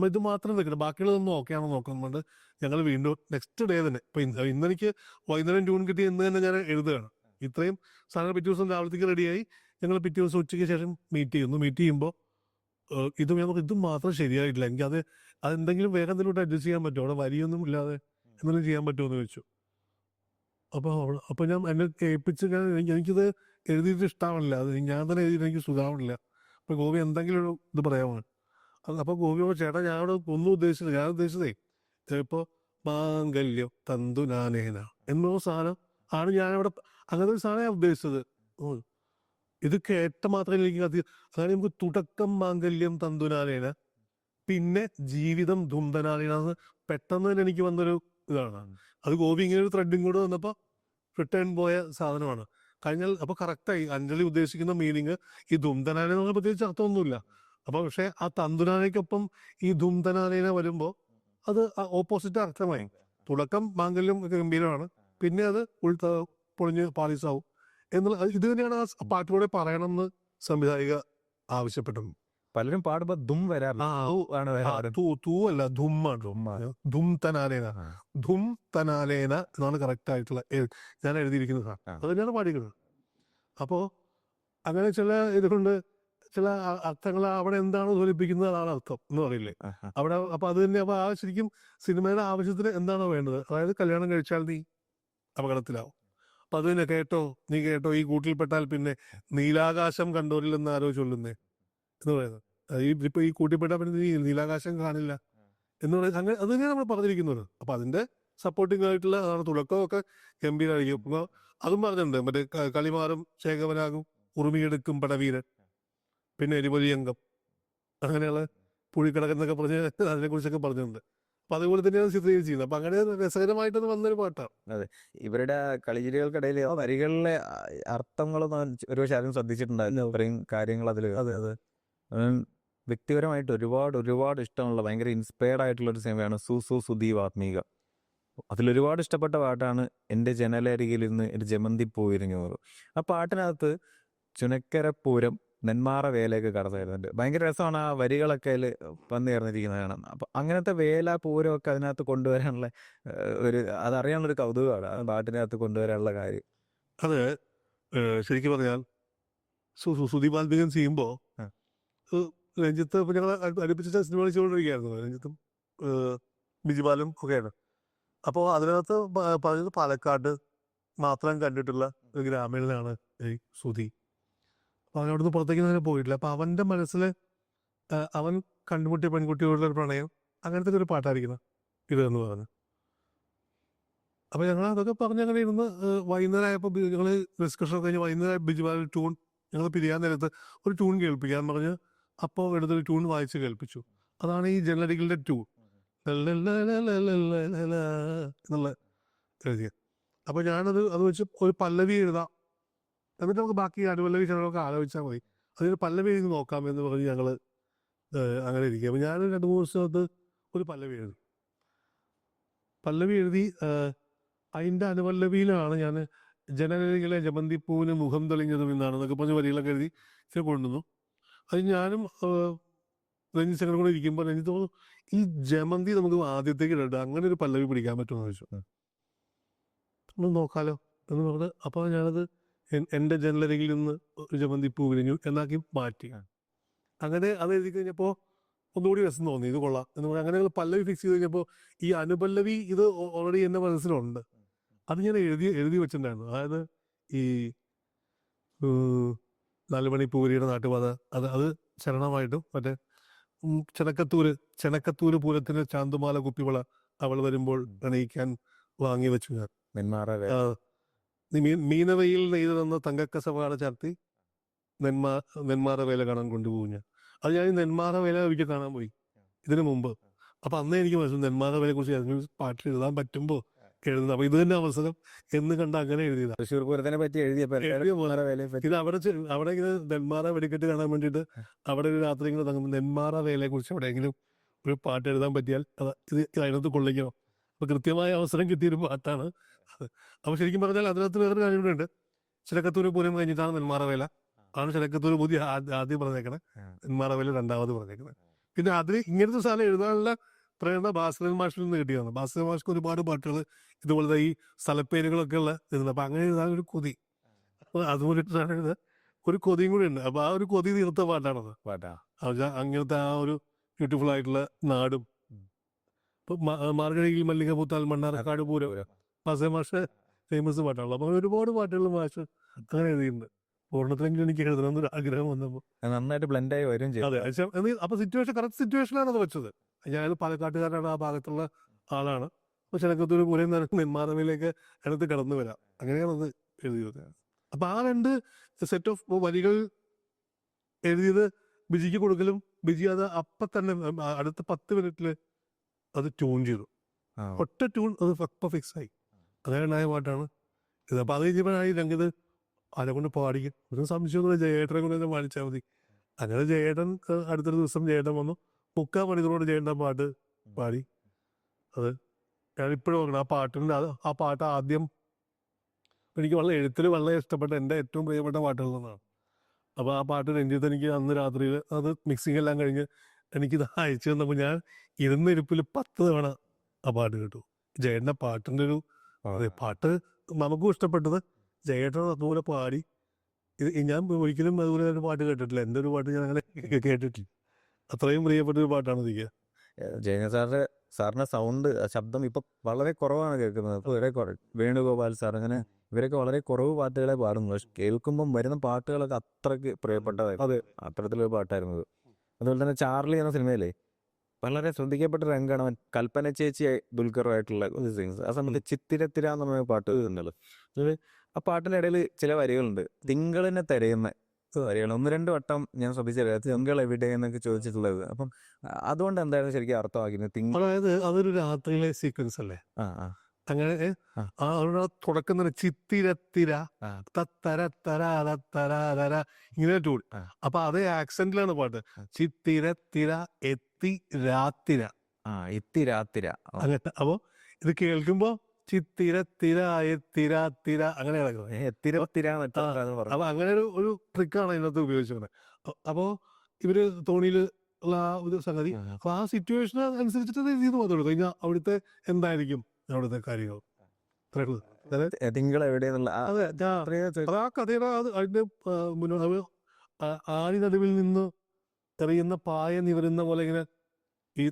A: ഇത് മാത്രം വെക്കണം, ബാക്കിയുള്ളതൊന്നും ഓക്കെയാണോ നോക്കുന്നുണ്ട്. ഞങ്ങൾ വീണ്ടും നെക്സ്റ്റ് ഡേ തന്നെ, ഇപ്പം ഇന്നെനിക്ക് വൈകുന്നേരം ട്യൂൺ കിട്ടി എന്ന് തന്നെ ഞാൻ എഴുതുകയാണ്. ഇത്രയും സാധനം പിറ്റേ ദിവസം രാവിലത്തേക്ക് റെഡിയായി. ഞങ്ങൾ പിറ്റേ ദിവസം ഉച്ചയ്ക്ക് ശേഷം മീറ്റ് ചെയ്യുമ്പോൾ ഇത് മാത്രം ശരിയായിട്ടില്ല, എനിക്ക് അതെന്തെങ്കിലും വേറെ എന്തെങ്കിലും അഡ്ജസ്റ്റ് ചെയ്യാൻ പറ്റുമോ, അവിടെ വരിയൊന്നും ഇല്ലാതെ എന്തെങ്കിലും ചെയ്യാൻ പറ്റുമോ എന്ന് ചോദിച്ചു. അപ്പോൾ ഞാൻ എന്നെ കേൾപ്പിച്ച് എനിക്കിത് എഴുതിയിട്ട് ഇഷ്ടമാവില്ല, അത് ഞാൻ തന്നെ എഴുതിയിട്ട് എനിക്ക് സുഖമാവില്ല. അപ്പോൾ ഗോപി എന്തെങ്കിലും ഒരു ഇത് പറയാമോ? അപ്പോൾ ഗോപിയോ ചേട്ടാ ഞാനവിടെ ഒന്നും ഉദ്ദേശിച്ചില്ല, ഞാൻ ഉദ്ദേശിച്ചതേ ചിലപ്പോൾ മാംഗല്യം തന്തു നാനേന എന്നോ സാധനം ആണ് ഞാനവിടെ, അങ്ങനത്തെ ഒരു സാധനം ഞാൻ ഉദ്ദേശിച്ചത്. ഇത് കേട്ട മാത്രമേ എനിക്ക് അതായത് നമുക്ക് തുടക്കം മാംഗല്യം തന്തുനാനേന പിന്നെ ജീവിതം ധുംധനാനേന പെട്ടെന്ന് തന്നെ എനിക്ക് വന്നൊരു ഇതാണ്. അത് ഗോപി ഇങ്ങനെ ഒരു ത്രെഡിങ് കൂടെ വന്നപ്പോൾ റിട്ടേൺ പോയ സാധനമാണ് കഴിഞ്ഞാൽ. അപ്പോൾ കറക്റ്റായി അഞ്ജലി ഉദ്ദേശിക്കുന്ന മീനിങ് ഈ ധുംധനാന എന്ന് പറഞ്ഞാൽ പ്രത്യേകിച്ച് അർത്ഥമൊന്നുമില്ല. അപ്പോൾ പക്ഷേ ആ തന്തുനാനയ്ക്കൊപ്പം ഈ ധുംധനാനേന വരുമ്പോൾ അത് ഓപ്പോസിറ്റ് അർത്ഥമായി. തുടക്കം മാംഗല്യം ഗംഭീരമാണ്, പിന്നെ അത് പൊളിഞ്ഞ് പാളീസാവും എന്നുള്ള ഇത് തന്നെയാണ് ആ പാട്ടിലൂടെ പറയണമെന്ന് സംവിധായിക ആവശ്യപ്പെട്ടത്.
B: പലരും പാടുമ്പോ ദും വരാം,
A: തൂവല്ല ധുമ്മാണ്, ധും തനാലേന, ധും തനാലേന എന്നാണ് കറക്റ്റ് ആയിട്ടുള്ള ഞാൻ എഴുതിയിരിക്കുന്നത്. അത് തന്നെയാണ് പാടിക്കുന്നത്. അപ്പോൾ അങ്ങനെ ചില ഇതുകൊണ്ട് ചില അർത്ഥങ്ങൾ അവിടെ എന്താണോ ധ്വനിപ്പിക്കുന്നത് അതാണ് അർത്ഥം എന്ന് പറയില്ലേ അവിടെ. അപ്പൊ അത് തന്നെ അപ്പൊ ആ ശരിക്കും സിനിമയുടെ ആവശ്യത്തിന് എന്താണോ വേണ്ടത്, അതായത് കല്യാണം കഴിച്ചാൽ നീ അപകടത്തിലാവും, അപ്പൊ അത് തന്നെ നീ കേട്ടോ ഈ കൂട്ടിൽപ്പെട്ടാൽ പിന്നെ നീലാകാശം കണ്ടോരിൽ എന്ന് ആരോ ചൊല്ലുന്നേ എന്ന് പറയുന്നത്. ഇപ്പൊ ഈ കൂട്ടിൽപ്പെട്ടാൽ പിന്നെ നീ നീലാകാശം കാണില്ല എന്ന് പറയുന്നത് അങ്ങനെ അത് തന്നെയാണ് നമ്മൾ പറഞ്ഞിരിക്കുന്നത്. അപ്പൊ അതിന്റെ സപ്പോർട്ടിംഗ് ആയിട്ടുള്ള അതാണ് തുടക്കമൊക്കെ ഗംഭീരമായിരിക്കും. അപ്പൊ അതും പറഞ്ഞിട്ടുണ്ട്, മറ്റേ കളിമാറും ശേഖവനാകും ഉറുമിയെടുക്കും പടവീരൻ പിന്നെ എരിപൊലിയംഗം അങ്ങനെയുള്ള പുഴിക്കിടക്കെന്നൊക്കെ പറഞ്ഞ് അതിനെക്കുറിച്ചൊക്കെ പറഞ്ഞിട്ടുണ്ട്. അപ്പൊ അതുപോലെ തന്നെയാണ് ചിത്രീകരിച്ച് ചെയ്യുന്നത്. അപ്പൊ അങ്ങനെ രസകരമായിട്ടത് വന്നൊരു പാട്ടാണ്.
B: അതെ, ഇവരുടെ കളിചിരികൾക്കിടയിൽ വരികളിലെ അർത്ഥങ്ങളൊന്നും ഒരുപക്ഷെ ആരും ശ്രദ്ധിച്ചിട്ടുണ്ടായിരുന്നു, ഇത്രയും കാര്യങ്ങൾ അതിൽ.
A: അതെ അതെ,
B: വ്യക്തിപരമായിട്ട് ഒരുപാട് ഇഷ്ടമുള്ള ഭയങ്കര ഇൻസ്പയർഡ് ആയിട്ടുള്ള ഒരു സിനിമയാണ് സുധീവ് ആത്മീക. അതിലൊരുപാട് ഇഷ്ടപ്പെട്ട പാട്ടാണ് എൻ്റെ ജനലരികിൽ ഇരുന്ന് ഒരു ജമന്തി പോയിരിഞ്ഞു. ആ പാട്ടിനകത്ത് ചുനക്കരപ്പൂരം നെന്മാറ വേലയൊക്കെ കടന്നു വരുന്നുണ്ട്. ഭയങ്കര രസമാണ് ആ വരികളൊക്കെ അതിൽ വന്നു ചേർന്നിരിക്കുന്നതാണ്. അപ്പം അങ്ങനത്തെ വേല പൂരമൊക്കെ അതിനകത്ത് കൊണ്ടുവരാനുള്ള അതറിയാനുള്ളൊരു കൗതുകമാണ് ആ പാട്ടിനകത്ത് കൊണ്ടുവരാനുള്ള കാര്യം.
A: അത് ശരിക്കും പറഞ്ഞാൽ സുദീപ് ആത്മീകം ചെയ്യുമ്പോൾ രഞ്ജിത്ത് ഇപ്പൊ ഞങ്ങൾ അടുപ്പിച്ച സിനിമകൾ ചെയ്തുകൊണ്ടിരിക്കുകയായിരുന്നു, രഞ്ജിത്തും ബിജുപാലും ഒക്കെയാണ്. അപ്പോൾ അതിനകത്ത് പറഞ്ഞത് പാലക്കാട് മാത്രം കണ്ടിട്ടുള്ള ഒരു ഗ്രാമീണനാണ് ഈ സുധി. അപ്പൊ അവൻ അവിടുന്ന് പുറത്തേക്ക് തന്നെ പോയിട്ടില്ല. അപ്പൊ അവന്റെ മനസ്സിൽ അവൻ കണ്ടുമുട്ടിയ പെൺകുട്ടിയോടുള്ള ഒരു പ്രണയം, അങ്ങനത്തെ ഒരു പാട്ടായിരിക്കണം ഇത് എന്ന് പറഞ്ഞു. അപ്പോൾ ഞങ്ങൾ അതൊക്കെ പറഞ്ഞ് അങ്ങനെ ഇരുന്ന് വൈകുന്നേരം ആയപ്പോൾ ഞങ്ങൾ ഡിസ്കഷൻ കഴിഞ്ഞ് വൈകുന്നേരം ബിജുപാൽ ട്യൂൺ ഞങ്ങൾ പിരിയാൻ നേരത്ത് ഒരു ട്യൂൺ കേൾപ്പിക്കാൻ പറഞ്ഞ് അപ്പോൾ എടുത്തൊരു ട്യൂൺ വായിച്ച് കേൾപ്പിച്ചു. അതാണ് ഈ ജനലരികളുടെ ട്യൂൺ എന്നുള്ള എഴുതിയത്. അപ്പോൾ ഞാനത് വെച്ച് ഒരു പല്ലവി എഴുതാം, എന്നിട്ട് നമുക്ക് ബാക്കി അനുപല്ലവി ചിലർക്ക് ആലോചിച്ചാൽ മതി, അതിന് പല്ലവി എഴുതി നോക്കാം എന്ന് പറഞ്ഞ് ഞങ്ങൾ അങ്ങനെ ഇരിക്കുക. അപ്പോൾ ഞാൻ 2-3 ദിവസത്ത് ഒരു പല്ലവി എഴുതി. അതിൻ്റെ അനുപല്ലവിയിലാണ് ഞാൻ ജനലരികളെ ജമന്തിപ്പൂവിന് മുഖം തെളിഞ്ഞതും എന്നാണെന്നൊക്കെ പറഞ്ഞ് വരികളൊക്കെ എഴുതി ഇച്ചിരി കൊണ്ടുവന്നു. അത് ഞാനും രഞ്ജിത്ത് ചങ്ങനും കൂടെ ഇരിക്കുമ്പോൾ രഞ്ജിത്ത് തോന്നുന്നു ഈ ജമന്തി നമുക്ക് ആദ്യത്തേക്ക് ഇടണ്ട, അങ്ങനെ ഒരു പല്ലവി പിടിക്കാൻ പറ്റുമെന്ന് ചോദിച്ചു. നമ്മൾ നോക്കാലോ എന്ന് പറഞ്ഞത്. അപ്പോൾ ഞാനത് എൻ്റെ ജനലരികിൽ നിന്ന് ഒരു ജമന്തിപ്പൂ വിരിഞ്ഞു എന്നാക്കി മാറ്റി. അങ്ങനെ അത് എഴുതി കഴിഞ്ഞപ്പോൾ ഒന്നുകൂടി രസം തോന്നി, ഇത് കൊള്ളാം എന്ന് പറഞ്ഞാൽ അങ്ങനെ പല്ലവി ഫിക്സ് ചെയ്ത് കഴിഞ്ഞപ്പോൾ ഈ അനുപല്ലവി ഇത് ഓൾറെഡി എൻ്റെ മനസ്സിലുണ്ട്. അത് ഞാൻ എഴുതി വെച്ചിട്ടുണ്ടായിരുന്നു. അതായത് ഈ 4 മണി പൂരിയുടെ നാട്ടുപാത, അത് ചരണമായിട്ടും മറ്റേ ചെനക്കത്തൂര് പൂരത്തിന് ചാന്തുമാല കുപ്പിവള അവൾ വരുമ്പോൾ പ്രണയിക്കാൻ വാങ്ങി വെച്ചു ഞാൻ. മീനവയിൽ നെയ്ത് തന്ന തങ്കക്കസവാട ചാർത്തി നെന്മാറ വേല കാണാൻ കൊണ്ടുപോകും ഞാൻ. അത് ഞാൻ നെന്മാറ വേല ഒരിക്കൽ കാണാൻ പോയി ഇതിനു മുമ്പ്. അപ്പം അന്നേ എനിക്ക് മനസ്സിലായി നെന്മാറ വേലയെ കുറിച്ച് ഏതെങ്കിലും പാട്ടിൽ എഴുതാൻ പറ്റുമ്പോൾ എഴുതുന്നത്. അപ്പം ഇത് തന്നെ അവസരം എന്ന് കണ്ട് അങ്ങനെ എഴുതിയതാണ്.
B: തൃശ്ശൂർ പൂരത്തിനെ പറ്റി
A: ഇത് അവിടെ ഇങ്ങനെ നെന്മാറ വെടിക്കെട്ട് കാണാൻ വേണ്ടിയിട്ട് അവിടെ ഒരു രാത്രി ഇങ്ങനെ തങ്ങുമ്പോൾ നെന്മാറ വേലയെ കുറിച്ച് എവിടെയെങ്കിലും ഒരു പാട്ട് എഴുതാൻ പറ്റിയാൽ ഇത് അതിനകത്ത് കൊള്ളിക്കണം. അപ്പോൾ കൃത്യമായ അവസരം കിട്ടിയൊരു പാട്ടാണ് അത്. അപ്പോൾ ശരിക്കും പറഞ്ഞാൽ അതിനകത്ത് വേറൊരു കാര്യം കൂടെ ഉണ്ട്. ചിലക്കത്തൂര് പൂരം കഴിഞ്ഞിട്ടാണ് നെന്മാറ വേല. ആണ് ചിലക്കത്തൂര് പുതിയ ആദ്യം പറഞ്ഞേക്കണേ, നെന്മാറ വേല രണ്ടാമത് പറഞ്ഞേക്കുന്നത്. പിന്നെ അതിന് ഇങ്ങനത്തെ സാധനം എഴുതാനുള്ള പ്രേരണ ഭാസ്കരൻ മാഷിൽ നിന്ന് കിട്ടിയതാണ്. ഭാസ്കരൻ മാഷ്ക്ക് ഒരുപാട് പാട്ടുകൾ ഇതുപോലത്തെ ഈ സ്ഥലപ്പേരുകളൊക്കെ ഉള്ള ഇരുന്നത്. അപ്പം അങ്ങനെ എഴുതാനൊരു കൊതി, അതുകൊണ്ടിട്ടാണ് എഴുതുക. ഒരു കൊതിയും കൂടി ഉണ്ട്. അപ്പോൾ ആ ഒരു കൊതി തീർത്ത പാട്ടാണത്. അങ്ങനത്തെ ആ ഒരു ബ്യൂട്ടിഫുൾ ആയിട്ടുള്ള നാടും. ഇപ്പം മാർഗഴിയിൽ മല്ലിക പൂത്താൽ മണ്ണാർക്കാട് പൂരം ഭാസ്കരൻ മാഷ് ഫേമസ് പാട്ടാണല്ലോ. അപ്പോൾ ഒരുപാട് പാട്ടുകൾ മാഷ് അങ്ങനെ എഴുതിയിട്ടുണ്ട്. പൂർണ്ണത്തിലെങ്കിലും എനിക്ക് എഴുതണമെന്നൊരു ആഗ്രഹം വന്നപ്പോൾ
B: നന്നായിട്ട് ബ്ലെൻഡായി വരും ചെയ്യും.
A: അതെ. അപ്പോൾ കറക്റ്റ് സിറ്റുവേഷനാണ് അത് വെച്ചത്. ഞാൻ പാലക്കാട്ടുകാരനാണ്, ആ ഭാഗത്തുള്ള ആളാണ്. അപ്പോൾ ചിലക്കത്തൂര് പൂരം നെന്മാറവിലേക്ക് അടുത്ത് കടന്നു വരാം, അങ്ങനെയാണ് അത് എഴുതിയത്. അപ്പോൾ ആ 2 സെറ്റ് ഓഫ് വരികൾ എഴുതിയത് ബിജിക്ക് കൊടുക്കലും ബിജി അത് അപ്പം തന്നെ അടുത്ത 10 മിനിറ്റിൽ അത് ട്യൂൺ ചെയ്തു. ഒറ്റ ട്യൂൺ അത് അപ്പം ഫിക്സായി. അങ്ങനെ ഉണ്ടായ പാട്ടാണ് ഇത്. അപ്പോൾ അത് കഴിഞ്ഞപ്പോഴായി രംഗത് ആരെ കൊണ്ട് പാടിക്കും, ഒരു സംശയമൊന്നും ജയേട്ടനെ കൊണ്ട് തന്നെ പാടിച്ചാൽ മതി. അങ്ങനെ ജയേട്ടൻ അടുത്തൊരു ദിവസം ജയേട്ടൻ വന്നു. 3/4 മണിക്കൂറോട് ജയേട്ടൻ പാട്ട് പാടി. അത് ഞാനിപ്പോഴും നോക്കണം ആ പാട്ട് ആദ്യം എനിക്ക് വളരെ എഴുത്തിൽ വളരെ ഇഷ്ടപ്പെട്ട എൻ്റെ ഏറ്റവും പ്രിയപ്പെട്ട പാട്ടുകളിൽ നിന്നാണ്. അപ്പോൾ ആ പാട്ട് രഞ്ജിത്ത് എനിക്ക് അന്ന് രാത്രിയിൽ അത് മിക്സിങ് എല്ലാം കഴിഞ്ഞ് എനിക്കിത് അയച്ചു തന്നപ്പോൾ ഞാൻ ഇരുന്നിരിപ്പിൽ 10 തവണ ആ പാട്ട് കേട്ടു. ജയേട്ടൻ്റെ പാട്ടിൻ്റെ ഒരു പാട്ട് നമുക്കും ഇഷ്ടപ്പെട്ടത്. ജയേട്ടൻ അതുപോലെ പാടി. ഞാൻ ഒരിക്കലും അതുപോലെ ഒരു പാട്ട് കേട്ടിട്ടില്ല. എൻ്റെ ഒരു പാട്ട് ഞാൻ അങ്ങനെ കേട്ടിട്ടില്ല. അത്രയും പ്രിയപ്പെട്ട ഒരു പാട്ടാണ് എനിക്ക്.
B: ജയൻ സാറിന്റെ സൗണ്ട് ശബ്ദം ഇപ്പൊ വളരെ കുറവാണ് കേൾക്കുന്നത്. വളരെ കുറവ്. വേണുഗോപാൽ സാർ അങ്ങനെ ഇവരൊക്കെ വളരെ കുറവ് പാട്ടുകളെ പാടുന്നു. പക്ഷെ കേൾക്കുമ്പം വരുന്ന പാട്ടുകളൊക്കെ അത്രയ്ക്ക് പ്രിയപ്പെട്ടതായിരുന്നു.
A: അതെ,
B: അത്തരത്തിലൊരു പാട്ടായിരുന്നത്. അതുപോലെ തന്നെ ചാർലി എന്ന സിനിമയിലെ വളരെ ശ്രദ്ധിക്കപ്പെട്ട രംഗാണ് അവൻ കൽപ്പന ചേച്ചി ദുൽഖറുമായിട്ടുള്ള ഒരു സീൻസ്. ആ സമയത്ത് ചിത്തിരത്തിര എന്ന് പറഞ്ഞ പാട്ട് ഉണ്ടല്ലോ. ആ പാട്ടിൻ്റെ ഇടയിൽ ചില വരികളുണ്ട്. തിങ്കളിനെ തിരയുന്ന വരികൾ 1-2 വട്ടം ഞാൻ ശ്രദ്ധിച്ചറിയാം. തിങ്കൾ എവിടെ എന്നൊക്കെ ചോദിച്ചിട്ടുള്ളത്. അപ്പം അതുകൊണ്ട് എന്തായിരുന്നു ശരിക്കും അർത്ഥമാക്കുന്നത്?
A: അതായത് അതൊരു രാത്രിയിലെ സീക്വൻസ് അല്ലേ. അങ്ങനെ ആ തുടക്കം തന്നെ ചിത്തിരത്തിര തര ഇങ്ങനെ ടൂൾ. അപ്പൊ അതേ ആക്സെന്റിലാണ് പാട്ട്. ചിത്തിരത്തിര എത്തി രാത്തിര അങ്ങനെ. അപ്പൊ ഇത് കേൾക്കുമ്പോ ചിത്തിരത്തിര എത്തിരാത്തിര അങ്ങനെ കിടക്കുന്നത്. അപ്പൊ അങ്ങനെ ഒരു ട്രിക്കാണ് ഇതിനകത്ത് ഉപയോഗിച്ചത്. അപ്പോ ഇവര് തോണിയിൽ ഉള്ള ആ ഒരു സംഗതി, അപ്പൊ ആ സിറ്റുവേഷൻ അനുസരിച്ചിട്ട് ഇത് മാത്രമേ കഴിഞ്ഞാൽ അവിടുത്തെ എന്തായിരിക്കും അവിടുത്തെ കാര്യങ്ങൾ.
B: തിങ്കൾ എവിടെയെന്നുള്ള
A: ആ കഥയുടെ അതിന്റെ മുന്നോട്ട് ആഴി നടുവിൽ നിന്ന് എറിയുന്ന പായ നിവരുന്ന പോലെ ഇങ്ങനെ ഈ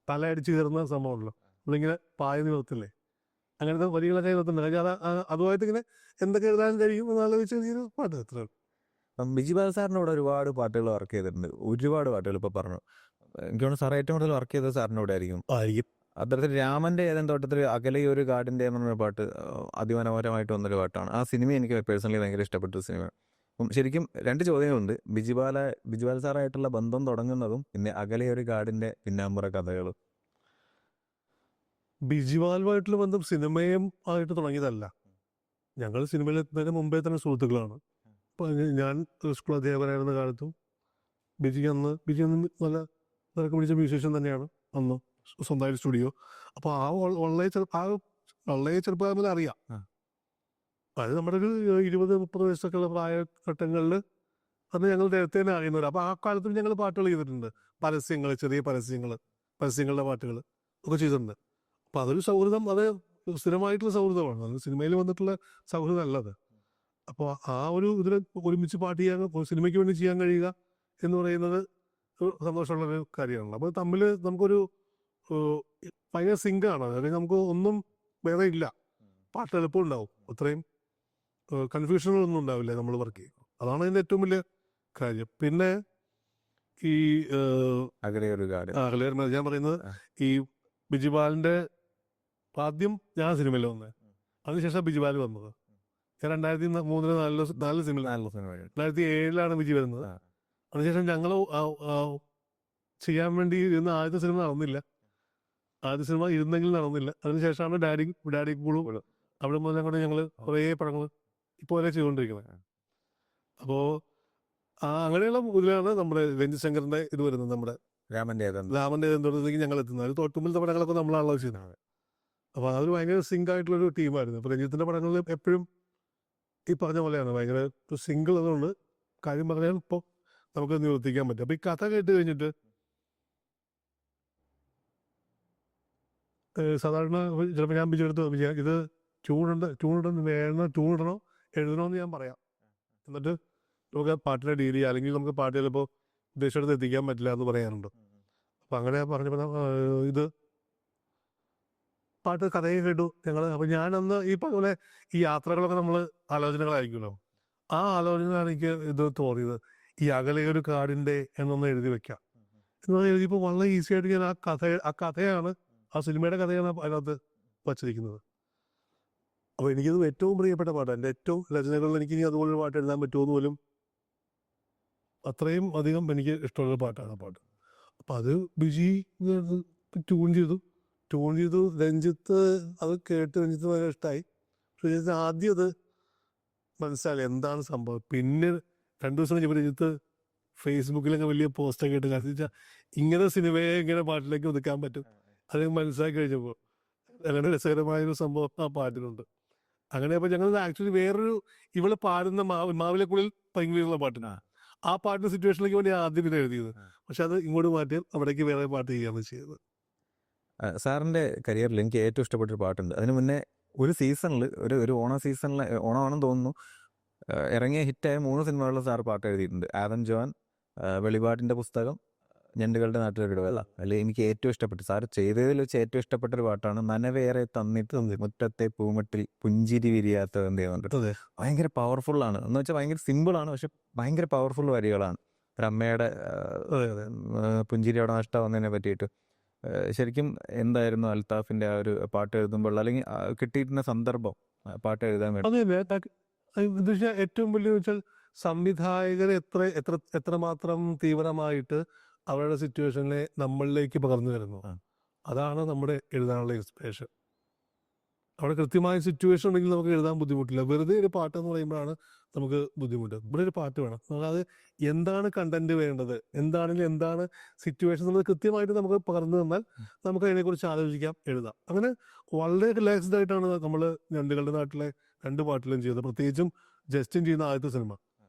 A: തലയടിച്ച് കയറുന്ന സംഭവമുണ്ടല്ലോ. നമ്മളിങ്ങനെ പായ നിവർത്തില്ലേ, അങ്ങനത്തെ വരികളൊക്കെ നിവർത്തുന്നുണ്ട്. കാരണം അതുമായിട്ട് ഇങ്ങനെ എന്തൊക്കെ എഴുതാൻ കഴിയും എന്നാലോചിച്ച് പാട്ട് എത്ര
B: ബിജി ബാൽ സാറിൻ്റെ കൂടെ ഒരുപാട് പാട്ടുകൾ വർക്ക് ചെയ്തിട്ടുണ്ട്, ഒരുപാട് പാട്ടുകൾ ഇപ്പോൾ പറഞ്ഞു. എനിക്ക് തോന്നുന്നു സാർ ഏറ്റവും കൂടുതൽ വർക്ക് ചെയ്തത് സാറിൻ്റെ കൂടെ ആയിരിക്കും.
A: ആയിരിക്കും.
B: അത്തരത്തിൽ രാമൻ്റെ ഏതെങ്കിലും തോട്ടത്തിൽ അകലെ ഒരു കാടിൻ്റെ എന്ന് പറഞ്ഞ പാട്ട് അതിമനോഹരമായിട്ട് വന്നൊരു പാട്ടാണ്. ആ സിനിമ എനിക്ക് പേഴ്സണലി ഭയങ്കര ഇഷ്ടപ്പെട്ട ഒരു സിനിമയാണ്. അപ്പം ശരിക്കും രണ്ട് ചോദ്യങ്ങളുണ്ട്. ബിജുപാൽ സാറായിട്ടുള്ള ബന്ധം തുടങ്ങുന്നതും പിന്നെ അകലെ ഒരു കാടിൻ്റെ പിന്നാമ്പുറ കഥകളും.
A: ബിജിവാലുമായിട്ടുള്ള ബന്ധം സിനിമയും ആയിട്ട് തുടങ്ങിയതല്ല. ഞങ്ങൾ സിനിമയിൽ എത്തുന്നതിന് മുമ്പേ തന്നെ സുഹൃത്തുക്കളാണ്. അപ്പോൾ ഞാൻ സ്കൂൾ അധ്യാപകനായിരുന്ന കാലത്തും ബിജി അന്ന് നല്ല തിരക്ക് പിടിച്ച മ്യൂസീഷ്യൻ തന്നെയാണ് അന്ന്, സ്വന്തമായിട്ട് സ്റ്റുഡിയോ. അപ്പോൾ വളരെ ചെറുപ്പകാലം മുതൽ അറിയാം. അത് നമ്മുടെ ഒരു 20-30 വയസ്സൊക്കെ ഉള്ള പ്രായഘട്ടങ്ങളിൽ അന്ന് ഞങ്ങൾ നേരത്തെ തന്നെ അറിയുന്നവർ. അപ്പോൾ ആ കാലത്തും ഞങ്ങൾ പാട്ടുകൾ ചെയ്തിട്ടുണ്ട്. ചെറിയ പരസ്യങ്ങളുടെ പാട്ടുകൾ ഒക്കെ ചെയ്തിട്ടുണ്ട്. അപ്പോൾ അതൊരു സൗഹൃദം, അത് സ്ഥിരമായിട്ടുള്ള സൗഹൃദമാണ്. അത് സിനിമയിൽ വന്നിട്ടുള്ള സൗഹൃദമല്ല അത്. അപ്പോൾ ആ ഒരു ഇതിൽ ഒരുമിച്ച് പാട്ട് ചെയ്യാൻ, സിനിമയ്ക്ക് വേണ്ടി ചെയ്യാൻ കഴിയുക എന്ന് പറയുന്നത് സന്തോഷമുള്ളൊരു കാര്യമാണല്ലോ. അപ്പോൾ തമ്മിൽ നമുക്കൊരു ഭയങ്കര സിങ്കാണ്. അല്ലെങ്കിൽ നമുക്ക് ഒന്നും വേറെ ഇല്ല. പാട്ട് എളുപ്പം ഉണ്ടാവും, അത്രയും കൺഫ്യൂഷനുകളൊന്നും ഉണ്ടാവില്ല നമ്മൾ വർക്ക് ചെയ്യും. അതാണ് അതിൻ്റെ ഏറ്റവും വലിയ കാര്യം. പിന്നെ ഈ ഞാൻ പറയുന്നത് ഈ ബിജിപാലിൻ്റെ ആദ്യം ഞാൻ സിനിമയിൽ വന്നത്, അതിനുശേഷം ബിജിപാൽ വന്നത്. ഞാൻ 2003-4 സിനിമ 2007 ബിജി വരുന്നത്. അതിനുശേഷം ഞങ്ങൾ ചെയ്യാൻ വേണ്ടി ഇരുന്ന ആദ്യത്തെ സിനിമ നടന്നില്ല. ആദ്യ സിനിമ ഇരുന്നെങ്കിൽ നടന്നില്ല. അതിനുശേഷമാണ് ഡാഡി കൂളും അവിടെ മുതൽ അങ്ങോട്ട് ഞങ്ങൾ കുറേ പടങ്ങൾ ഇപ്പോൾ വരെ ചെയ്തുകൊണ്ടിരിക്കുന്നത്. അപ്പോൾ അങ്ങനെയുള്ള ഇതിലാണ് നമ്മുടെ രഞ്ജിത് ശങ്കറിൻ്റെ ഇത് വരുന്നത്. നമ്മുടെ രാമൻ്റെ ഏതെന്തോടത്തേക്ക് ഞങ്ങൾ എത്തുന്നത്. അത് തൊട്ടുമുമ്പത്തെ പടങ്ങളൊക്കെ നമ്മളാണല്ലോ ചെയ്യുന്നത്. അപ്പോൾ അതൊരു ഭയങ്കര സിങ്ക് ആയിട്ടുള്ളൊരു ടീമായിരുന്നു. ഇപ്പോൾ രഞ്ജിത്തിൻ്റെ പടങ്ങളിൽ എപ്പോഴും ഈ പറഞ്ഞ പോലെയാണ്, ഭയങ്കര സിംഗിൾ അതുകൊണ്ട് കാര്യം പറഞ്ഞാൽ ഇപ്പോൾ നമുക്ക് നിവർത്തിക്കാൻ പറ്റും. അപ്പോൾ ഈ കഥ കേട്ട് കഴിഞ്ഞിട്ട് സാധാരണ ചിലപ്പോൾ ഞാൻ വിചാരിച്ചു ഇത് ട്യൂണിടണോ എഴുതണോ എന്ന് ഞാൻ പറയാം. എന്നിട്ട് നമുക്ക് പാട്ടിനെ ഡീൽ ചെയ്യുക, അല്ലെങ്കിൽ നമുക്ക് പാട്ട് ചിലപ്പോൾ ഉദ്ദേശിച്ചിടത്ത് എത്തിക്കാൻ പറ്റില്ല എന്ന് പറയാനുണ്ട്. അപ്പം അങ്ങനെ പറഞ്ഞപ്പോൾ ഇത് പാട്ട് കഥയെ കേട്ടു ഞങ്ങൾ. അപ്പോൾ ഞാനന്ന് ഈ പറഞ്ഞ പോലെ ഈ യാത്രകളൊക്കെ നമ്മൾ ആലോചനകളായിരിക്കുമല്ലോ. ആ ആലോചനകളാണ് എനിക്ക് ഇത് തോന്നിയത്. ഈ അകലെ ഒരു കാടിൻ്റെ എന്നൊന്ന് എഴുതി വെക്കാം എന്ന് എഴുതിയപ്പോൾ വളരെ ഈസി ആയിട്ട് ഞാൻ ആ സിനിമയുടെ കഥയാണ് അതിനകത്ത് വച്ചിരിക്കുന്നത്. അപ്പോൾ എനിക്കത് ഏറ്റവും പ്രിയപ്പെട്ട പാട്ടാണ്. എൻ്റെ ഏറ്റവും രചനകളിൽ എനിക്ക് ഇനി അതുപോലൊരു പാട്ട് എഴുതാൻ പറ്റുമെന്ന് പോലും അത്രയും അധികം എനിക്ക് ഇഷ്ടമുള്ള പാട്ടാണ് ആ പാട്ട്. അപ്പം അത് ബിജി ട്യൂൺ ചെയ്തു. രഞ്ജിത്ത് അത് കേട്ട് രഞ്ജിത്ത് ഭയങ്കര ഇഷ്ടമായി. പക്ഷേ ആദ്യം അത് മനസ്സിലായി എന്താണ് സംഭവം. പിന്നെ 2 ദിവസം കഴിഞ്ഞപ്പോൾ രഞ്ജിത്ത് ഫേസ്ബുക്കിലൊക്കെ വലിയ പോസ്റ്റൊക്കെ ഇട്ട് കാരണം ഇങ്ങനെ സിനിമയെ ഇങ്ങനെ പാട്ടിലേക്ക് ഒതുക്കാൻ പറ്റും അത് മനസ്സിലാക്കി കഴിഞ്ഞപ്പോൾ അങ്ങനെ രസകരമായൊരു സംഭവം ആ പാട്ടിനുണ്ട്. അങ്ങനെ അപ്പോൾ ഞങ്ങൾ ആക്ച്വലി വേറൊരു ഇവള് പാടുന്ന മാവിലക്കുള്ളിൽ പൈങ്കിളിയുള്ള പാട്ടിനാണ്. ആ പാട്ടിൻ്റെ സിറ്റുവേഷനിലേക്ക് വേണ്ടി ആദ്യം പിന്നെ എഴുതിയത്. പക്ഷെ അത് ഇങ്ങോട്ട് മാറ്റി അവിടേക്ക് വേറെ പാട്ട് ചെയ്യുകയാണ് ചെയ്തത്.
B: സാറിൻ്റെ കരിയറിൽ എനിക്ക് ഏറ്റവും ഇഷ്ടപ്പെട്ടൊരു പാട്ടുണ്ട്. അതിന് മുന്നേ ഒരു സീസണിൽ ഒരു ഓണമാണെന്ന് തോന്നുന്നു, ഇറങ്ങിയ ഹിറ്റായ 3 സിനിമകളിൽ സാർ പാട്ട് എഴുതിയിട്ടുണ്ട്. ആദം ജോൺ, വെളിപാടിൻ്റെ പുസ്തകം, ഞണ്ടുകളുടെ നാട്ടിലൊരു ഇടവേള. അതിൽ എനിക്ക് ഏറ്റവും ഇഷ്ടപ്പെട്ടു സാർ ചെയ്തതിൽ വെച്ച് ഏറ്റവും ഇഷ്ടപ്പെട്ടൊരു പാട്ടാണ് നനവേറെ തന്നിട്ട് മുറ്റത്തെ പൂമട്ടിൽ പുഞ്ചിരി വിരിയാത്ത എന്ത്. ഭയങ്കര പവർഫുള്ളാണ് എന്ന് വെച്ചാൽ ഭയങ്കര സിമ്പിളാണ്, പക്ഷെ ഭയങ്കര പവർഫുൾ വരികളാണ്. ഒരു അമ്മയുടെ പുഞ്ചിരി അവിടെ നഷ്ടമാവുന്നതിനെ പറ്റിയിട്ട്. ശരിക്കും എന്തായിരുന്നു അൽത്താഫിൻ്റെ ആ ഒരു പാട്ട് എഴുതുമ്പോൾ അല്ലെങ്കിൽ കിട്ടിയിരുന്ന സന്ദർഭം പാട്ട് എഴുതാൻ വേണ്ടി?
A: ഏറ്റവും വലിയ വെച്ചാൽ സംവിധായകർ എത്രമാത്രം തീവ്രമായിട്ട് അവരുടെ സിറ്റുവേഷനെ നമ്മളിലേക്ക് പകർന്നു വരുന്നു. അതാണ് നമ്മുടെ എഴുതാനുള്ള ഇൻസ്പിറേഷൻ. അവിടെ കൃത്യമായ സിറ്റുവേഷൻ ഉണ്ടെങ്കിൽ നമുക്ക് എഴുതാൻ ബുദ്ധിമുട്ടില്ല. വെറുതെ ഒരു പാട്ട് എന്ന് പറയുമ്പോഴാണ് നമുക്ക് ബുദ്ധിമുട്ട്. ഇവിടെ ഒരു പാട്ട് വേണം, അത് എന്താണ് കണ്ടന്റ് വേണ്ടത്, എന്താണ് സിറ്റുവേഷൻ എന്നുള്ളത് കൃത്യമായിട്ട് നമുക്ക് പകർന്നു തന്നാൽ നമുക്ക് അതിനെക്കുറിച്ച് ആലോചിക്കാം, എഴുതാം. അങ്ങനെ വളരെ റിലാക്സ്ഡ് ആയിട്ടാണ് നമ്മൾ ഞണ്ടുകളുടെ നാട്ടിലെ 2 പാട്ടിലും ചെയ്തത്. പ്രത്യേകിച്ചും ജസ്റ്റിൻ ചെയ്യുന്ന ആദ്യത്തെ സിനിമ.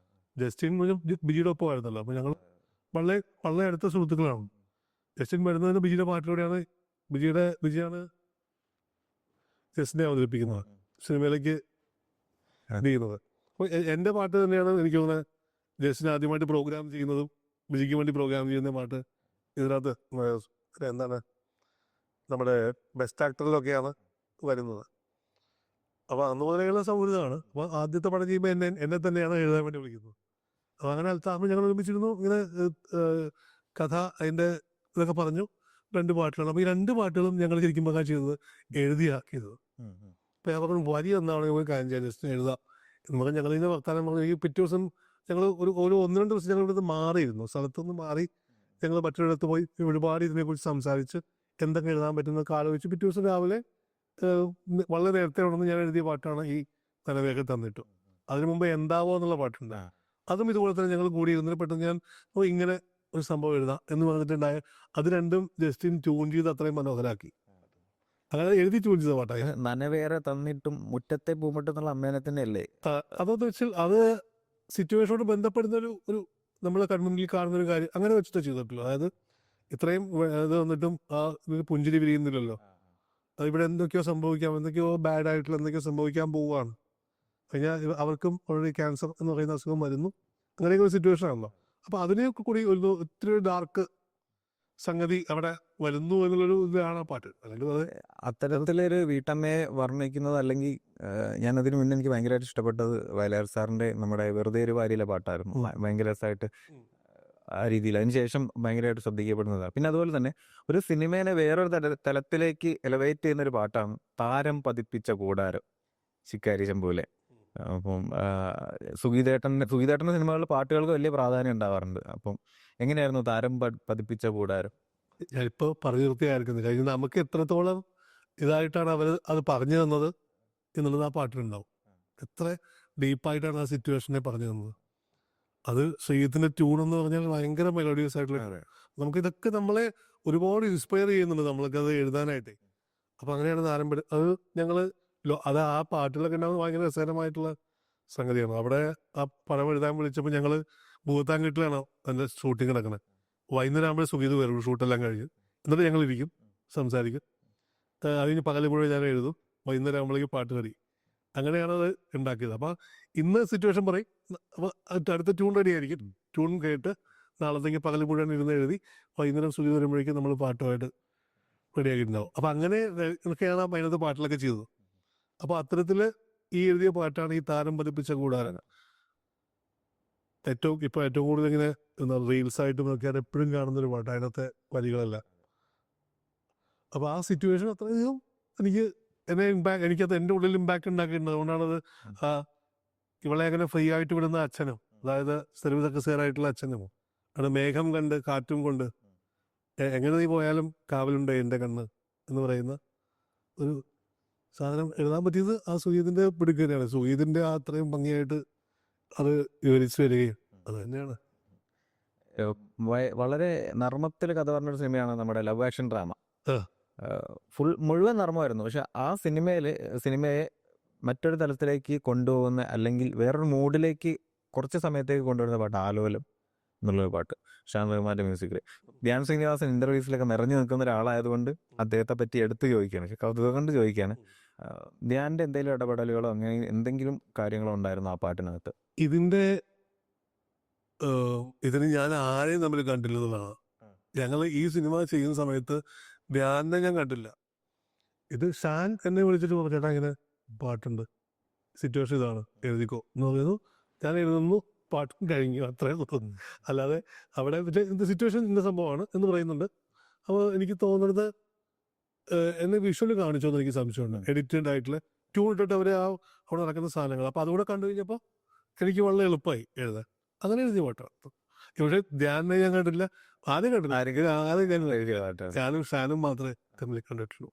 A: ജസ്റ്റിൻ ബിജിയുടെ ഒപ്പം ആയിരുന്നല്ലോ. അപ്പോൾ ഞങ്ങൾ വളരെ അടുത്ത സുഹൃത്തുക്കളാണ്. ജസ്റ്റിൻ വരുന്നതിന് ബിജിയുടെ പാട്ടിലൂടെയാണ് ബിജിയാണ് ജസ്റ്റിനെ അവതരിപ്പിക്കുന്നത്, സിനിമയിലേക്ക് ചെയ്യുന്നത്. അപ്പോൾ എൻ്റെ പാട്ട് തന്നെയാണ് എനിക്ക് തോന്നുന്നത് ജസ്റ്റിനെ ആദ്യമായിട്ട് പ്രോഗ്രാം ചെയ്യുന്നതും ബിജിക്ക് വേണ്ടി പ്രോഗ്രാം ചെയ്യുന്ന പാട്ട്. ഇതിനകത്ത് എന്താണ് നമ്മുടെ ബെസ്റ്റ് ആക്ടറിലൊക്കെയാണ് വരുന്നത്. അപ്പോൾ അന്ന് മുതലുള്ള സൗഹൃദമാണ്. അപ്പോൾ ആദ്യത്തെ പടം ചെയ്യുമ്പോൾ എന്നെ തന്നെയാണ് എഴുതാൻ വേണ്ടി വിളിക്കുന്നത്. അപ്പോൾ അങ്ങനെ അൽത്താഫ് ഞങ്ങൾ ഒരുമിച്ചിരുന്നു, ഇങ്ങനെ കഥ അതിൻ്റെ ഇതൊക്കെ പറഞ്ഞു. 2 പാട്ടുകളാണ്. അപ്പോൾ ഈ 2 പാട്ടുകളും ഞങ്ങൾ ശരിക്കും പറഞ്ഞാൽ ചെയ്തത് എഴുതിയാക്കിയത്. അപ്പോൾ ഞാൻ പറഞ്ഞു വരി എന്നാണ് ഒരു കാര്യം ചെയ്യാൻ ജസ്റ്റ് എഴുതാം എന്ന് പറഞ്ഞാൽ ഞങ്ങളിങ്ങനെ വർത്താനം പറഞ്ഞു. ഈ പിറ്റേ ദിവസം ഞങ്ങൾ ഒരു 1-2 ദിവസം ഞങ്ങൾ ഇവിടുന്ന് മാറിയിരുന്നു, സ്ഥലത്തുനിന്ന് മാറി ഞങ്ങൾ മറ്റൊരിടത്ത് പോയി ഒരുപാട് ഇതിനെക്കുറിച്ച് സംസാരിച്ച് എന്തൊക്കെ എഴുതാൻ പറ്റുന്നൊക്കെ ആലോചിച്ച് പിറ്റേ ദിവസം രാവിലെ വളരെ നേരത്തെ ഉണ്ടെന്ന് ഞാൻ എഴുതിയ പാട്ടാണ് ഈ തലവേഗം തന്നിട്ടു. അതിനു മുമ്പ് എന്താവോ എന്നുള്ള പാട്ടുണ്ട്. അതും ഇതുപോലെ തന്നെ ഞങ്ങൾ കൂടി ഇരുന്നിട്ട് പെട്ടെന്ന് ഞാൻ ഇങ്ങനെ ഒരു സംഭവം എഴുതാം എന്ന് പറഞ്ഞിട്ടുണ്ടായ അത് രണ്ടും ജസ്റ്റിൻ ട്യൂൺ ചെയ്ത് അത്രയും മനോഹരാക്കി. അങ്ങനെ എഴുതി ട്യൂൺ ചെയ്ത പാട്ടായി.
B: നനവേറെ തന്നിട്ടും മുറ്റത്തെ പൂമുട്ടെന്നുള്ള അമ്മേനെ തന്നെ അല്ലേ?
A: അതെന്ന് വെച്ചാൽ അത് സിറ്റുവേഷനോട് ബന്ധപ്പെടുന്ന ഒരു നമ്മളെ കൺമുന്നിൽ കാണുന്ന ഒരു കാര്യം അങ്ങനെ വെച്ചിട്ട് ചെയ്തിട്ടുള്ളൂ. അതായത് ഇത്രയും ഇത് വന്നിട്ടും ആ ഇതിന് പുഞ്ചിരി വിരിയുന്നില്ലല്ലോ. ഇവിടെ എന്തൊക്കെയോ സംഭവിക്കാം, എന്തൊക്കെയോ ബാഡ് ആയിട്ടുള്ള എന്തൊക്കെയോ സംഭവിക്കാൻ പോവുകയാണ്. കഴിഞ്ഞാൽ അവർക്കും ഓൾറെഡി ക്യാൻസർ എന്ന് പറയുന്ന അസുഖം വരുന്നു. അങ്ങനെയൊക്കെ ഒരു സിറ്റുവേഷൻ ആണല്ലോ. അപ്പോൾ അതിനെയൊക്കെ കൂടി ഒത്തിരി ഡാർക്ക് സംഗതി അവിടെ വരുന്നു എന്നുള്ളൊരു ഇതാണ് ആ പാട്ട്. അല്ലെങ്കിൽ അത്
B: അത്തരത്തിലൊരു വീട്ടമ്മയെ വർണ്ണിക്കുന്നത്, അല്ലെങ്കിൽ ഞാനതിന് മുന്നേ എനിക്ക് ഭയങ്കരമായിട്ട് ഇഷ്ടപ്പെട്ടത് വയലാർ സാറിന്റെ നമ്മുടെ വെറുതെ ഒരു വാരിയിലെ പാട്ടായിരുന്നു. ഭയങ്കര രസമായിട്ട് ആ രീതിയിൽ അതിനുശേഷം ഭയങ്കരമായിട്ട് ശ്രദ്ധിക്കപ്പെടുന്നതാണ്. പിന്നെ അതുപോലെ തന്നെ ഒരു സിനിമേനെ വേറൊരു തലത്തിലേക്ക് എലവേറ്റ് ചെയ്യുന്ന ഒരു പാട്ടാണ് താരം പതിപ്പിച്ച കൂടാരം, ശിക്കാരി ശംഭുവിലെ. അപ്പം സുഗീതേട്ടൻ്റെ സിനിമകളിൽ പാട്ടുകൾക്ക് വലിയ പ്രാധാന്യം ഉണ്ടാവാറുണ്ട്. അപ്പം എങ്ങനെയായിരുന്നു താരം പതിപ്പിച്ച കൂടാരം?
A: ഞാനിപ്പോൾ പറഞ്ഞു നിർത്തിയായിരിക്കുന്നത്. കഴിഞ്ഞ നമുക്ക് എത്രത്തോളം ഇതായിട്ടാണ് അവർ അത് പറഞ്ഞു തന്നത് എന്നുള്ളത് ആ പാട്ടിലുണ്ടാവും. എത്ര ഡീപ്പായിട്ടാണ് ആ സിറ്റുവേഷനെ പറഞ്ഞു തന്നത്. അത് ശ്രീജിത്തിന്റെ ട്യൂൺ എന്ന് പറഞ്ഞാൽ ഭയങ്കര മെലോഡിയസ് ആയിട്ടുള്ള, നമുക്കിതൊക്കെ നമ്മളെ ഒരുപാട് ഇൻസ്പയർ ചെയ്യുന്നുണ്ട് നമ്മൾക്കത് എഴുതാനായിട്ട്. അപ്പം അങ്ങനെയാണ് ആരംഭം. അത് ഞങ്ങൾ അത് ആ പാട്ടിലൊക്കെ ഉണ്ടാകുന്ന ഭയങ്കര രസകരമായിട്ടുള്ള സംഗതിയാണ്. അവിടെ ആ പടം എഴുതാൻ വിളിച്ചപ്പോൾ ഞങ്ങൾ ഭൂത്താൻകെട്ടിലാണ് അതിൻ്റെ ഷൂട്ടിങ് നടക്കുന്നത്. വൈകുന്നേരം ആകുമ്പോൾ സുഗീത് വരും, ഷൂട്ടെല്ലാം കഴിഞ്ഞ്. എന്നിട്ട് ഞങ്ങൾ ഇരിക്കും, സംസാരിക്കും. അതിന് പകൽ മുഴുവൻ ഞാൻ എഴുതും, വൈകുന്നേരം ആകുമ്പോഴേക്കും പാട്ട് കറി. അങ്ങനെയാണ് അത് ഉണ്ടാക്കിയത്. അപ്പോൾ ഇന്ന് സിറ്റുവേഷൻ പറയും, അപ്പോൾ അടുത്ത ട്യൂൺ റെഡി ആയിരിക്കും. ട്യൂൺ കേട്ട് നാളത്തേക്ക് പകൽ മുഴുവൻ ഇരുന്ന് എഴുതി വൈകുന്നേരം സുഗീത് വരുമ്പോഴേക്കും നമ്മൾ പാട്ടുമായിട്ട് റെഡി ആക്കിയിട്ടുണ്ടാവും. അപ്പോൾ അങ്ങനെ ഒക്കെയാണ് ആ അതിനകത്ത് പാട്ടിലൊക്കെ ചെയ്തത്. അപ്പോൾ അത്തരത്തിൽ ഈ എഴുതിയ പാട്ടാണ് ഈ താരം പതിപ്പിച്ച കൂടാരം. ഏറ്റവും കൂടുതൽ ഇങ്ങനെ റീൽസായിട്ടും ഒക്കെ എപ്പോഴും കാണുന്നൊരു പാട്ട്, അതിനകത്തെ വരികളല്ല. അപ്പോൾ ആ സിറ്റുവേഷൻ അത്രയധികം എനിക്കത് എൻ്റെ ഉള്ളിൽ ഇമ്പാക്ട് ഉണ്ടാക്കിയിട്ടുണ്ട്. അതുകൊണ്ടാണത് ഇവളെ അങ്ങനെ ഫ്രീ ആയിട്ട് വിടുന്ന അച്ഛനും, അതായത് സർവീസ് ഓഫീസറായിട്ടുള്ള അച്ഛനും, അവിടെ മേഘം കണ്ട് കാറ്റും കൊണ്ട് എങ്ങനെ നീ പോയാലും കാവലുണ്ട് എൻ്റെ കണ്ണ് എന്ന് പറയുന്ന ഒരു സാധനം എഴുതാൻ പറ്റിയത് ആ സുഗീതിൻ്റെ പിടുക്കന്നെയാണ്. സുഗീതിൻ്റെ ആ അത്രയും ഭംഗിയായിട്ട് അത് വിവരിച്ചു വരികയും അത് തന്നെയാണ്.
B: വളരെ നർമ്മത്തിൽ കഥ പറഞ്ഞൊരു സിനിമയാണ് നമ്മുടെ ലവ് ആക്ഷൻ ഡ്രാമ. മുഴുവൻ നർമ്മമായിരുന്നു. പക്ഷെ ആ സിനിമയെ മറ്റൊരു തലത്തിലേക്ക് കൊണ്ടുപോകുന്ന, അല്ലെങ്കിൽ വേറൊരു മൂഡിലേക്ക് കുറച്ച് സമയത്തേക്ക് കൊണ്ടുവരുന്ന പാട്ട് ആലോലം എന്നുള്ളൊരു പാട്ട്, ഷാൻ റഹ്മാന്റെ മ്യൂസിക്കിൽ. ധ്യാൻ ശ്രീനിവാസൻ ഇന്റർവ്യൂസിലൊക്കെ നിറഞ്ഞു നിൽക്കുന്ന ഒരാളായതുകൊണ്ട് അദ്ദേഹത്തെ പറ്റി എടുത്ത് ചോദിക്കുകയാണ്, പക്ഷെ കൗതുകം കൊണ്ട് ചോദിക്കുകയാണ്, ധ്യാന്റെ എന്തെങ്കിലും ഇടപെടലുകളോ അങ്ങനെ എന്തെങ്കിലും കാര്യങ്ങളോ ഉണ്ടായിരുന്നു ആ പാട്ടിനകത്ത്?
A: ഇതിന് ഞാൻ ആരെയും തമ്മിൽ കണ്ടില്ലെന്നതാണ്. ഞങ്ങൾ ഈ സിനിമ ചെയ്യുന്ന സമയത്ത് ധ്യാനെ ഞാൻ കണ്ടില്ല. ഇത് ഷാൻ എന്നെ വിളിച്ചിട്ട് പറഞ്ഞു, ചേട്ടാ ഇങ്ങനെ പാട്ടുണ്ട്, സിറ്റുവേഷൻ ഇതാണ്, എഴുതിക്കോ എന്ന് പറയുന്നു. ഞാൻ എഴുതുന്നു, പാട്ടും കഴിഞ്ഞു, അത്രയും തോന്നുന്നു. അല്ലാതെ അവിടെ സിറ്റുവേഷൻ ഇന്ന സംഭവമാണ് എന്ന് പറയുന്നുണ്ട്. അപ്പോൾ എനിക്ക് തോന്നുന്നത് എന്നെ വിഷ്വൽ കാണിച്ചോ എന്ന് എനിക്ക് സംശയമുണ്ട്. എഡിറ്റഡ് ആയിട്ടുള്ള ട്യൂൺ ഇട്ടിട്ട് അവർ അവിടെ നടക്കുന്ന സാധനങ്ങൾ. അപ്പോൾ അതുകൂടെ കണ്ടു കഴിഞ്ഞപ്പോൾ എനിക്ക് വളരെ എളുപ്പമായി എഴുതാൻ. അങ്ങനെ എഴുതിയ പാട്ടാണ്. പക്ഷേ ധ്യാനെ ഞാൻ കണ്ടില്ല, ആദ്യം കണ്ടില്ല. ഞാനും ഷാനും മാത്രമേ തമ്മിൽ കണ്ടിട്ടുള്ളൂ.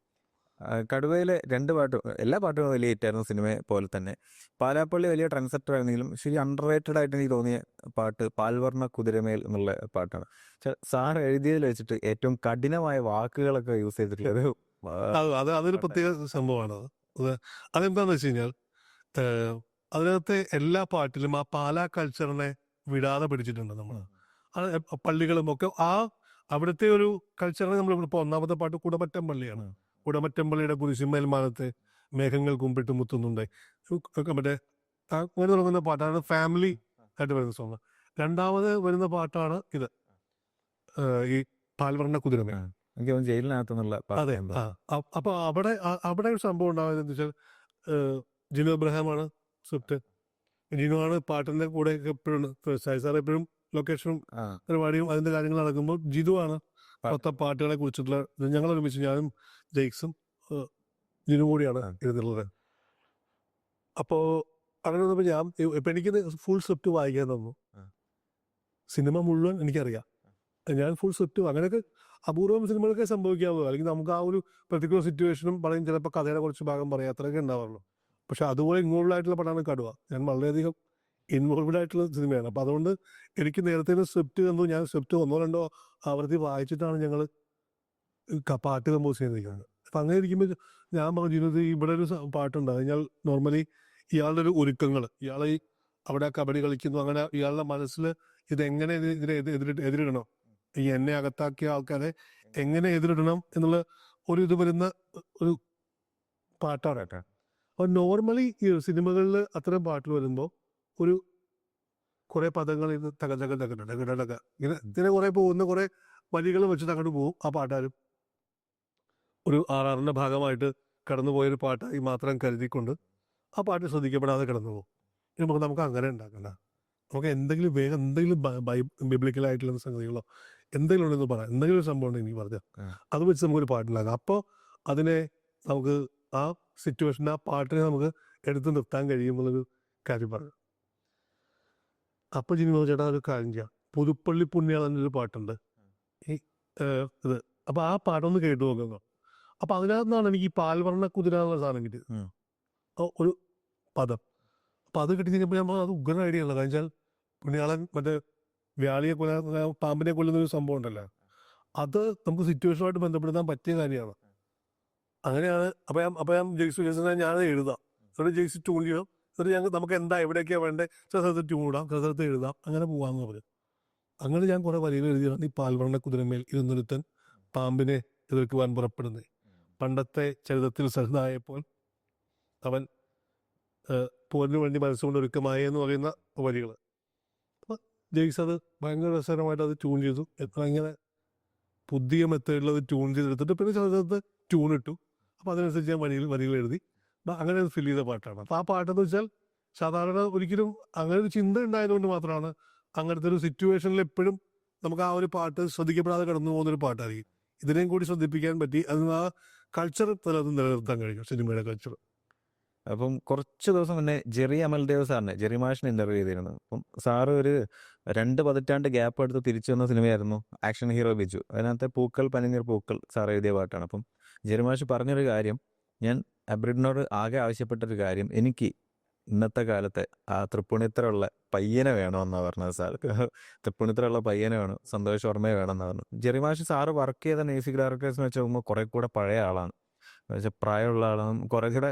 B: കടുവയിലെ 2 പാട്ടും, എല്ലാ പാട്ടും വലിയ ഹിറ്റായിരുന്നു സിനിമയെ പോലെ തന്നെ. പാലാപ്പള്ളി വലിയ ട്രെൻഡ് സെറ്റർ ആയിരുന്നെങ്കിലും ശരി അണ്ടർ റേറ്റഡ് ആയിട്ട് എനിക്ക് തോന്നിയ പാട്ട് പാൽവർണ്ണ കുതിരമേൽ എന്നുള്ള പാട്ടാണ്. സാർ എഴുതിയതിൽ വെച്ചിട്ട് ഏറ്റവും കഠിനമായ വാക്കുകളൊക്കെ യൂസ് ചെയ്തിട്ടുള്ളത്
A: അതൊരു പ്രത്യേക സംഭവമാണ്. അതെന്താന്ന് വെച്ച് കഴിഞ്ഞാൽ അതിനകത്തെ എല്ലാ പാട്ടിലും ആ പാലാ കൾച്ചറിനെ വിടാതെ പിടിച്ചിട്ടുണ്ട് നമ്മൾ. പള്ളികളും ഒക്കെ അവിടുത്തെ ഒരു കൾച്ചറിനെ നമ്മൾ ഇപ്പോൾ ഒന്നാമത്തെ പാട്ട് കുടമറ്റം പള്ളിയാണ്. കുടമറ്റം പള്ളിയുടെ കുരിശിന്മേൽമാനത്തെ മേഘങ്ങൾ കുമ്പിട്ട് മുത്തുന്നുണ്ട് മറ്റേ അങ്ങനെ തുടങ്ങുന്ന പാട്ടാണ് ഫാമിലി ആയിട്ട് വരുന്ന സോങ്. രണ്ടാമത് വരുന്ന പാട്ടാണ് ഇത്, ഈ പാൽവർണ്ണ കുതിരമേ.
B: ജയിലിനകത്തുനിന്നുള്ള.
A: അതെ. അപ്പൊ അവിടെ ഒരു സംഭവം ഉണ്ടാകുന്നത് വെച്ചാൽ ജിനു എബ്രഹാമാണ് സ്ക്രിപ്റ്റ്, ജിനുവാണ് പാട്ടിൻ്റെ കൂടെ എപ്പോഴും സായി സാർ എപ്പോഴും ലൊക്കേഷനും
B: ആ
A: പരിപാടിയും അതിൻ്റെ കാര്യങ്ങൾ നടക്കുമ്പോൾ ജിതുവാണ് മൊത്തം പാട്ടുകളെ കുറിച്ചിട്ടുള്ള ഞങ്ങൾ ഒരുമിച്ച് ഞാനും ജെയ്ക്സും ജിനു കൂടിയാണ്
B: ആ.
A: ഇരുന്നുള്ളത്. അപ്പോൾ അങ്ങനെ വന്നപ്പോൾ ഞാൻ ഇപ്പം എനിക്ക് ഫുൾ സ്ക്രിപ്റ്റ് വായിക്കാൻ തന്നു.
B: ആ.
A: സിനിമ മുഴുവൻ എനിക്കറിയാം. ഞാൻ ഫുൾ സ്ക്രിപ്റ്റ് അങ്ങനെയൊക്കെ അപൂർവം സിനിമകളൊക്കെ സംഭവിക്കാവുള്ളൂ. അല്ലെങ്കിൽ നമുക്ക് ആ ഒരു പെർട്ടിക്കുലർ സിറ്റുവേഷനും പറയും, ചിലപ്പോൾ കഥയുടെ കുറച്ച് ഭാഗം പറയാം, അത്രയൊക്കെ ഉണ്ടാവുള്ളൂ. പക്ഷെ അതുപോലെ ഇൻവോൾവ് ആയിട്ടുള്ള പടമാണ് കടുവ. ഞാൻ വളരെയധികം ഇൻവോൾവ്ഡ് ആയിട്ടുള്ള സിനിമയാണ്. അപ്പോൾ അതുകൊണ്ട് എനിക്ക് നേരത്തെ സ്ക്രിപ്റ്റ് തന്നു. ഞാൻ സ്ക്രിപ്റ്റ് 1-2 ആവർത്തി വായിച്ചിട്ടാണ് ഞങ്ങൾ പാട്ട് കമ്പോസ് ചെയ്തിരിക്കുന്നത്. അപ്പം അങ്ങനെ ഇരിക്കുമ്പോൾ ഞാൻ പറഞ്ഞിരുന്നത് ഇവിടെ ഒരു പാട്ടുണ്ട്. കഴിഞ്ഞാൽ നോർമലി ഇയാളുടെ ഒരു ഒരുക്കങ്ങൾ, ഇയാൾ ഈ അവിടെ കബഡി കളിക്കുന്നു, അങ്ങനെ ഇയാളുടെ മനസ്സിൽ ഇതെങ്ങനെ എതിരിടണം, ഈ എന്നെ അകത്താക്കിയ ആൾക്കാരെ എങ്ങനെ എതിരിടണം എന്നുള്ള ഒരു ഇത് വരുന്ന ഒരു പാട്ടാണ് കേട്ടോ. അപ്പോൾ നോർമലി ഈ സിനിമകളിൽ അത്തരം പാട്ട് വരുമ്പോൾ ഒരു കുറേ പദങ്ങൾ ഇത് തക തക തക തക തക തക ഇങ്ങനെ കുറേ പോകുന്ന കുറേ വരികൾ വെച്ചിട്ട് അങ്ങോട്ട് പോകും. ആ പാട്ടാരും ഒരു ആറാറിൻ്റെ ഭാഗമായിട്ട് കടന്നുപോയൊരു പാട്ടായി മാത്രം കരുതിക്കൊണ്ട് ആ പാട്ട് ശ്രദ്ധിക്കപ്പെടാതെ കടന്നു പോകും. നമുക്ക് അങ്ങനെ ഉണ്ടാക്കണ്ട. നമുക്ക് എന്തെങ്കിലും വേഗം എന്തെങ്കിലും ബിബ്ലിക്കലായിട്ടുള്ള സംഗതികളോ എന്തെങ്കിലും ഉണ്ടെന്ന് പറയാം. എന്തെങ്കിലും ഒരു സംഭവം ഉണ്ടെങ്കിൽ എനിക്ക് പറഞ്ഞാൽ അത് വെച്ച് നമുക്കൊരു പാട്ടുണ്ടാക്കാം. അപ്പോൾ അതിനെ നമുക്ക് ആ സിറ്റുവേഷൻ, ആ പാട്ടിനെ നമുക്ക് എടുത്ത് നിർത്താൻ കഴിയുമെന്നൊരു കാര്യം പറഞ്ഞു. അപ്പോൾ ജിനി ചേട്ടാ ഒരു കാര്യം ചെയ്യാം, പുതുപ്പള്ളി പുണ്യാളൻ്റെ ഒരു പാട്ടുണ്ട് ഈ ഇത്. അപ്പോൾ ആ പാട്ടൊന്ന് കേട്ടു നോക്കുന്നു. അപ്പോൾ അതിനകത്തുനിന്നാണ് എനിക്ക് ഈ പാൽവർണ്ണ കുതിര എന്നുള്ള സാധനം കിട്ടിയത്, ഒരു പദം. അപ്പോൾ അത് കിട്ടി കഴിഞ്ഞപ്പോൾ ഞാൻ അത് ഉഗ്രൻ ഐഡിയ ഉള്ളത്. കാരണം വെച്ചാൽ പുണ്യാളൻ മറ്റേ വ്യാളിയെ പാമ്പിനെ കൊല്ലുന്നൊരു സംഭവം ഉണ്ടല്ലോ, അത് നമുക്ക് സിറ്റുവേഷനുമായിട്ട് ബന്ധപ്പെടുത്താൻ പറ്റിയ കാര്യമാണ്. അങ്ങനെയാണ്. അപ്പോൾ ഞാൻ ജെയ്സ് ഞാനത് എഴുതാം, എന്നിട്ട് ജെയ്സ് ട്യൂൺ ചെയ്യും, എന്നിട്ട് നമുക്ക് എന്താ എവിടെയൊക്കെയാണ് വേണ്ടത്, ചില സ്ഥലത്ത് ട്യൂൺ ഇടാം, ചില സ്ഥലത്ത് എഴുതാം, അങ്ങനെ പോകാമെന്ന് പറഞ്ഞു. അങ്ങനെ ഞാൻ കുറേ വരികൾ എഴുതിയാണ്. ഈ പാൽവർണ്ണ കുതിരമേൽ ഇരുന്നൊരുത്തൻ പാമ്പിനെ എതിർക്കുവാൻ പുറപ്പെടുന്നത്, പണ്ടത്തെ ചരിത്രത്തിൽ സഹതായപ്പോൾ അവൻ പോരിനു വേണ്ടി മനസ്സുകൊണ്ട് ഒരുക്കമായി എന്ന് പറയുന്ന വരികൾ. അപ്പോൾ ജെയ്സ് അത് ഭയങ്കര രസകരമായിട്ട് അത് ട്യൂൺ ചെയ്തു. ഇങ്ങനെ പുതിയ മെത്തേഡിൽ അത് ട്യൂൺ ചെയ്തെടുത്തിട്ട് പിന്നെ ചിലത് ട്യൂൺ ഇട്ടു. അപ്പോൾ അതിനനുസരിച്ച് ഞാൻ വരികൾ എഴുതി. അങ്ങനെ ഫിൽ ചെയ്ത പാട്ടാണ്. അപ്പോൾ ആ പാട്ടെന്ന് വെച്ചാൽ സാധാരണ ഒരിക്കലും അങ്ങനെ ഒരു ചിന്ത ഉണ്ടായതുകൊണ്ട് മാത്രമാണ് അങ്ങനത്തെ ഒരു സിറ്റുവേഷനിൽ എപ്പോഴും നമുക്ക് ആ ഒരു പാട്ട് ശ്രദ്ധിക്കപ്പെടാതെ കടന്നു പോകുന്നൊരു പാട്ടായിരിക്കും. ഇതിനെയും കൂടി ശ്രദ്ധിപ്പിക്കാൻ പറ്റി. അതിന് ആ കൾച്ചർ അത് നിലനിർത്താൻ കഴിഞ്ഞു, സിനിമയുടെ കൾച്ചർ.
B: അപ്പം കുറച്ച് ദിവസം മുന്നേ ജെറി അമൽദേവ് സാറിനെ, ജെറി മാഷിനെ ഇന്റർവ്യൂ ചെയ്തിരുന്നു. അപ്പം സാറ് ഒരു 2 പതിറ്റാണ്ട് ഗ്യാപ്പ് എടുത്ത് തിരിച്ചു വന്ന സിനിമയായിരുന്നു ആക്ഷൻ ഹീറോ ബിജു. അതിനകത്തെ പൂക്കൾ പനിനീർ പൂക്കൾ സാർ എഴുതിയ പാട്ടാണ്. അപ്പം ജെറി മാഷ് പറഞ്ഞൊരു കാര്യം, ഞാൻ അബ്രിഡിനോട് ആകെ ആവശ്യപ്പെട്ടൊരു കാര്യം, എനിക്ക് ഇന്നത്തെ കാലത്തെ ആ തൃപ്പൂണിത്തറുള്ള പയ്യനെ വേണമെന്നാണ് പറഞ്ഞത് സാർ. തൃപ്പൂണിത്തറുള്ള പയ്യനെ വേണം, സന്തോഷ് വർമ്മയെ വേണമെന്ന് പറഞ്ഞു. ജെറി മാഷ് സാറ് വർക്ക് ചെയ്ത മ്യൂസിക് ഡയറക്ടേഴ്സിന് വെച്ച് നോക്കുമ്പോൾ കുറെ കൂടെ പഴയ ആളാണ്, പ്രായമുള്ള ആളാണ്, കുറെ കൂടെ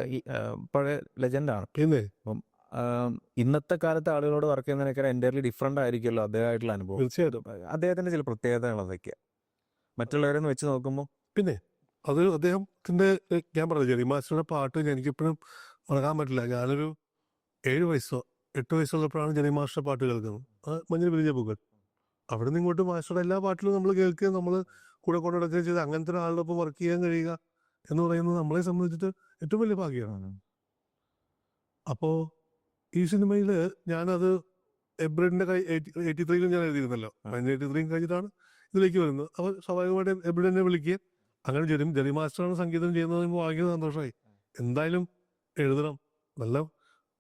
B: പഴയ ലെജൻഡാണ്. അപ്പം ഇന്നത്തെ കാലത്തെ ആളുകളോട് വർക്ക് ചെയ്യുന്നതിനൊക്കെ എൻ്റയർലി ഡിഫറെൻ്റ് ആയിരിക്കുമല്ലോ അദ്ദേഹമായിട്ടുള്ള അനുഭവം.
A: തീർച്ചയായിട്ടും
B: അദ്ദേഹത്തിൻ്റെ ചില പ്രത്യേകതകൾ അതൊക്കെയാണ് മറ്റുള്ളവരെന്ന് വെച്ച് നോക്കുമ്പോൾ.
A: പിന്നെ അത് അദ്ദേഹത്തിൻ്റെ, ഞാൻ പറഞ്ഞു ജെറി മാസ്റ്ററുടെ പാട്ട് എനിക്കിപ്പോഴും മറക്കാൻ പറ്റില്ല. ഞാനൊരു 7 വയസ്സോ 8 വയസ്സുള്ളപ്പോഴാണ് ജെറി മാസ്റ്ററുടെ പാട്ട് കേൾക്കുന്നത്. മഞ്ഞൾ വിരിഞ്ഞ പൂക്കൾ. അവിടെ നിന്ന് ഇങ്ങോട്ട് മാസ്റ്ററുടെ എല്ലാ പാട്ടിലും നമ്മൾ കേൾക്കുകയും നമ്മൾ കൂടെ കൊണ്ടുനടക്കുകയും ചെയ്ത് അങ്ങനത്തെ ഒരാളുടെ ഒപ്പം വർക്ക് ചെയ്യാൻ കഴിയുക എന്ന് പറയുന്നത് നമ്മളെ സംബന്ധിച്ചിട്ട് ഏറ്റവും വലിയ ഭാഗ്യമാണ്. അപ്പോൾ ഈ സിനിമയിൽ ഞാനത് എബ്രിഡിൻ്റെ 83 ഞാൻ എഴുതിയിരുന്നല്ലോ. 83 കഴിഞ്ഞിട്ടാണ് ഇതിലേക്ക് വരുന്നത്. അപ്പോൾ സ്വാഭാവികമായിട്ടും എബ്രിഡിനെ വിളിക്കുകയും അങ്ങനെ ജെറി മാസ്റ്ററാണ് സംഗീതം ചെയ്യുന്നത് ഭയങ്കര സന്തോഷമായി. എന്തായാലും എഴുതണം, നല്ല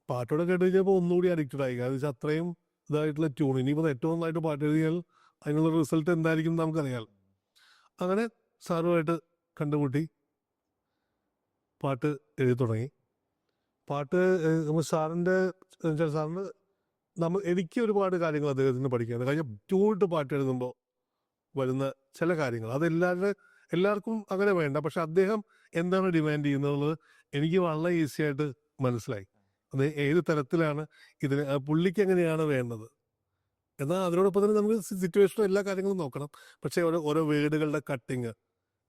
A: പാട്ടോടെ കേട്ട് കഴിഞ്ഞപ്പോൾ ഒന്നുകൂടി അഡിക്റ്റഡ് ആയി. കാരണം വെച്ചാൽ അത്രയും ഇതായിട്ടുള്ള ട്യൂൺ. ഇനിയിപ്പോൾ ഏറ്റവും നന്നായിട്ട് പാട്ട് എഴുതിയാൽ അതിനുള്ള റിസൾട്ട് എന്തായിരിക്കും നമുക്കറിയാം. അങ്ങനെ സാറുമായിട്ട് കണ്ടുമുട്ടി പാട്ട് എഴുതി തുടങ്ങി. പാട്ട് സാറിൻ്റെ എനിക്ക് ഒരുപാട് കാര്യങ്ങൾ അദ്ദേഹത്തിന് പഠിക്കാനുണ്ട്. കഴിഞ്ഞ ട്യൂണിട്ട് പാട്ട് എഴുതുമ്പോൾ വരുന്ന ചില കാര്യങ്ങൾ അത് എല്ലാവർക്കും അങ്ങനെ വേണ്ട, പക്ഷെ അദ്ദേഹം എന്താണ് ഡിമാൻഡ് ചെയ്യുന്നത് എനിക്ക് വളരെ ഈസി ആയിട്ട് മനസ്സിലായി. അത് ഏത് തരത്തിലാണ് ഇതിന് പുള്ളിക്ക് എങ്ങനെയാണ് വേണ്ടത് എന്നാൽ അതിനോടൊപ്പം തന്നെ നമുക്ക് സിറ്റുവേഷനും എല്ലാ കാര്യങ്ങളും നോക്കണം. പക്ഷേ ഓരോ വേർഡുകളുടെ കട്ടിങ്,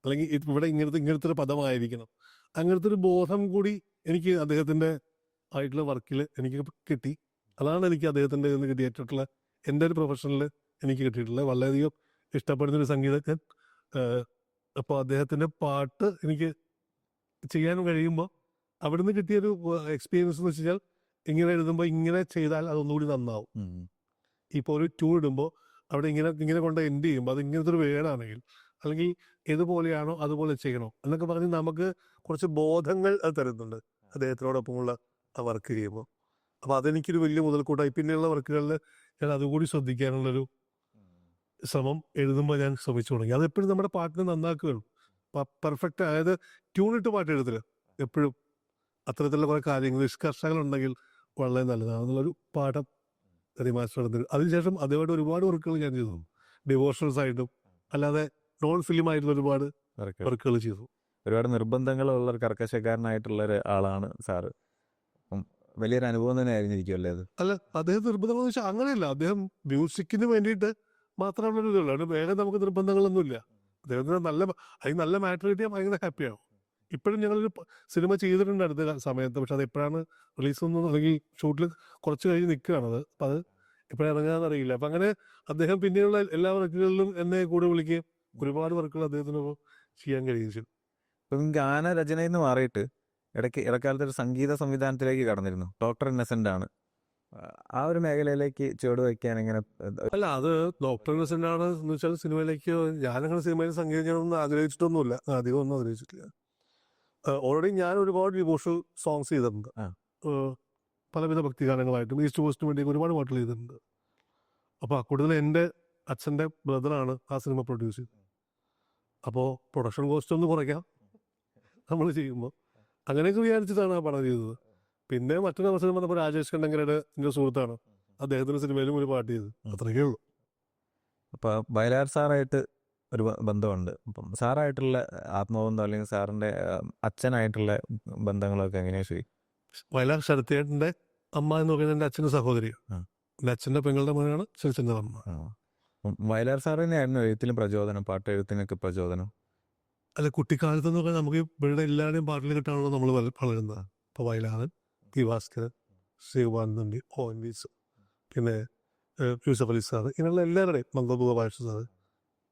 A: അല്ലെങ്കിൽ ഇവിടെ ഇങ്ങനത്തെ ഒരു പദമായിരിക്കണം, അങ്ങനത്തെ ഒരു ബോധം കൂടി എനിക്ക് അദ്ദേഹത്തിൻ്റെ ആയിട്ടുള്ള വർക്കിൽ എനിക്ക് കിട്ടി. അതാണ് എനിക്ക് അദ്ദേഹത്തിൻ്റെ നിന്ന് കിട്ടിയിട്ടുള്ള എൻ്റെ ഒരു പ്രൊഫഷനിൽ എനിക്ക് കിട്ടിയിട്ടുള്ള വളരെയധികം ഇഷ്ടപ്പെടുന്നൊരു സംഗീതജ്ഞൻ. അപ്പോൾ അദ്ദേഹത്തിൻ്റെ പാട്ട് എനിക്ക് ചെയ്യാൻ കഴിയുമ്പോൾ അവിടുന്ന് കിട്ടിയൊരു എക്സ്പീരിയൻസ് എന്ന് വെച്ച് കഴിഞ്ഞാൽ ഇങ്ങനെ എഴുതുമ്പോൾ ഇങ്ങനെ ചെയ്താൽ അതൊന്നുകൂടി നന്നാവും. ഇപ്പോൾ ഒരു ട്യൂൺ ഇടുമ്പോൾ അവിടെ ഇങ്ങനെ ഇങ്ങനെ കൊണ്ട് എൻഡ് ചെയ്യുമ്പോൾ അത് ഇങ്ങനത്തെ ഒരു വേർഡാണെങ്കിൽ അല്ലെങ്കിൽ ഏതുപോലെയാണോ അതുപോലെ ചെയ്യണോ എന്നൊക്കെ പറഞ്ഞ് നമുക്ക് കുറച്ച് ബോധങ്ങൾ അത് തരുന്നുണ്ട് അദ്ദേഹത്തിനോടൊപ്പമുള്ള ആ വർക്ക് ചെയ്യുമ്പോൾ. അപ്പോൾ അതെനിക്കൊരു വലിയ മുതൽക്കൂട്ടായി. പിന്നെയുള്ള വർക്കുകളിൽ ഞാൻ അതുകൂടി ശ്രദ്ധിക്കാനുള്ളൊരു ശ്രമം എഴുതുമ്പോൾ ഞാൻ ശ്രമിച്ചു തുടങ്ങി. അതെപ്പോഴും നമ്മുടെ പാട്ടിനെ നന്നാക്കുകയുള്ളൂ. പെർഫെക്റ്റ് അതായത് ട്യൂണിട്ട് പാട്ട് എഴുതരുത് എപ്പോഴും. അത്തരത്തിലുള്ള കുറേ കാര്യങ്ങൾ നിഷ്കർഷകളുണ്ടെങ്കിൽ വളരെ നല്ലതാണെന്നുള്ളൊരു പാഠം മാസ്റ്റർ എടുത്തത്. അതിനുശേഷം അദ്ദേഹമായിട്ട് ഒരുപാട് വർക്കുകൾ ഞാൻ ചെയ്തു. ഡിവോഷണൽസ് ആയിട്ടും അല്ലാതെ നോൺ ഫിലിം ആയിട്ടുള്ള ഒരുപാട് വർക്കുകൾ ചെയ്തു.
B: ഒരുപാട് നിർബന്ധങ്ങളുള്ള ഒരു കർക്കശക്കാരനായിട്ടുള്ള ഒരു ആളാണ് സാറ്. വലിയൊരു അനുഭവം തന്നെ ആയിരുന്നിരിക്കുമല്ലേ അത്?
A: അല്ല, അദ്ദേഹം നിർബന്ധങ്ങളെന്ന് വെച്ചാൽ അങ്ങനെയല്ല. അദ്ദേഹം മ്യൂസിക്കിന് വേണ്ടിയിട്ട് മാത്രമുള്ളൊരു ഇതുള്ളൂ. അതിന് വേഗം നമുക്ക് നിർബന്ധങ്ങളൊന്നുമില്ല. അദ്ദേഹത്തിന് നല്ല മാറ്റർ കിട്ടിയാൽ ഭയങ്കര ഹാപ്പിയാവും. ഇപ്പോഴും ഞങ്ങളൊരു സിനിമ ചെയ്തിട്ടുണ്ട് അടുത്ത സമയത്ത്. പക്ഷെ അത് എപ്പോഴാണ് റിലീസൊന്നും അല്ലെങ്കിൽ ഷൂട്ടിൽ കുറച്ച് കഴിഞ്ഞ് നിൽക്കുകയാണത്. അപ്പം അത് എപ്പോഴാണ് ഇറങ്ങാന്ന് അറിയില്ല. അപ്പം അങ്ങനെ അദ്ദേഹം പിന്നെയുള്ള എല്ലാ വർക്കുകളിലും എന്നെ കൂടെ വിളിക്കുകയും ഒരുപാട് വർക്കുകൾ അദ്ദേഹത്തിന് ചെയ്യാൻ കഴിയും.
B: ഇപ്പം ഗാനരചനയിൽ നിന്ന് മാറിയിട്ട് ഇടക്കാലത്ത് ഒരു സംഗീത സംവിധാനത്തിലേക്ക് കടന്നിരുന്നു. ഡോക്ടർ ഇന്നസെന്റ് ആണ് ആ ഒരു മേഖലയിലേക്ക് ചുവട് വയ്ക്കാൻ എങ്ങനെ?
A: അല്ല, അത് ഡോക്ടർ ഇന്നസെന്റ് ആണ് എന്ന് വെച്ചാൽ സിനിമയിലേക്ക് ഞാനങ്ങനെ സിനിമയിൽ സംഗീതം ചെയ്യണമെന്ന് ആഗ്രഹിച്ചിട്ടൊന്നുമില്ല. അധികം ഒന്നും ആഗ്രഹിച്ചിട്ടില്ല. ഓൾറെഡി ഞാൻ ഒരുപാട് ഡിവോഷണൽ സോങ്സ് ചെയ്തിട്ടുണ്ട്. പലവിധ ഭക്തിഗാനങ്ങളായിട്ടും ഈസ്റ്റ് കോസ്റ്റിന് വേണ്ടി ഒരുപാട് പാട്ടുകൾ ചെയ്തിട്ടുണ്ട്. അപ്പോൾ കൂടുതൽ എൻ്റെ അച്ഛൻ്റെ ബ്രദറാണ് ആ സിനിമ പ്രൊഡ്യൂസ് ചെയ്തത്. അപ്പോൾ പ്രൊഡക്ഷൻ കോസ്റ്റ് ഒന്ന് കുറയ്ക്കാം നമ്മൾ ചെയ്യുമ്പോൾ. അങ്ങനെയൊക്കെ വിചാരിച്ചിട്ടാണ് ആ പടം ചെയ്തത്. പിന്നെ മറ്റൊരു അവസരം വന്നപ്പോൾ രാജേഷ് കണ്ണങ്കരയുടെ എൻ്റെ സുഹൃത്താണ്, അദ്ദേഹത്തിൻ്റെ സിനിമയിലും ഒരു പാട്ട് ചെയ്ത്. അത്രയൊക്കെ ഉള്ളൂ.
B: അപ്പോൾ വയലാർ സാറായിട്ട് ഒരു ബന്ധമുണ്ട്. അപ്പം സാറായിട്ടുള്ള ആത്മബന്ധം അല്ലെങ്കിൽ സാറിൻ്റെ അച്ഛനായിട്ടുള്ള ബന്ധങ്ങളൊക്കെ എങ്ങനെയാണ് ശരി?
A: വയലാർ ശരത്തേട്ടൻ്റെ അമ്മ എന്ന് പറയുന്നത് എൻ്റെ അച്ഛൻ്റെ സഹോദരിയാണ്. എൻ്റെ അച്ഛൻ്റെ പെങ്ങളുടെ മകനാണ് ശരത്തിൻ്റെ അമ്മ.
B: വയലാർ സാർ തന്നെയായിരുന്നു എഴുത്തിലും പ്രചോദനം, പാട്ട് എഴുത്തിനൊക്കെ പ്രചോദനം?
A: അല്ല, കുട്ടിക്കാലത്ത് എന്ന് പറഞ്ഞാൽ നമുക്ക് ഇവരുടെ എല്ലാവരുടെയും പാട്ടിൽ കിട്ടാണല്ലോ നമ്മൾ വളരുന്നത്. ഇപ്പോൾ വയലാറൻ, പി ഭാസ്കരൻ, ശ്രീകുമാരൻ തമ്പി, ONV, പിന്നെ യൂസഫ് അലി സാറ്, ഇങ്ങനെയുള്ള എല്ലാവരുടെയും മംഗളഭൂപാഷ സാറ്,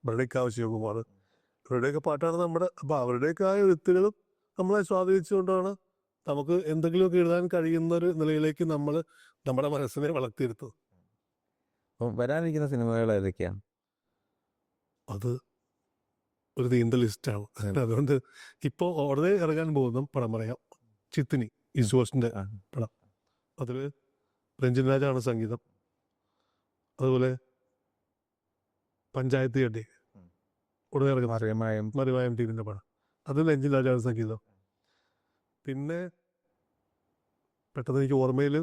A: ഇവരുടെയൊക്കെ ശിവകുമാർ, ഇവരുടെയൊക്കെ പാട്ടാണ് നമ്മുടെ. അപ്പോൾ അവരുടെയൊക്കെ ആ എഴുത്തുകളും നമ്മളെ സ്വാധീനിച്ചുകൊണ്ടാണ് നമുക്ക് എന്തെങ്കിലുമൊക്കെ എഴുതാൻ കഴിയുന്ന ഒരു നിലയിലേക്ക് നമ്മൾ നമ്മുടെ മനസ്സിനെ വളർത്തിയെടുത്തത്.
B: അപ്പം വരാനിരിക്കുന്ന സിനിമകൾ ഏതൊക്കെയാണ്?
A: അത് ഒരു നീണ്ട ലിസ്റ്റാണ്. അതുകൊണ്ട് ഇപ്പോൾ ഉടനെ ഇറങ്ങാൻ പോകുന്ന പടം പറയാം. ചിത്തിനി, ഈസ്റ്റ് കോസ്റ്റിൻ്റെ പടം. അതിൽ രഞ്ജിൻ രാജാണ് സംഗീതം. അതുപോലെ പഞ്ചായത്ത് ചട്ടി ഉടനെ ഇറങ്ങുന്ന മറിമായം ടീമിൻ്റെ പടം. അത് രഞ്ജിൻ രാജാണ് സംഗീതം. പിന്നെ പെട്ടെന്ന് എനിക്ക് ഓർമ്മയിൽ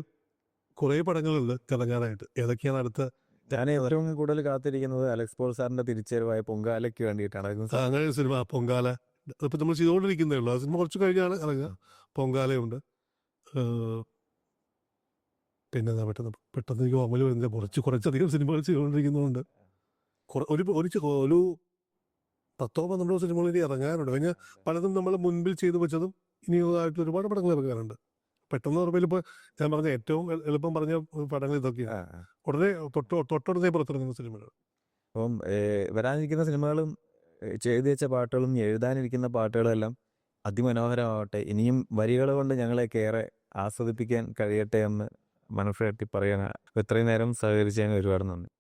A: കുറേ പടങ്ങളുണ്ട് ഇറങ്ങാനായിട്ട്. ഏതൊക്കെയാണ് അടുത്ത?
B: ഞാൻ ഏറ്റവും കൂടുതൽ കാത്തിരിക്കുന്നത് അലക്സ് പോൾ സാറിന്റെ തിരിച്ചുവരവായ പൊങ്കാലയ്ക്ക് വേണ്ടിയിട്ടാണ്.
A: അങ്ങനെ ഒരു സിനിമ പൊങ്കാല അതിപ്പോൾ നമ്മൾ ചെയ്തുകൊണ്ടിരിക്കുന്നേ ഉള്ളൂ. ആ സിനിമ കുറച്ച് കഴിഞ്ഞാണ് ഇറങ്ങുക. പൊങ്കാലയുണ്ട്. പിന്നെ പെട്ടെന്ന് എനിക്ക് ഓർമ്മയിൽ വരുന്നില്ല. കുറച്ചധികം സിനിമകൾ ചെയ്തുകൊണ്ടിരിക്കുന്നുണ്ട്. ഒരു 10-12 സിനിമകൾ ഇനി ഇറങ്ങാനുണ്ട്. കഴിഞ്ഞാൽ പലതും നമ്മൾ മുൻപിൽ ചെയ്തു വെച്ചതും ഇനിയുള്ളതായിട്ട് ഒരുപാട് പടങ്ങൾ ഇറങ്ങാനുണ്ട്. പെട്ടെന്ന് ഓർമ്മയിൽ ഇപ്പോൾ ഞാൻ പറഞ്ഞ ഏറ്റവും എളുപ്പം പറഞ്ഞ പടങ്ങൾ ഇതൊക്കെയാണ്. ഉടനെ തൊട്ടുടനെ പുറത്തിറങ്ങുന്ന സിനിമകൾ.
B: അപ്പം വരാനിരിക്കുന്ന സിനിമകളും ചെയ്തു വെച്ച പാട്ടുകളും എഴുതാനിരിക്കുന്ന പാട്ടുകളും എല്ലാം അതിമനോഹരമാവട്ടെ. ഇനിയും വരികൾ കൊണ്ട് ഞങ്ങളെയൊക്കെ ഏറെ ആസ്വദിപ്പിക്കാൻ കഴിയട്ടെ എന്ന് മനസ്സിലാക്കി പറയാൻ ഇത്രയും നേരം സഹകരിച്ചതിന് ഒരുപാട് നന്ദി.